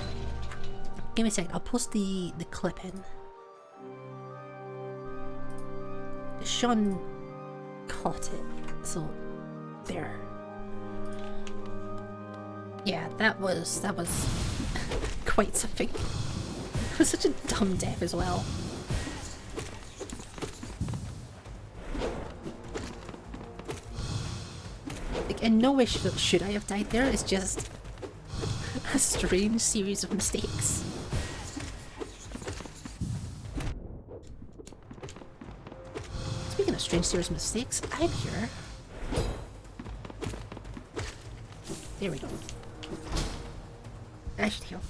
Give me a second, I'll post the clip in. Sean caught it, so there. Yeah, that was quite something. It was such a dumb death as well. Like, in no way should I have died there, it's just a strange series of mistakes. Speaking of strange series of mistakes, I'm here. There we go. I should heal.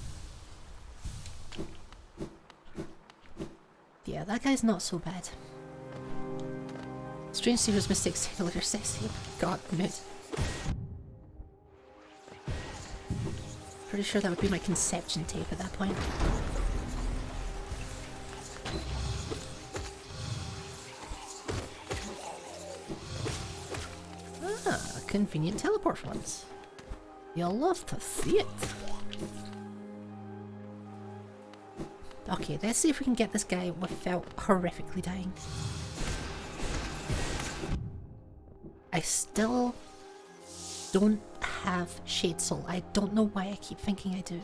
Yeah, that guy's not so bad. Strange series of mistakes, Taylor, you're sexy. God, mood. Pretty sure that would be my conception tape at that point. Ah, convenient teleport for once. You'll love to see it. Okay, let's see if we can get this guy without horrifically dying. I still don't have Shade Soul. I don't know why I keep thinking I do.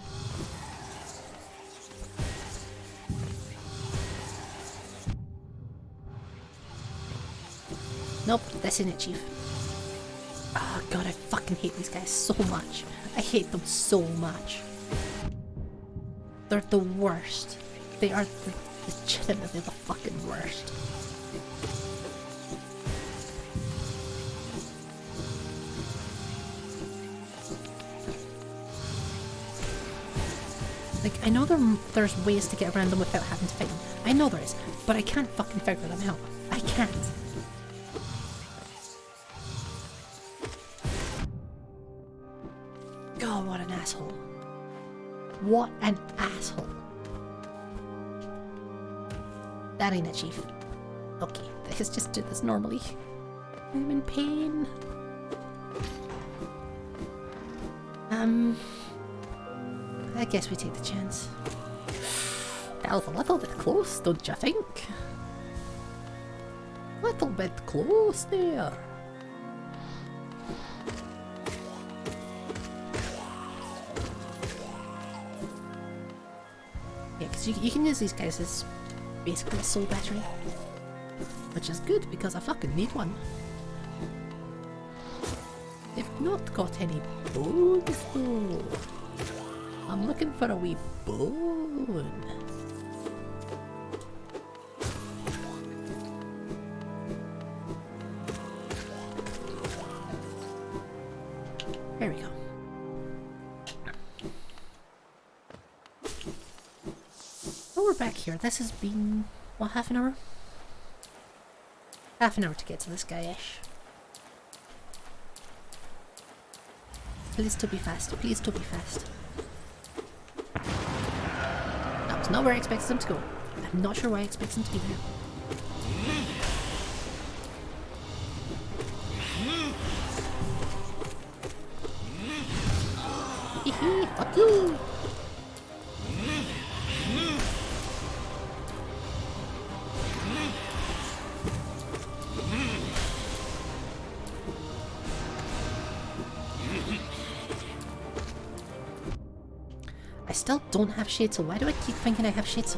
Nope, that's in it, Chief. Oh god, I fucking hate these guys so much. I hate them so much. They're the worst. They are legitimately the fucking worst. Like, I know there's ways to get around them without having to fight them. I know there is, but I can't fucking figure them out. I can't. God, what an asshole. What an asshole. That ain't it, Chief. Okay, let's just do this normally. I'm in pain. I guess we take the chance. That was a little bit close, don't you think? Little bit close there. Yeah, because you can use these guys as basically a soul battery. Which is good, because I fucking need one. They've not got any bones though. I'm looking for a wee bone. There we go. Oh, we're back here. This has been, what, half an hour? Half an hour to get to this guy-ish. Please to be fast. Please to be fast. That was not where I expected him to go. I'm not sure why I expected him to be there. Hee fuck you! I still don't have Shades, so why do I keep thinking I have Shades?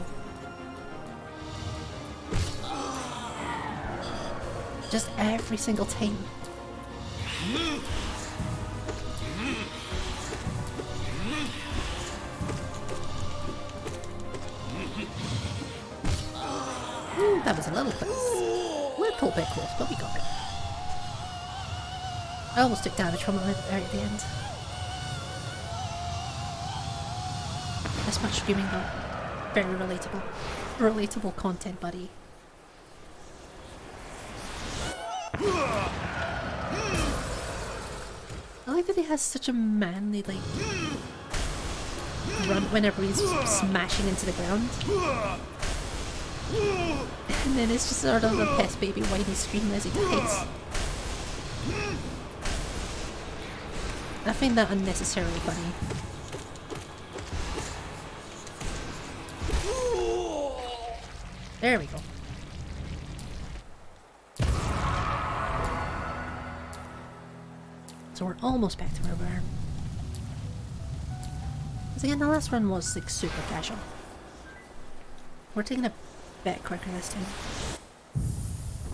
Just every single time. Ooh, that was a little close. Little bit close, but we got it. I almost took damage from it right at the end. This much screaming though. Very relatable. Relatable content, buddy. I like that he has such a manly, like, grunt whenever he's smashing into the ground. And then it's just sort of a pest baby whiny scream as he dies. I find that unnecessarily funny. There we go. So we're almost back to where we were. Because again, the last run was like super casual. We're taking a bit quicker this time.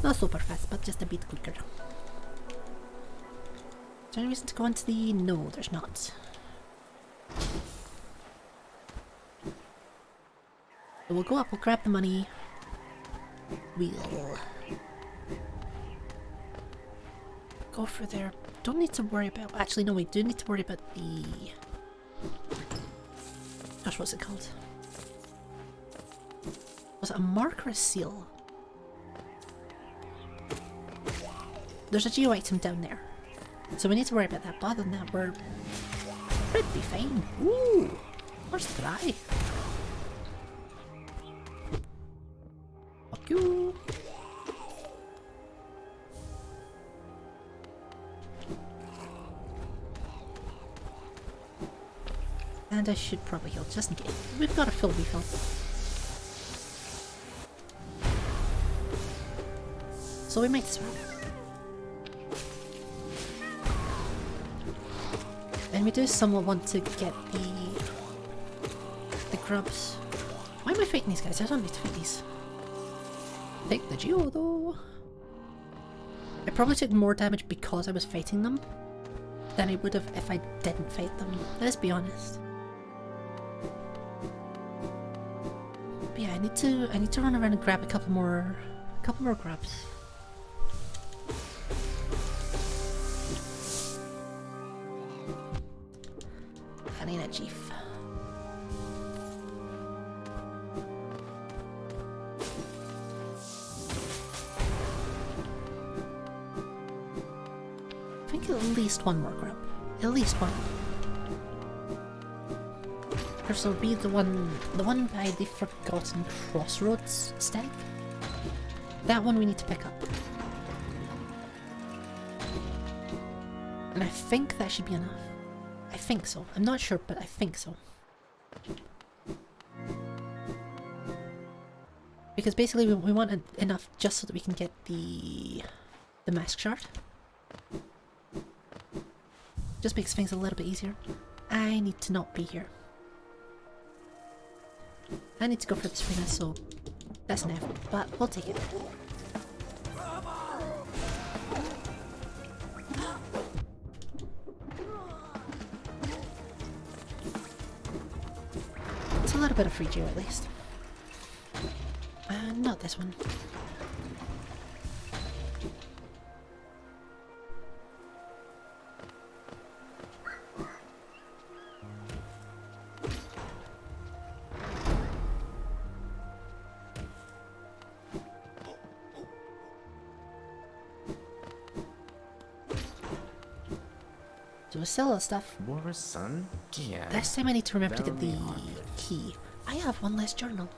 Not super fast, but just a bit quicker. Is there any reason to go into the... No, there's not. So we'll go up, we'll grab the money. We'll go for there. Don't need to worry about... Actually, no, we do need to worry about the... Gosh, what's it called? Was it a mark or a seal? There's a geo item down there. So we need to worry about that, but other than that, we're pretty fine. Ooh! Where's the guy? Fuck you! And I should probably heal, just in case. We've got a full refill. So we might as well. And we do somewhat want to get the grubs. Why am I fighting these guys? I don't need to fight these. Take the geo though. I probably took more damage because I was fighting them than I would have if I didn't fight them. Let's be honest. But yeah, I need to run around and grab a couple more grubs. I need a chief. I think at least one more grub. At least one. This will be the one by the Forgotten Crossroads stag. That one we need to pick up. And I think that should be enough. I think so. I'm not sure, but I think so. because basically we want enough just so that we can get the mask shard. Just makes things a little bit easier. I need to not be here. I need to go for the Serena, so that's an F, but we'll take it. It's a little bit of free geo at least. Not this one. So we sell all stuff. This time I need to remember to get the key. I have one less journal.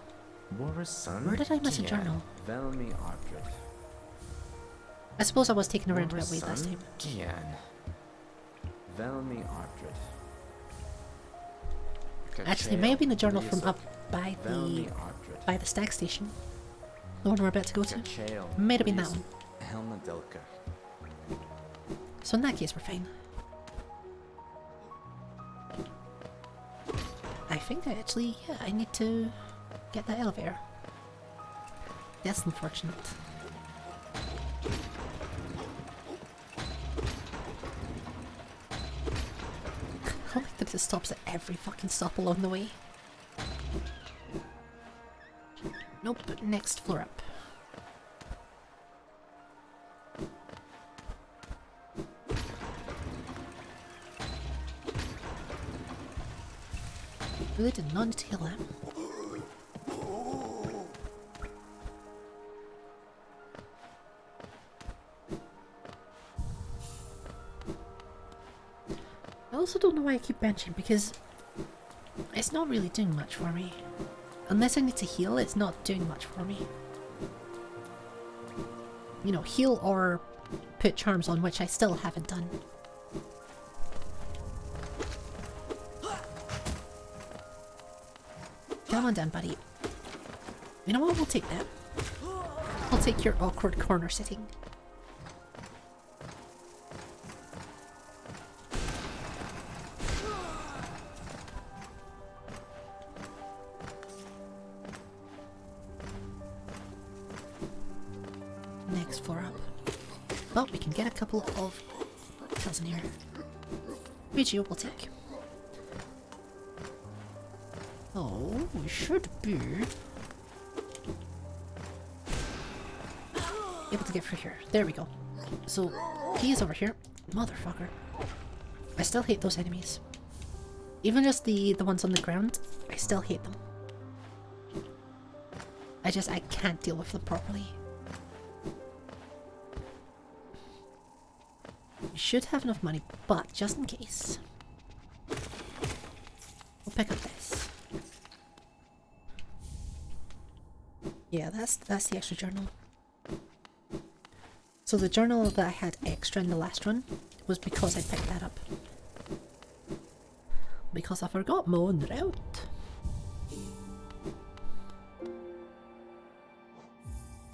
Where did I miss a journal? I suppose I was taken around that way last time. Actually, it may have been a journal from up by the stag station. The one we're about to go to. May have been that one. So in that case, we're fine. I think I need to get that elevator. That's unfortunate. I like that it stops at every fucking stop along the way. Nope, next floor up. Really did not need to kill them. I also don't know why I keep benching, because it's not really doing much for me. Unless I need to heal, it's not doing much for me. You know, heal or put charms on, which I still haven't done. Come on down, buddy. You know what? We'll take that. I'll take your awkward corner sitting. Next floor up. Well, we can get a couple of kills in here. Regio we'll take. Oh, we should be able to get through here. There we go. So, he is over here. Motherfucker. I still hate those enemies. Even just the ones on the ground, I still hate them. I can't deal with them properly. We should have enough money, but just in case, we'll pick up this. Yeah, that's the extra journal. So the journal that I had extra in the last run was because I picked that up. Because I forgot my own route.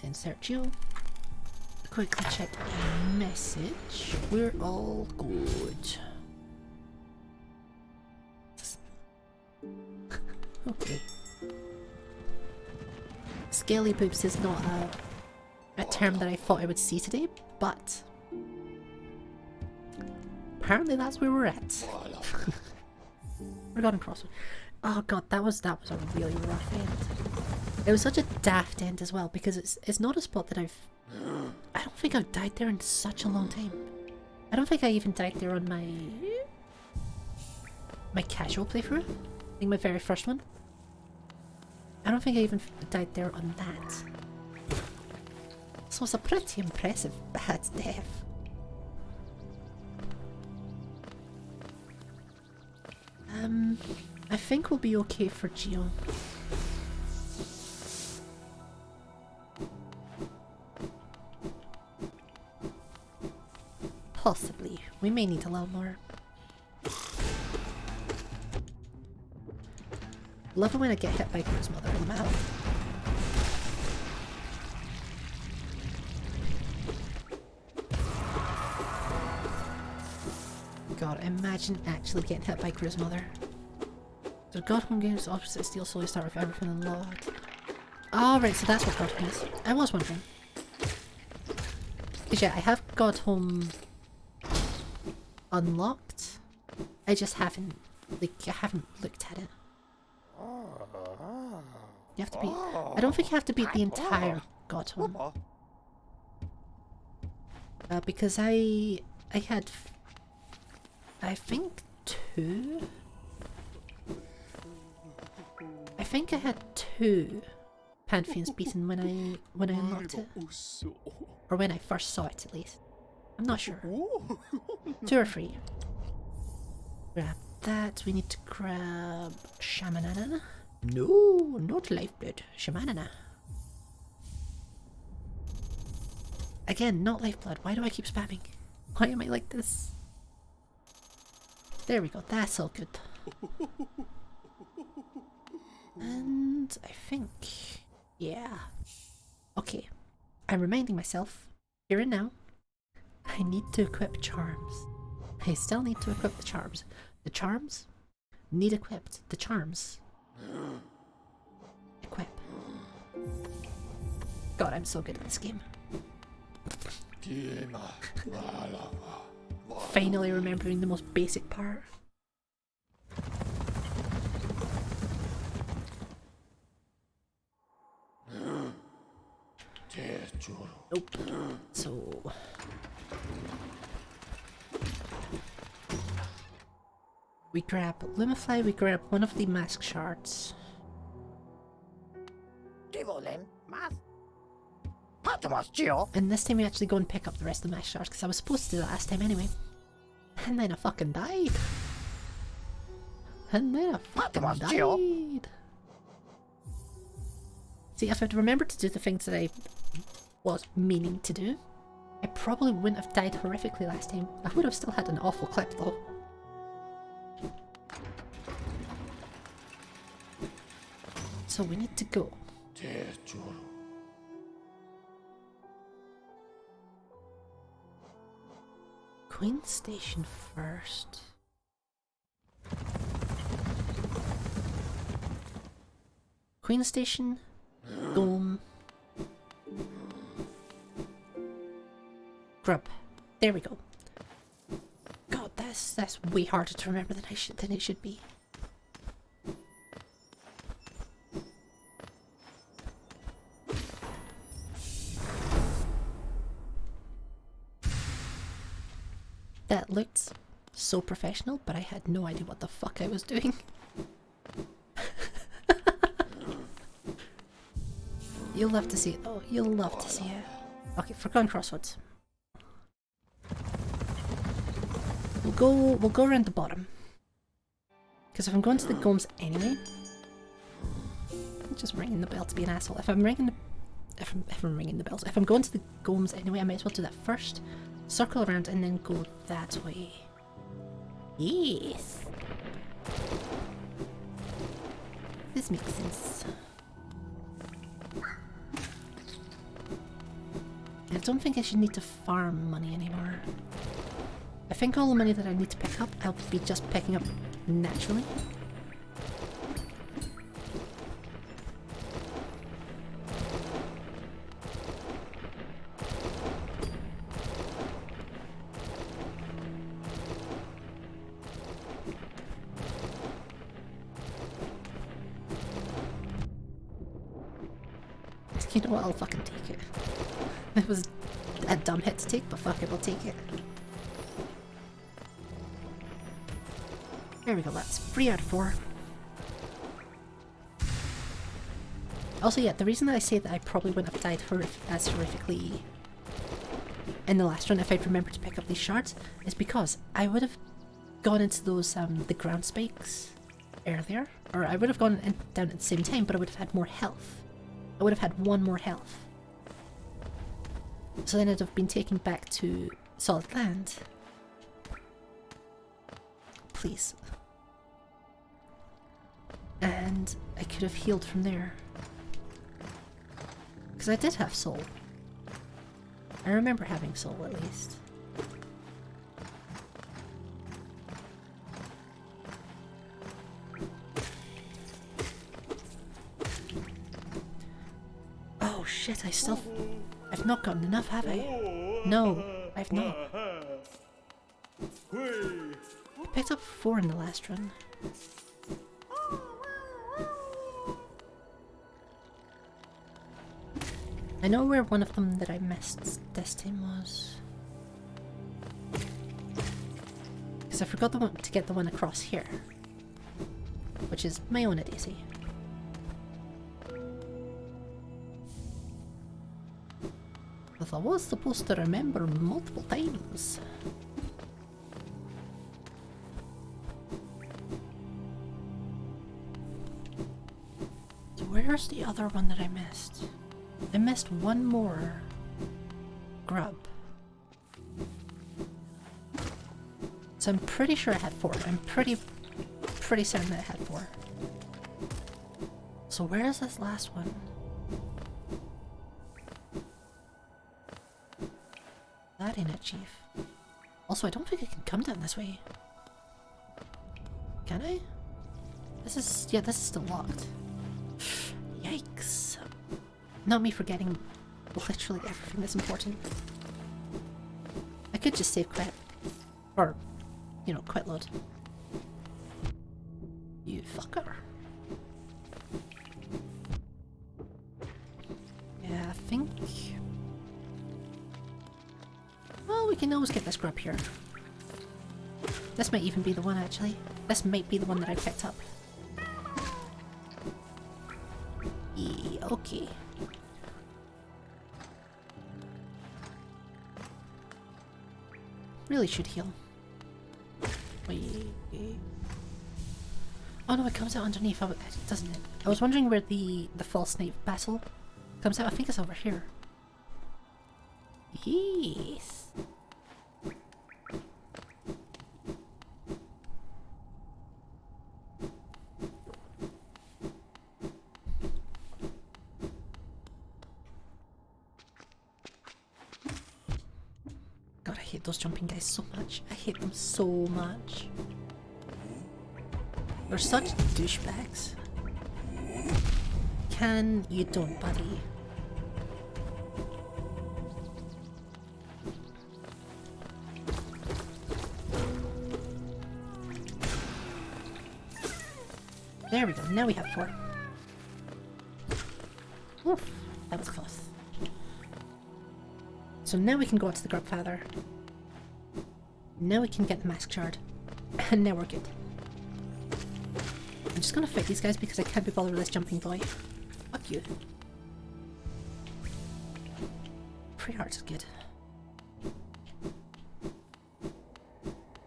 Insert you. Quickly check a message. We're all good. Okay. Scaly boobs is not a term that I thought I would see today, but apparently that's where we're at. Forgotten crossword. Oh god, that was a really rough end. It was such a daft end as well, because it's not a spot that I don't think I've died there in such a long time. I don't think I even died there on my casual playthrough. I think my very first one. I don't think I even died there on that. So it's a pretty impressive bad death. I think we'll be okay for Geo. Possibly. We may need a little more. Love it when I get hit by Crew's mother in the mouth. imagine actually getting hit by Crew's mother. So God Home Games opposite Steel Soul, you start with everything unlocked. Oh right, so that's what God Home is. I was wondering. Because yeah, I have God Home unlocked. I just haven't, like, I haven't looked at it. You have to beat, I don't think you have to beat the entire God Home. Because I had, I think two? I think I had two Pantheons beaten when I unlocked it. Or when I first saw it, at least. I'm not sure. 2 or 3. Grab that. We need to grab Shamanana. No, not Lifeblood. Shamanana. Again, not Lifeblood. Why do I keep spamming? Why am I like this? There we go. That's all good. And I think... yeah. Okay. I'm reminding myself, here and now, I need to equip charms. I still need to equip the charms. The charms need equipped. The charms. Equip. God, I'm so good at this game. Finally remembering the most basic part. Nope. So... we grab Lumify, we grab one of the mask shards. And this time we actually go and pick up the rest of the mask shards, because I was supposed to do that last time anyway. And then I fucking died. And then I fucking died. See, if I'd remembered to do the things that I was meaning to do, I probably wouldn't have died horrifically last time. I would have still had an awful clip though. So we need to go. Queen Station first. Queen Station, Dome, Grub. There we go. God, that's way harder to remember than it should be. That looked so professional, but I had no idea what the fuck I was doing. You'll love to see it though. You'll love to see it. Okay, Forgotten Crossroads. We'll go around the bottom. Because if I'm going to the Gomes anyway, I'm just ringing the bell to be an asshole. If I'm ringing the bells, if I'm going to the Gomes anyway, I might as well do that first. Circle around and then go that way. Yes. This makes sense. I don't think I should need to farm money anymore. I think all the money that I need to pick up, I'll be just picking up naturally. You know what, I'll fucking take it. It was a dumb hit to take, but fuck it, we'll take it. There we go, that's 3 out of 4. Also, yeah, the reason that I say that I probably wouldn't have died as horrifically in the last run if I'd remembered to pick up these shards is because I would have gone into those, the ground spikes earlier. Or I would have gone down at the same time, but I would have had more health. I would have had 1 more health. So then I'd have been taken back to solid land. Please. And I could have healed from there. Because I did have soul. I remember having soul at least. shit, I've not gotten enough, have I? No, I've not. I picked up 4 in the last run. I know where one of them that I missed this time was. Because I forgot to get the one across here. Which is my own idiocy. Because I was supposed to remember multiple times. So where's the other one that I missed? I missed one more grub. So I'm pretty sure I had 4. I'm pretty certain that I had 4. So where is this last one? That ain't it, Chief. Also, I don't think I can come down this way. Can I? This is still locked. Yikes. Not me forgetting literally everything that's important. I could just save quit. Or, you know, quit load. You fucker. Yeah, I think... Well, we can always get this grub here. This might even be the one, actually. This might be the one that I picked up. Yeah, okay. Really should heal. Wait. Oh no, it comes out underneath, doesn't it? I was wondering where the false knight battle comes out. I think it's over here. Yes. God, I hate those jumping guys so much. I hate them so much. They're such douchebags. Can you don't, buddy? There we go, now we have 4. Oof, that was close. So now we can go up to the Grubfather. Now we can get the mask shard. And now we're good. I'm just gonna fight these guys because I can't be bothered with this jumping boy. Fuck you. 3 hearts is good.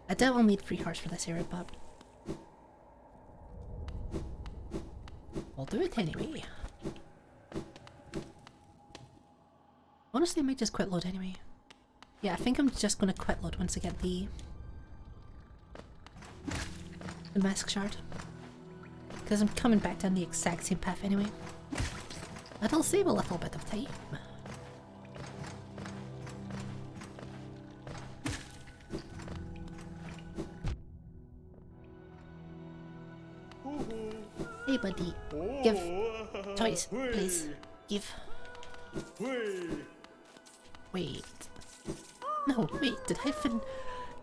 I doubt I'll need 3 hearts for this area, but... I'll do it anyway. Honestly, I might just quit load anyway. Yeah, I think I'm just gonna quit load once I get the mask shard. Because I'm coming back down the exact same path anyway. That'll save a little bit of time. Hey buddy, give toys, please. Give. Wait. No, wait, did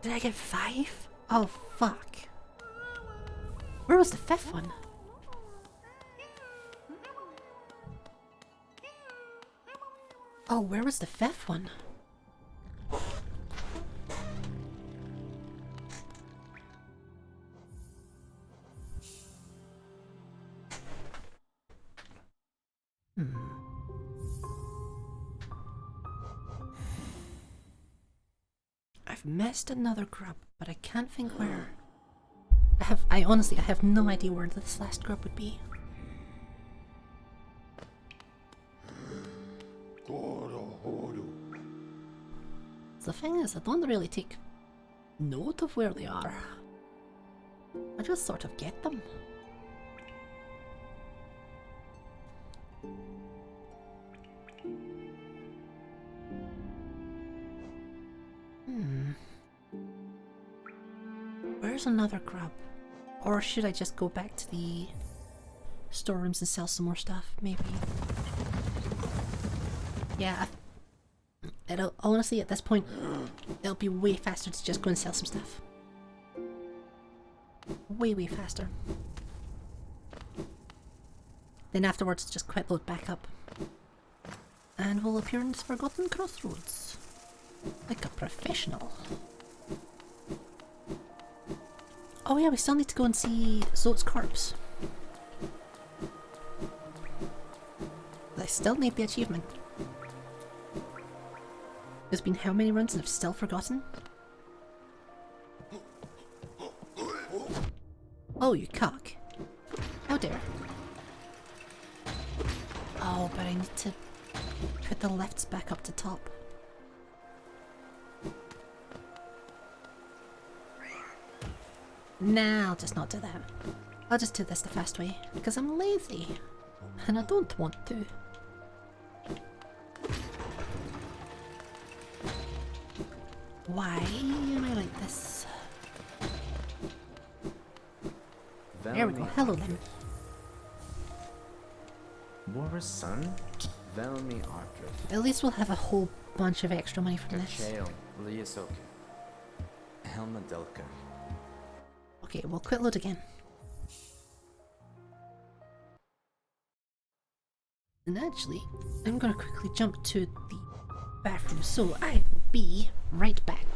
I get 5? Oh fuck. Where was the 5th one? Oh, where was the 5th one? I've missed another grub, but I can't think where. I honestly have no idea where this last grub would be. The thing is, I don't really take note of where they are. I just sort of get them. Where's another grub? Or should I just go back to the storerooms and sell some more stuff? Maybe. Yeah, it'll honestly at this point, it'll be way faster to just go and sell some stuff. Way faster. Then afterwards, just quick load back up. And we'll appear in this forgotten crossroads. Like a professional. Oh yeah, we still need to go and see Zot's corpse. I still need the achievement. There's been how many runs and I've still forgotten? Oh, you cock. How dare. Oh, but I need to put the lifts back up to top. Nah, I'll just not do that. I'll just do this the fast way, because I'm lazy. And I don't want to. Why am I like this? There we go, hello then. War's son? Velmi Archer. At least we'll have a whole bunch of extra money from this. Kachael Liasoke. Helma Delka. Okay, we'll quit load again. And actually, I'm gonna quickly jump to the bathroom, so I will be right back.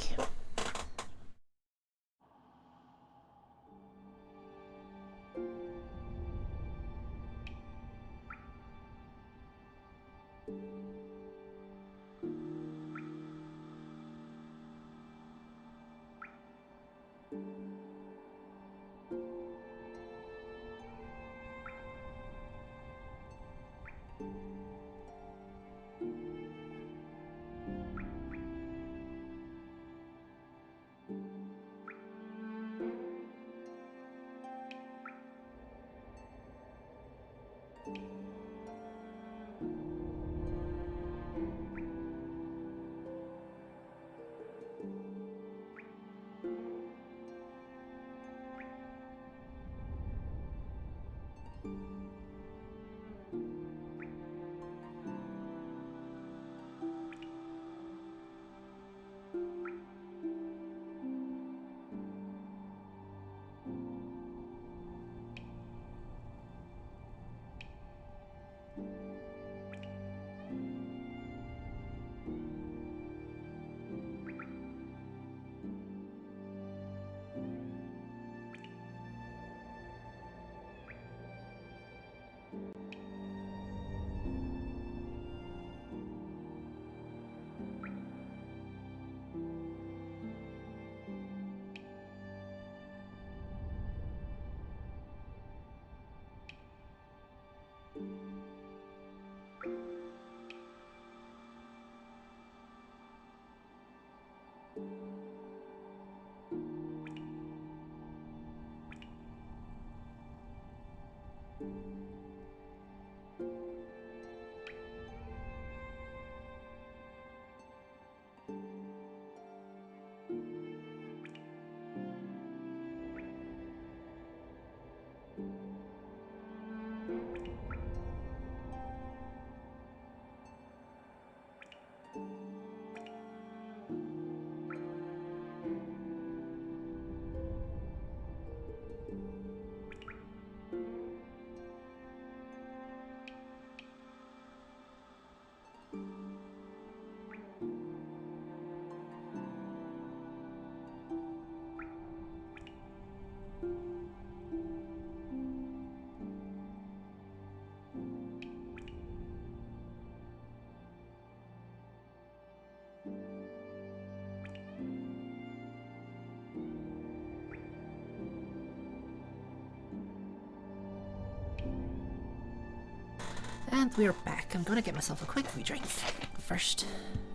And we're back. I'm gonna get myself a quick wee drink first.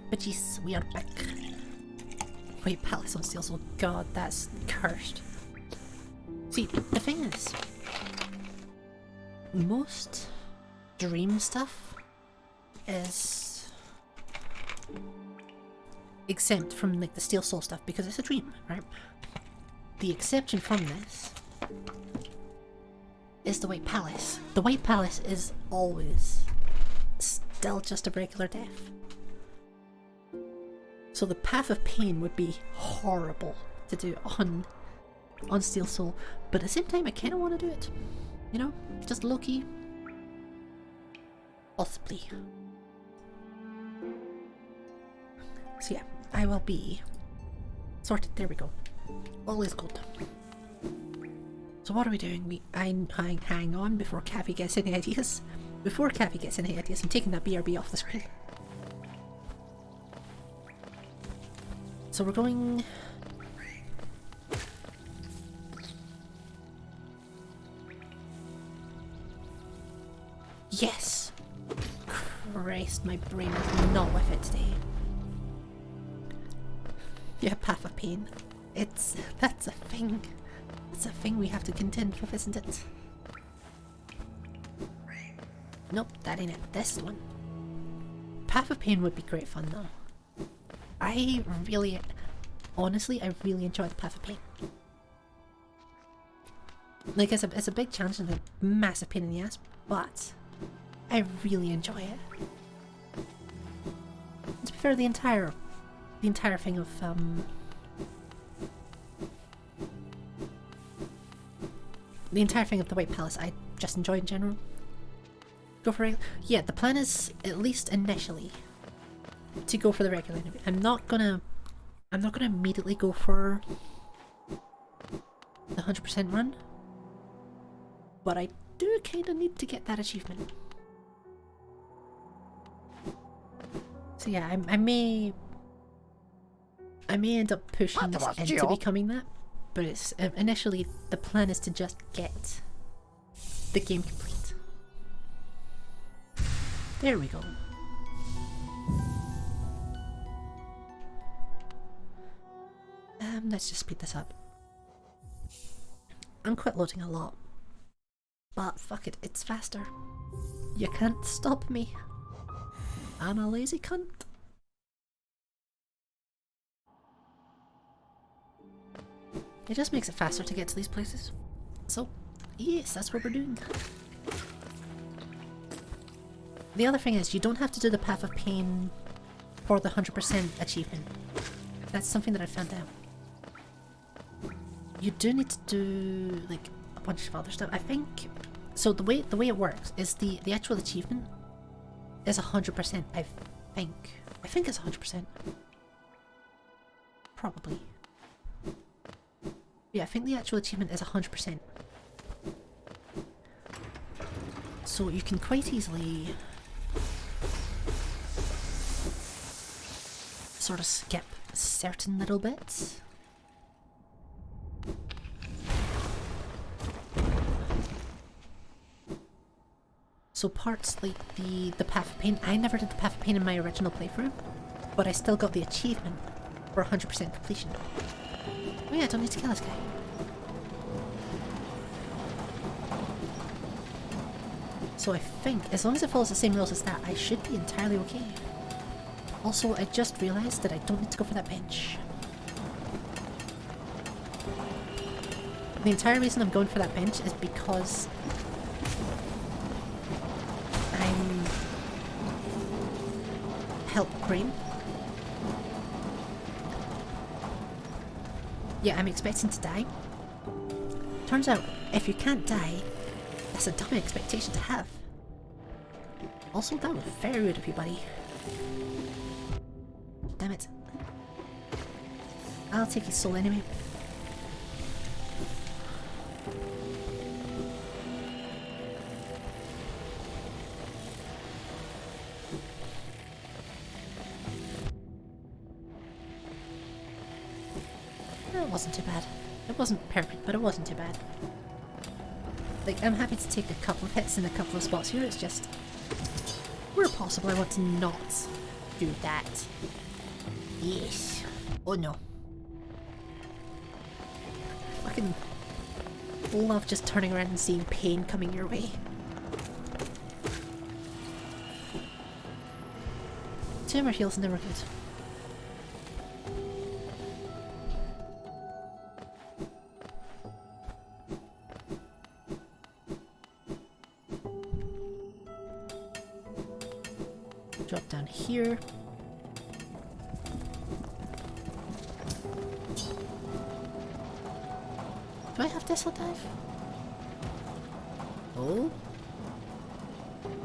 But yes, we are back. Wait, Palace on Steels. Oh god, that's cursed. See, the thing is, most dream stuff is exempt from like the Steel Soul stuff because it's a dream, right? The exception from this is the White Palace. The White Palace is always still just a regular death. So the Path of Pain would be horrible to do on Steel Soul, but at the same time I kind of want to do it. You know, just low-key. Possibly. So yeah, I will be sorted. There we go. All is good. So what are we doing? Hang on before Cavi gets any ideas. Before Cavi gets any ideas, I'm taking that BRB off the screen. So we're going... Yes! Christ, my brain is not with it today. Yeah, Path of Pain. That's a thing. That's a thing we have to contend with, isn't it? Nope, that ain't it. This is the one. Path of Pain would be great fun though. Honestly, I really enjoy the Path of Pain. Like, it's a big challenge and a massive pain in the ass, but I really enjoy it. To be fair, the entire thing of the entire thing of the White Palace I just enjoy in general. Go for it. Yeah, the plan is, at least initially, to go for the regular enemy. I'm not gonna immediately go for the 100% run, but I do kind of need to get that achievement. So yeah, I may end up pushing this into becoming that, but it's initially the plan is to just get the game complete. There we go. Let's just speed this up. I'm quit loading a lot, but fuck it, it's faster. You can't stop me. I'm a lazy cunt. It just makes it faster to get to these places. So, yes, that's what we're doing. The other thing is, you don't have to do the Path of Pain for the 100% achievement. That's something that I found out. You do need to do like a bunch of other stuff. I think so. The way it works is the actual achievement is 100%. I think it's 100%. Probably. Yeah, I think the actual achievement is 100%. So you can quite easily sort of skip certain little bits. So parts like the Path of Pain, I never did the Path of Pain in my original playthrough, but I still got the achievement for 100% completion. Oh yeah, I don't need to kill this guy. So I think, as long as it follows the same rules as that, I should be entirely okay. Also, I just realised that I don't need to go for that bench. The entire reason I'm going for that bench is because I'm help brain. Yeah, I'm expecting to die. Turns out, if you can't die, that's a dumb expectation to have. Also, that was very rude of you, buddy. Damn it. I'll take his soul anyway. It wasn't too bad. It wasn't perfect, but it wasn't too bad. Like, I'm happy to take a couple of hits in a couple of spots here, it's just where possible I want to not do that. Yes. Oh no. Fucking love just turning around and seeing pain coming your way. Two more heals and then we're good. Drop down here. Do I have thistle dive? Oh.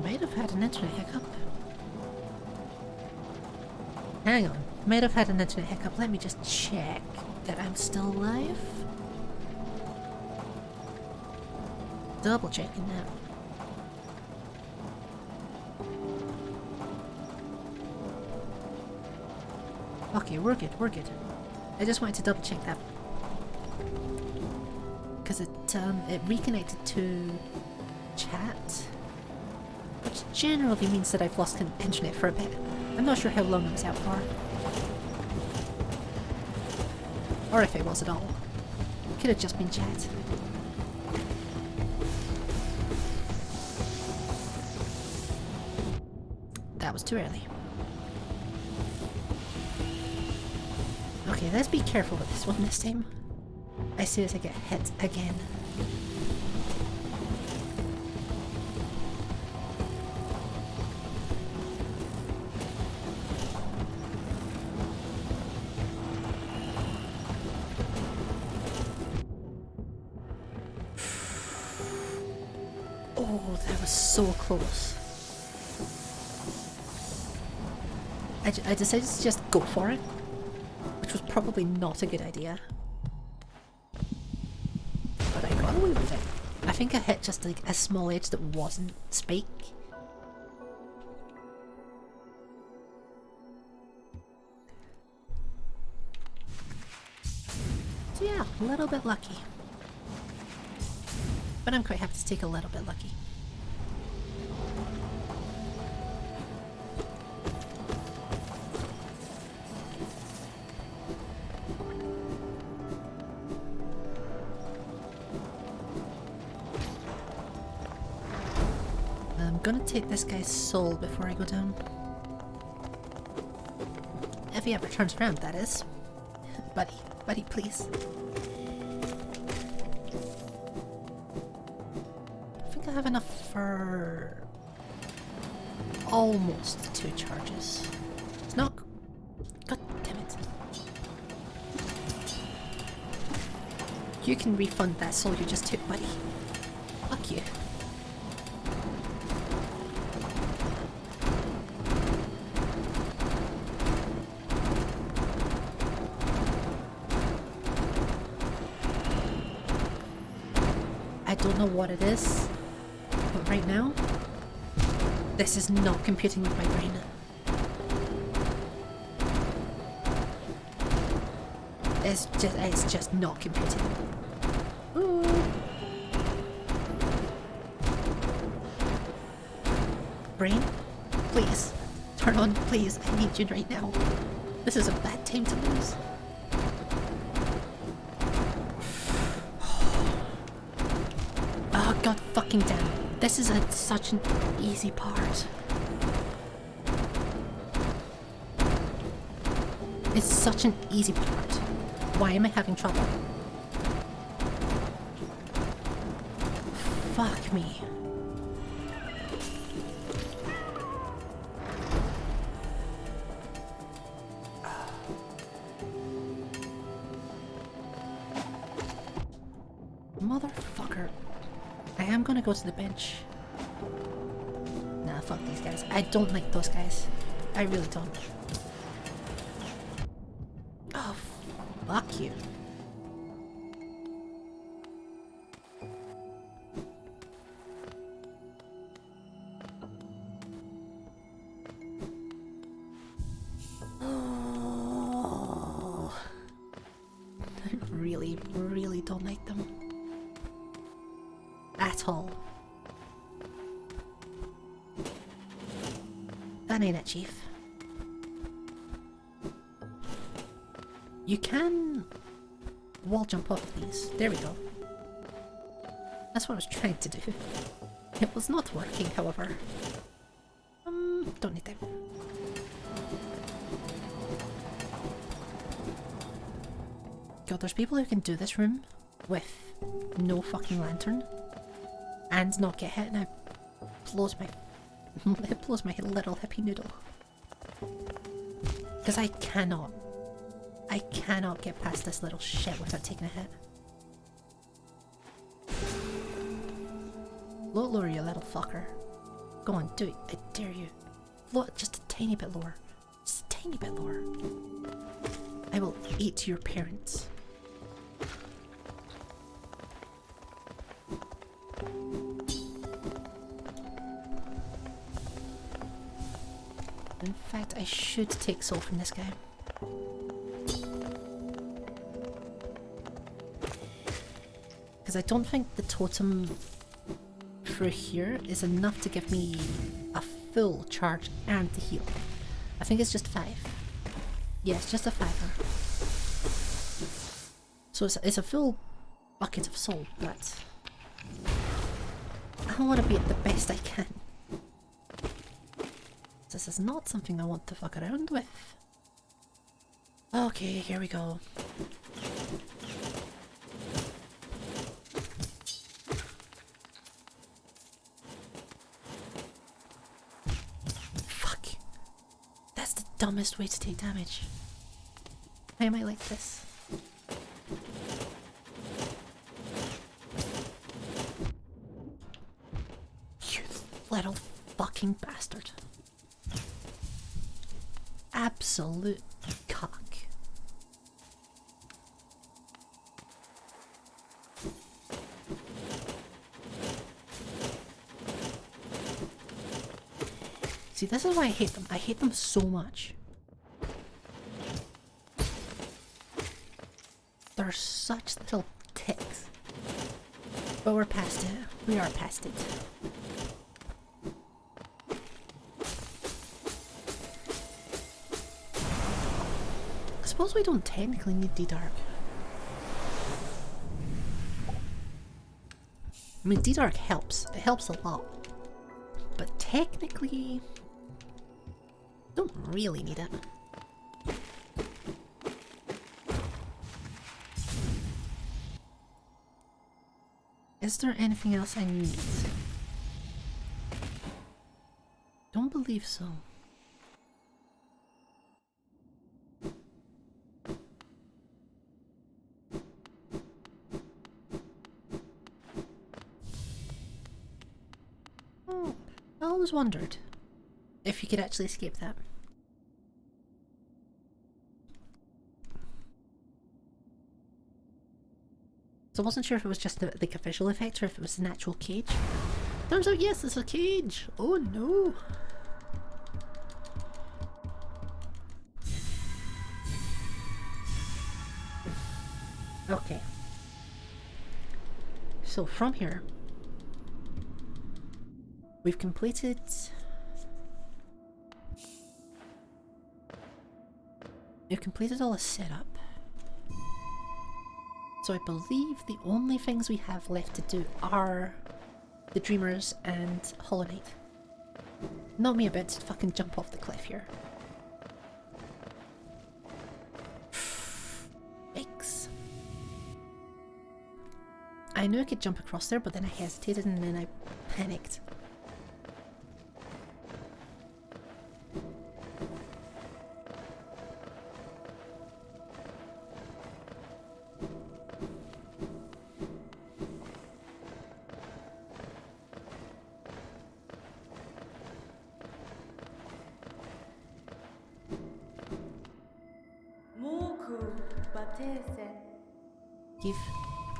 Might have had an internet hiccup. Hang on. Might have had an internet hiccup. Let me just check that I'm still alive. Double checking now. Okay, we're good, we're good. I just wanted to double check that. Because it reconnected to chat. Which generally means that I've lost internet for a bit. I'm not sure how long I was out for. Or if it was at all. Could have just been chat. That was too early. Okay, let's be careful with this one this time. As soon as I get hit again. Oh, that was so close. I decided to just go for it, which was probably not a good idea. But I got away with it. I think I hit just like a small edge that wasn't spike. So yeah, a little bit lucky. But I'm quite happy to take a little bit lucky. I'm gonna take this guy's soul before I go down. If he ever turns around, that is. Buddy, buddy, please. I think I have enough for almost 2 charges. It's not. God damn it. You can refund that soul you just took, buddy. Fuck you. I don't know what it is, but right now, this is not computing with my brain. It's just not computing. Ooh. Brain, please, turn on, please. I need you right now. This is a bad time to lose. Oh god fucking damn. This is such an easy part. It's such an easy part. Why am I having trouble? Fuck me. Motherfucker. I am gonna go to the bench. Nah, fuck these guys. I don't like those guys. I really don't. Oh, fuck you. Oh. I really, really don't like them. At all. That ain't it, Chief. You can wall jump off these. There we go. That's what I was trying to do. It was not working, however. Don't need them. God, there's people who can do this room with no fucking lantern and not get hit, and it blows my it blows my little hippie noodle. Because I cannot get past this little shit without taking a hit. Float lower, you little fucker. Go on, do it. I dare you. Float just a tiny bit lower. Just a tiny bit lower. I will eat your parents. In fact, I should take soul from this guy. Because I don't think the totem for here is enough to give me a full charge and the heal. I think it's just 5. Yeah, it's just a 5er. So it's a full bucket of soul, but I want to be at the best I can. This is not something I want to fuck around with. Okay, here we go. Fuck. That's the dumbest way to take damage. Why am I like this? You little fucking bastard. Absolute cock. See, this is why I hate them. I hate them so much. They're such little ticks. But we're past it. We are past it. I suppose we don't technically need D-Dark. I mean, D-Dark helps. It helps a lot. But technically, don't really need it. Is there anything else I need? Don't believe so. I always wondered if you could actually escape that. So I wasn't sure if it was just the official effect or if it was an actual cage. Turns out, yes, it's a cage. Oh no. Okay. So from here, we've completed all the setup. So I believe the only things we have left to do are the Dreamers and Hollow Knight. Not me a bit to fucking jump off the cliff here. Yikes. I knew I could jump across there, but then I hesitated and then I panicked.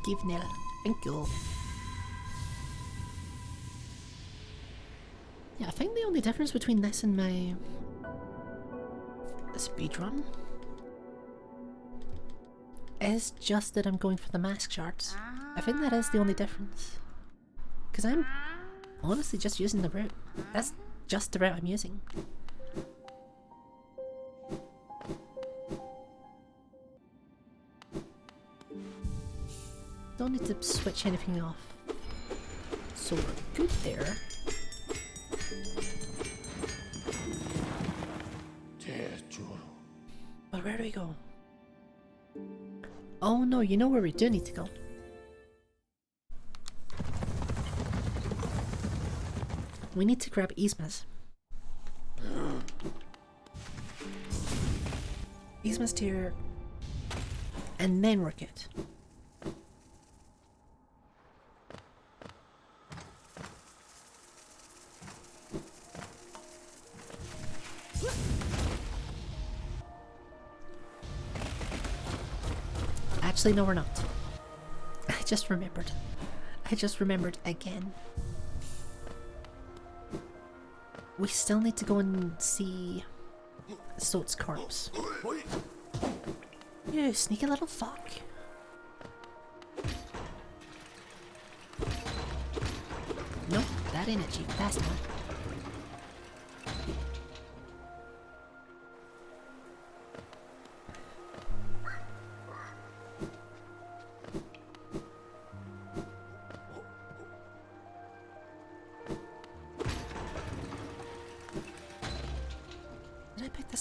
Give Nella. Thank you. Yeah, I think the only difference between this and my speedrun is just that I'm going for the mask shards. I think that is the only difference. Because I'm honestly just using the route. That's just the route I'm using. Don't need to switch anything off. So we're good there. But where do we go? Oh no, you know where we do need to go. We need to grab Yzma's. Yzma's tier. And then we're good. Actually, no, we're not. I just remembered. I just remembered again. We still need to go and see Soat's corpse. You sneaky little fuck. Nope, that ain't it, Chief. That's not.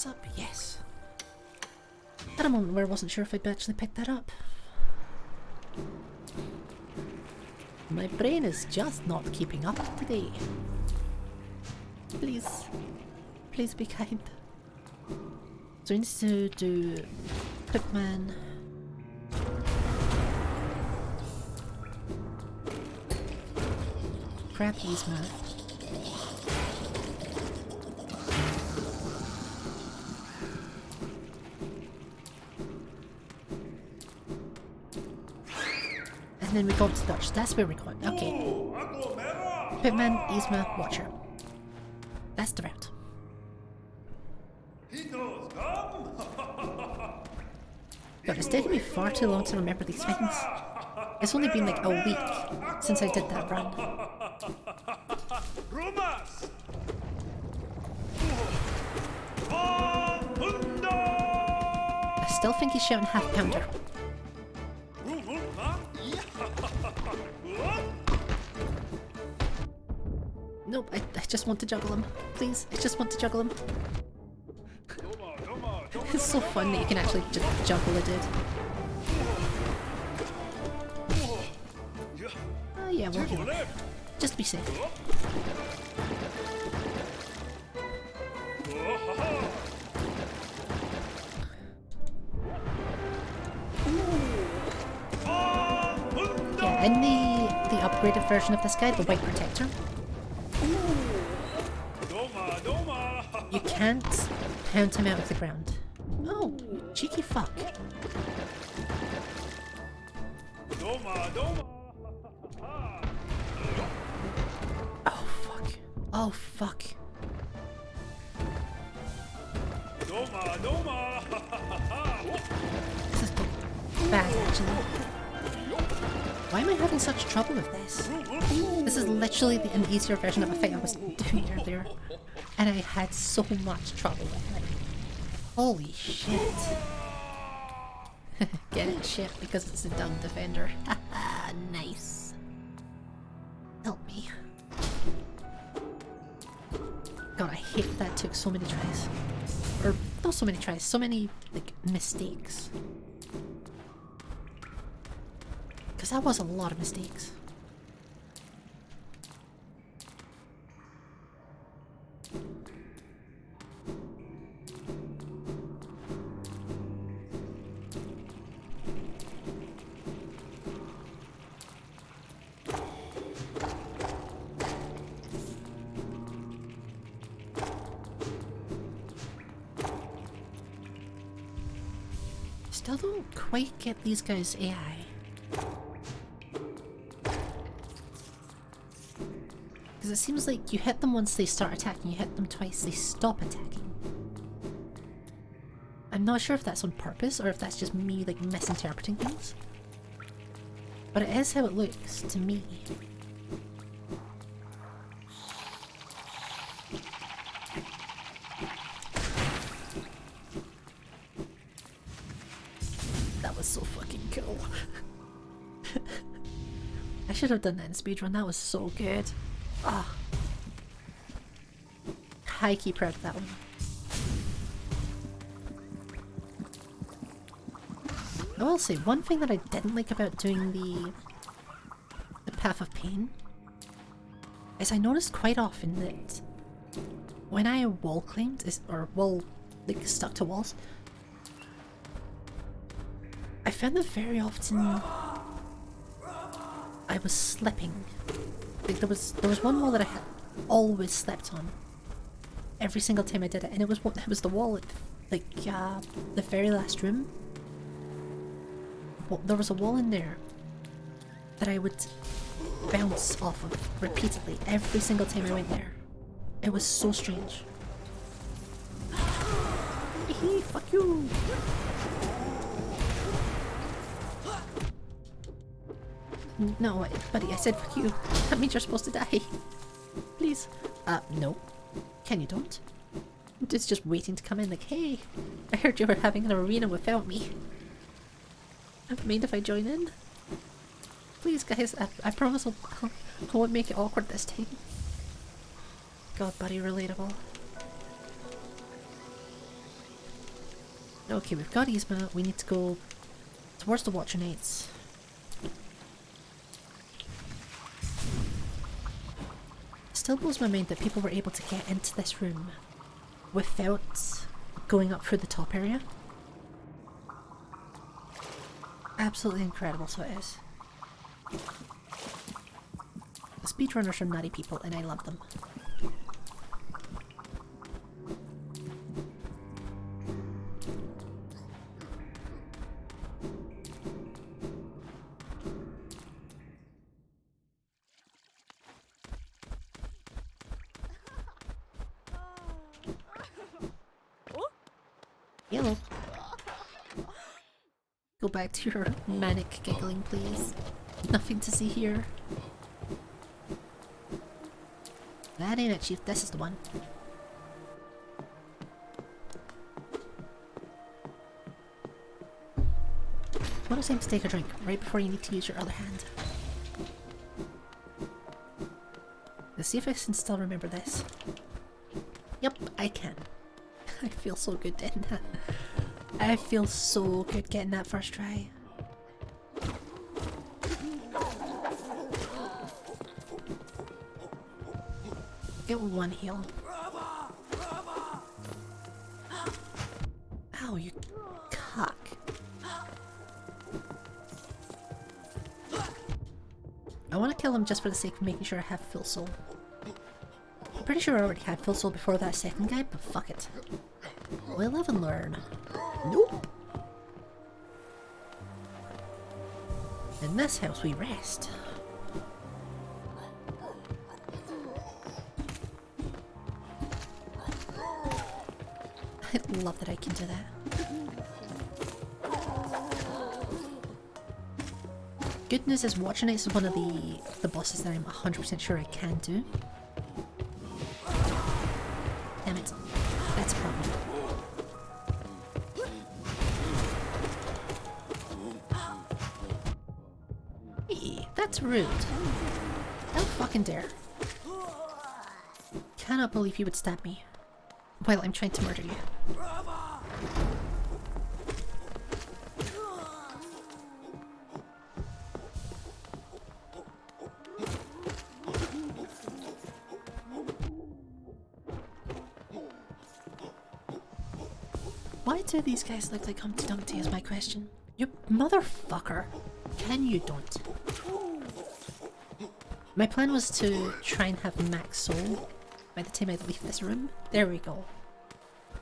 Up? Yes. At a moment where I wasn't sure if I'd actually picked that up. My brain is just not keeping up today. Please. Please be kind. So we need to do Pipman. Grab Yzma. And then we go up to Dutch. That's where we're going. Okay. Pitman, Yzma, Watcher. That's the route. God, it's taken me far too long to remember these things. It's only been like a week since I did that run. I still think he's shouting half pounder. Nope, I just want to juggle him. Please, I just want to juggle him. It's so fun that you can actually just juggle a dude. Oh yeah, we'll heal him. Just to be safe. Yeah, in the upgraded version of this guy, the White Protector, you can't pound him out of the ground. Oh, you cheeky fuck. Oh fuck. Oh fuck. This is bad actually. Why am I having such trouble with this? This is literally an easier version of a fight I was doing earlier. And I had so much trouble with it. Holy shit. Get it? Shit, because it's a dumb defender. Haha, nice. Help me. God, I hate that took so many tries. Or, not so many tries, so many, like, mistakes. Because that was a lot of mistakes. Still don't quite get these guys' AI. Because it seems like you hit them once they start attacking, you hit them twice they stop attacking. I'm not sure if that's on purpose or if that's just me like misinterpreting things. But it is how it looks to me. That was so fucking cool. I should have done that in speedrun, that was so good. Ah. High key proud of that one. I will say, one thing that I didn't like about doing the Path of Pain is I noticed quite often that when I wall climbed, or wall, like, stuck to walls, found that very often I was slipping. Like there was one wall that I had always slept on. Every single time I did it, and it was the wall at the very last room. Well, there was a wall in there that I would bounce off of repeatedly every single time I went there. It was so strange. Hee, fuck you! No, buddy, I said fuck you. That means you're supposed to die. Please. No. Can you don't? It's just waiting to come in like, hey, I heard you were having an arena without me. Mind if I join in? Please, guys, I promise I won't make it awkward this time. God, buddy, relatable. Okay, we've got Yzma. We need to go towards the Watcher Knights. Still blows my mind that people were able to get into this room without going up through the top area. Absolutely incredible, so it is. The speedrunners are nutty people, and I love them. Hello. Go back to your manic giggling, please. Nothing to see here. That ain't it, Chief. This is the one. What a time to take a drink, right before you need to use your other hand. Let's see if I can still remember this. Yep, I can. I feel so good getting that. I feel so good getting that first try. Get one heal. Ow, you cock. I want to kill him just for the sake of making sure I have full soul. I'm pretty sure I already had full soul before that second guy, but fuck it. We'll live and learn. Nope. In this house we rest. I love that I can do that. Good news is Watcher Knights is one of the bosses that I'm 100% sure I can do. Damn it. That's a problem. Hey, that's rude. How fucking dare. Cannot believe you would stab me while I'm trying to murder you. Why do these guys look like Humpty Dumpty is my question. You motherfucker. Can you don't? My plan was to try and have max soul by the time I leave this room. There we go.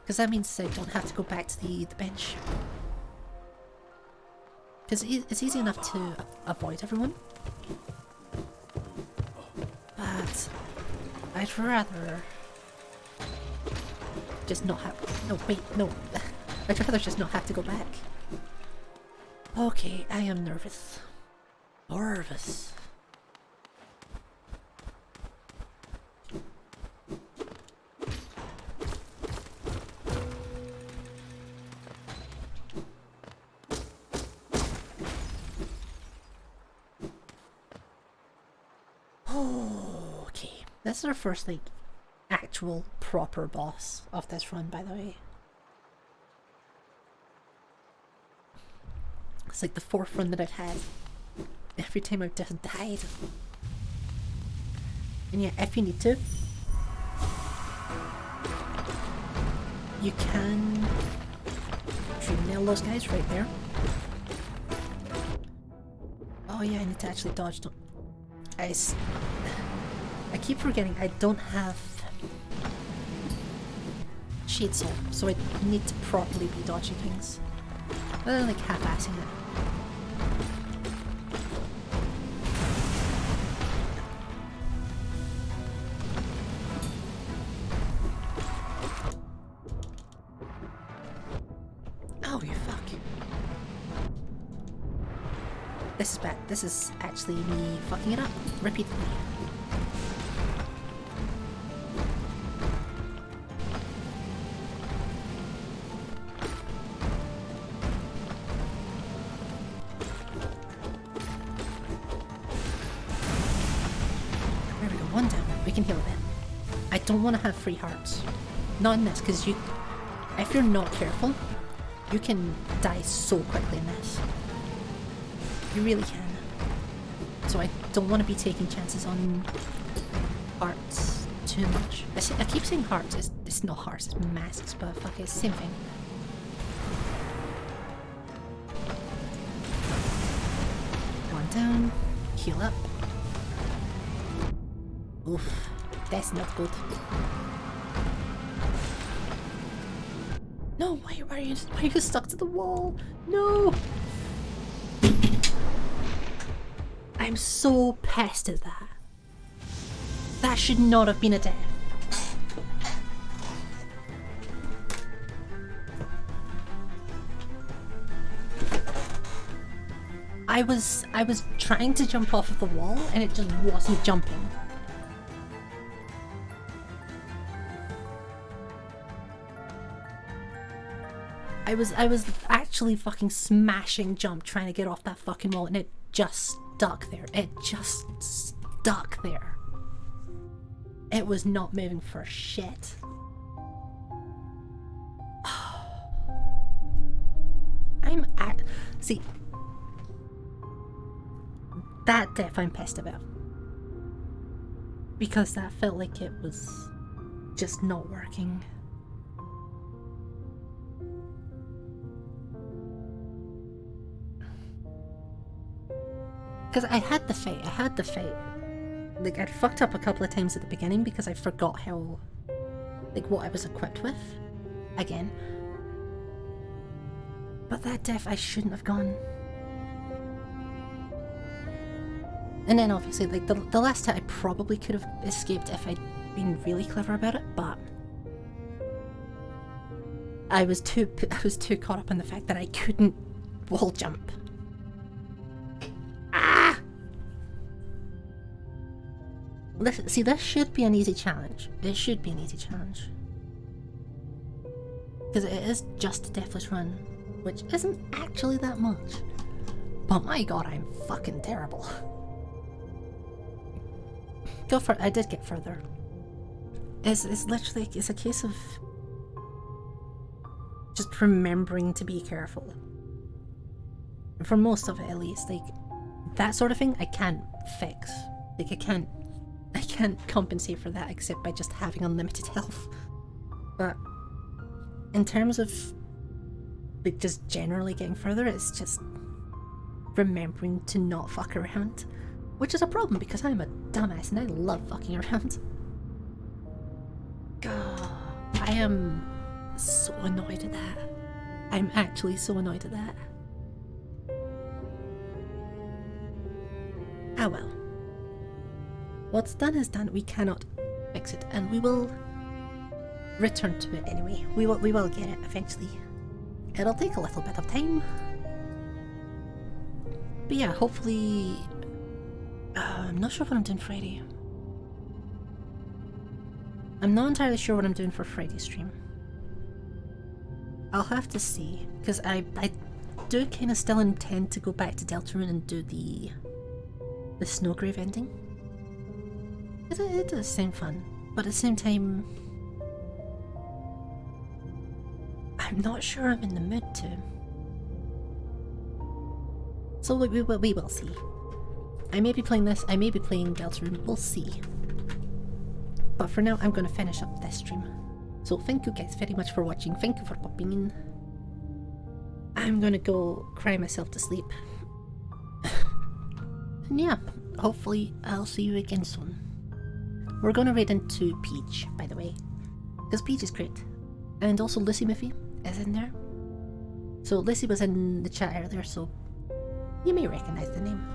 Because that means I don't have to go back to the bench. Because it's easy enough to avoid everyone. But I'd rather just not have... No, wait, no. I'd rather just not have to go back. Okay, I am nervous. Nervous. Okay, this is our first, like, actual proper boss of this run, by the way. It's like the fourth run that I've had. Every time I've just died. And yeah, if you need to, you can nail those guys right there. Oh yeah, I need to actually dodge. I keep forgetting I don't have Shade Soul, so I need to properly be dodging things. Rather than like half-assing it. Oh, you fuck. This is bad. This is actually me fucking it up repeatedly. There we go, one down. We can heal it then. I don't want to have free hearts. Not in this, because if you're not careful, you can die so quickly in this. You really can. So I don't want to be taking chances on hearts too much. I keep saying hearts. It's not hearts, it's masks, but fuck it, it's the same thing. One down. Heal up. Oof. That's not good. No, why are you stuck to the wall? No! I'm so pissed at that. That should not have been a death. I was trying to jump off of the wall and it just wasn't jumping. I was actually fucking smashing jump trying to get off that fucking wall and it just stuck there. It just stuck there. It was not moving for shit. See, that death I'm pissed about. Because that felt like it was just not working. Because I had the fight. Like, I'd fucked up a couple of times at the beginning because I forgot how, like, what I was equipped with. Again. But that death, I shouldn't have gone. And then obviously, like, the last time I probably could have escaped if I'd been really clever about it, but I was too caught up in the fact that I couldn't wall jump. This should be an easy challenge. It should be an easy challenge. Because it is just a deathless run, which isn't actually that much. But my god, I'm fucking terrible. I did get further. It's literally, it's a case of just remembering to be careful. For most of it at least, like, that sort of thing I can't fix. Like, I can't compensate for that except by just having unlimited health. But in terms of like just generally getting further, it's just remembering to not fuck around, which is a problem because I'm a dumbass and I love fucking around. God, I am so annoyed at that. I'm actually so annoyed at that. Ah well. What's done is done. We cannot fix it, and we will return to it anyway. We will get it eventually. It'll take a little bit of time. But yeah, hopefully... I'm not sure what I'm doing Friday. I'm not entirely sure what I'm doing for Friday's stream. I'll have to see, because I do kind of still intend to go back to Deltarune and do the Snowgrave ending. It does seem fun, but at the same time, I'm not sure I'm in the mood to. So we will see. I may be playing this, I may be playing Deltarune, we'll see. But for now, I'm going to finish up this stream. So thank you guys very much for watching, thank you for popping in. I'm going to go cry myself to sleep. yeah, hopefully I'll see you again soon. We're gonna raid into Peach, by the way, because Peach is great. And also Lissy Miffy is in there. So Lissy was in the chat earlier, so you may recognise the name.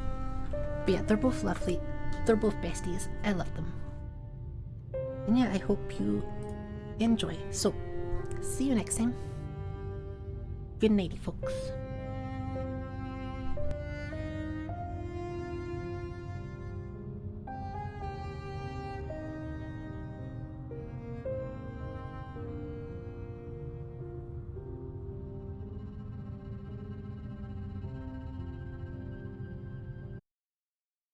But yeah, they're both lovely. They're both besties. I love them. And yeah, I hope you enjoy. So, see you next time. Good nighty, folks.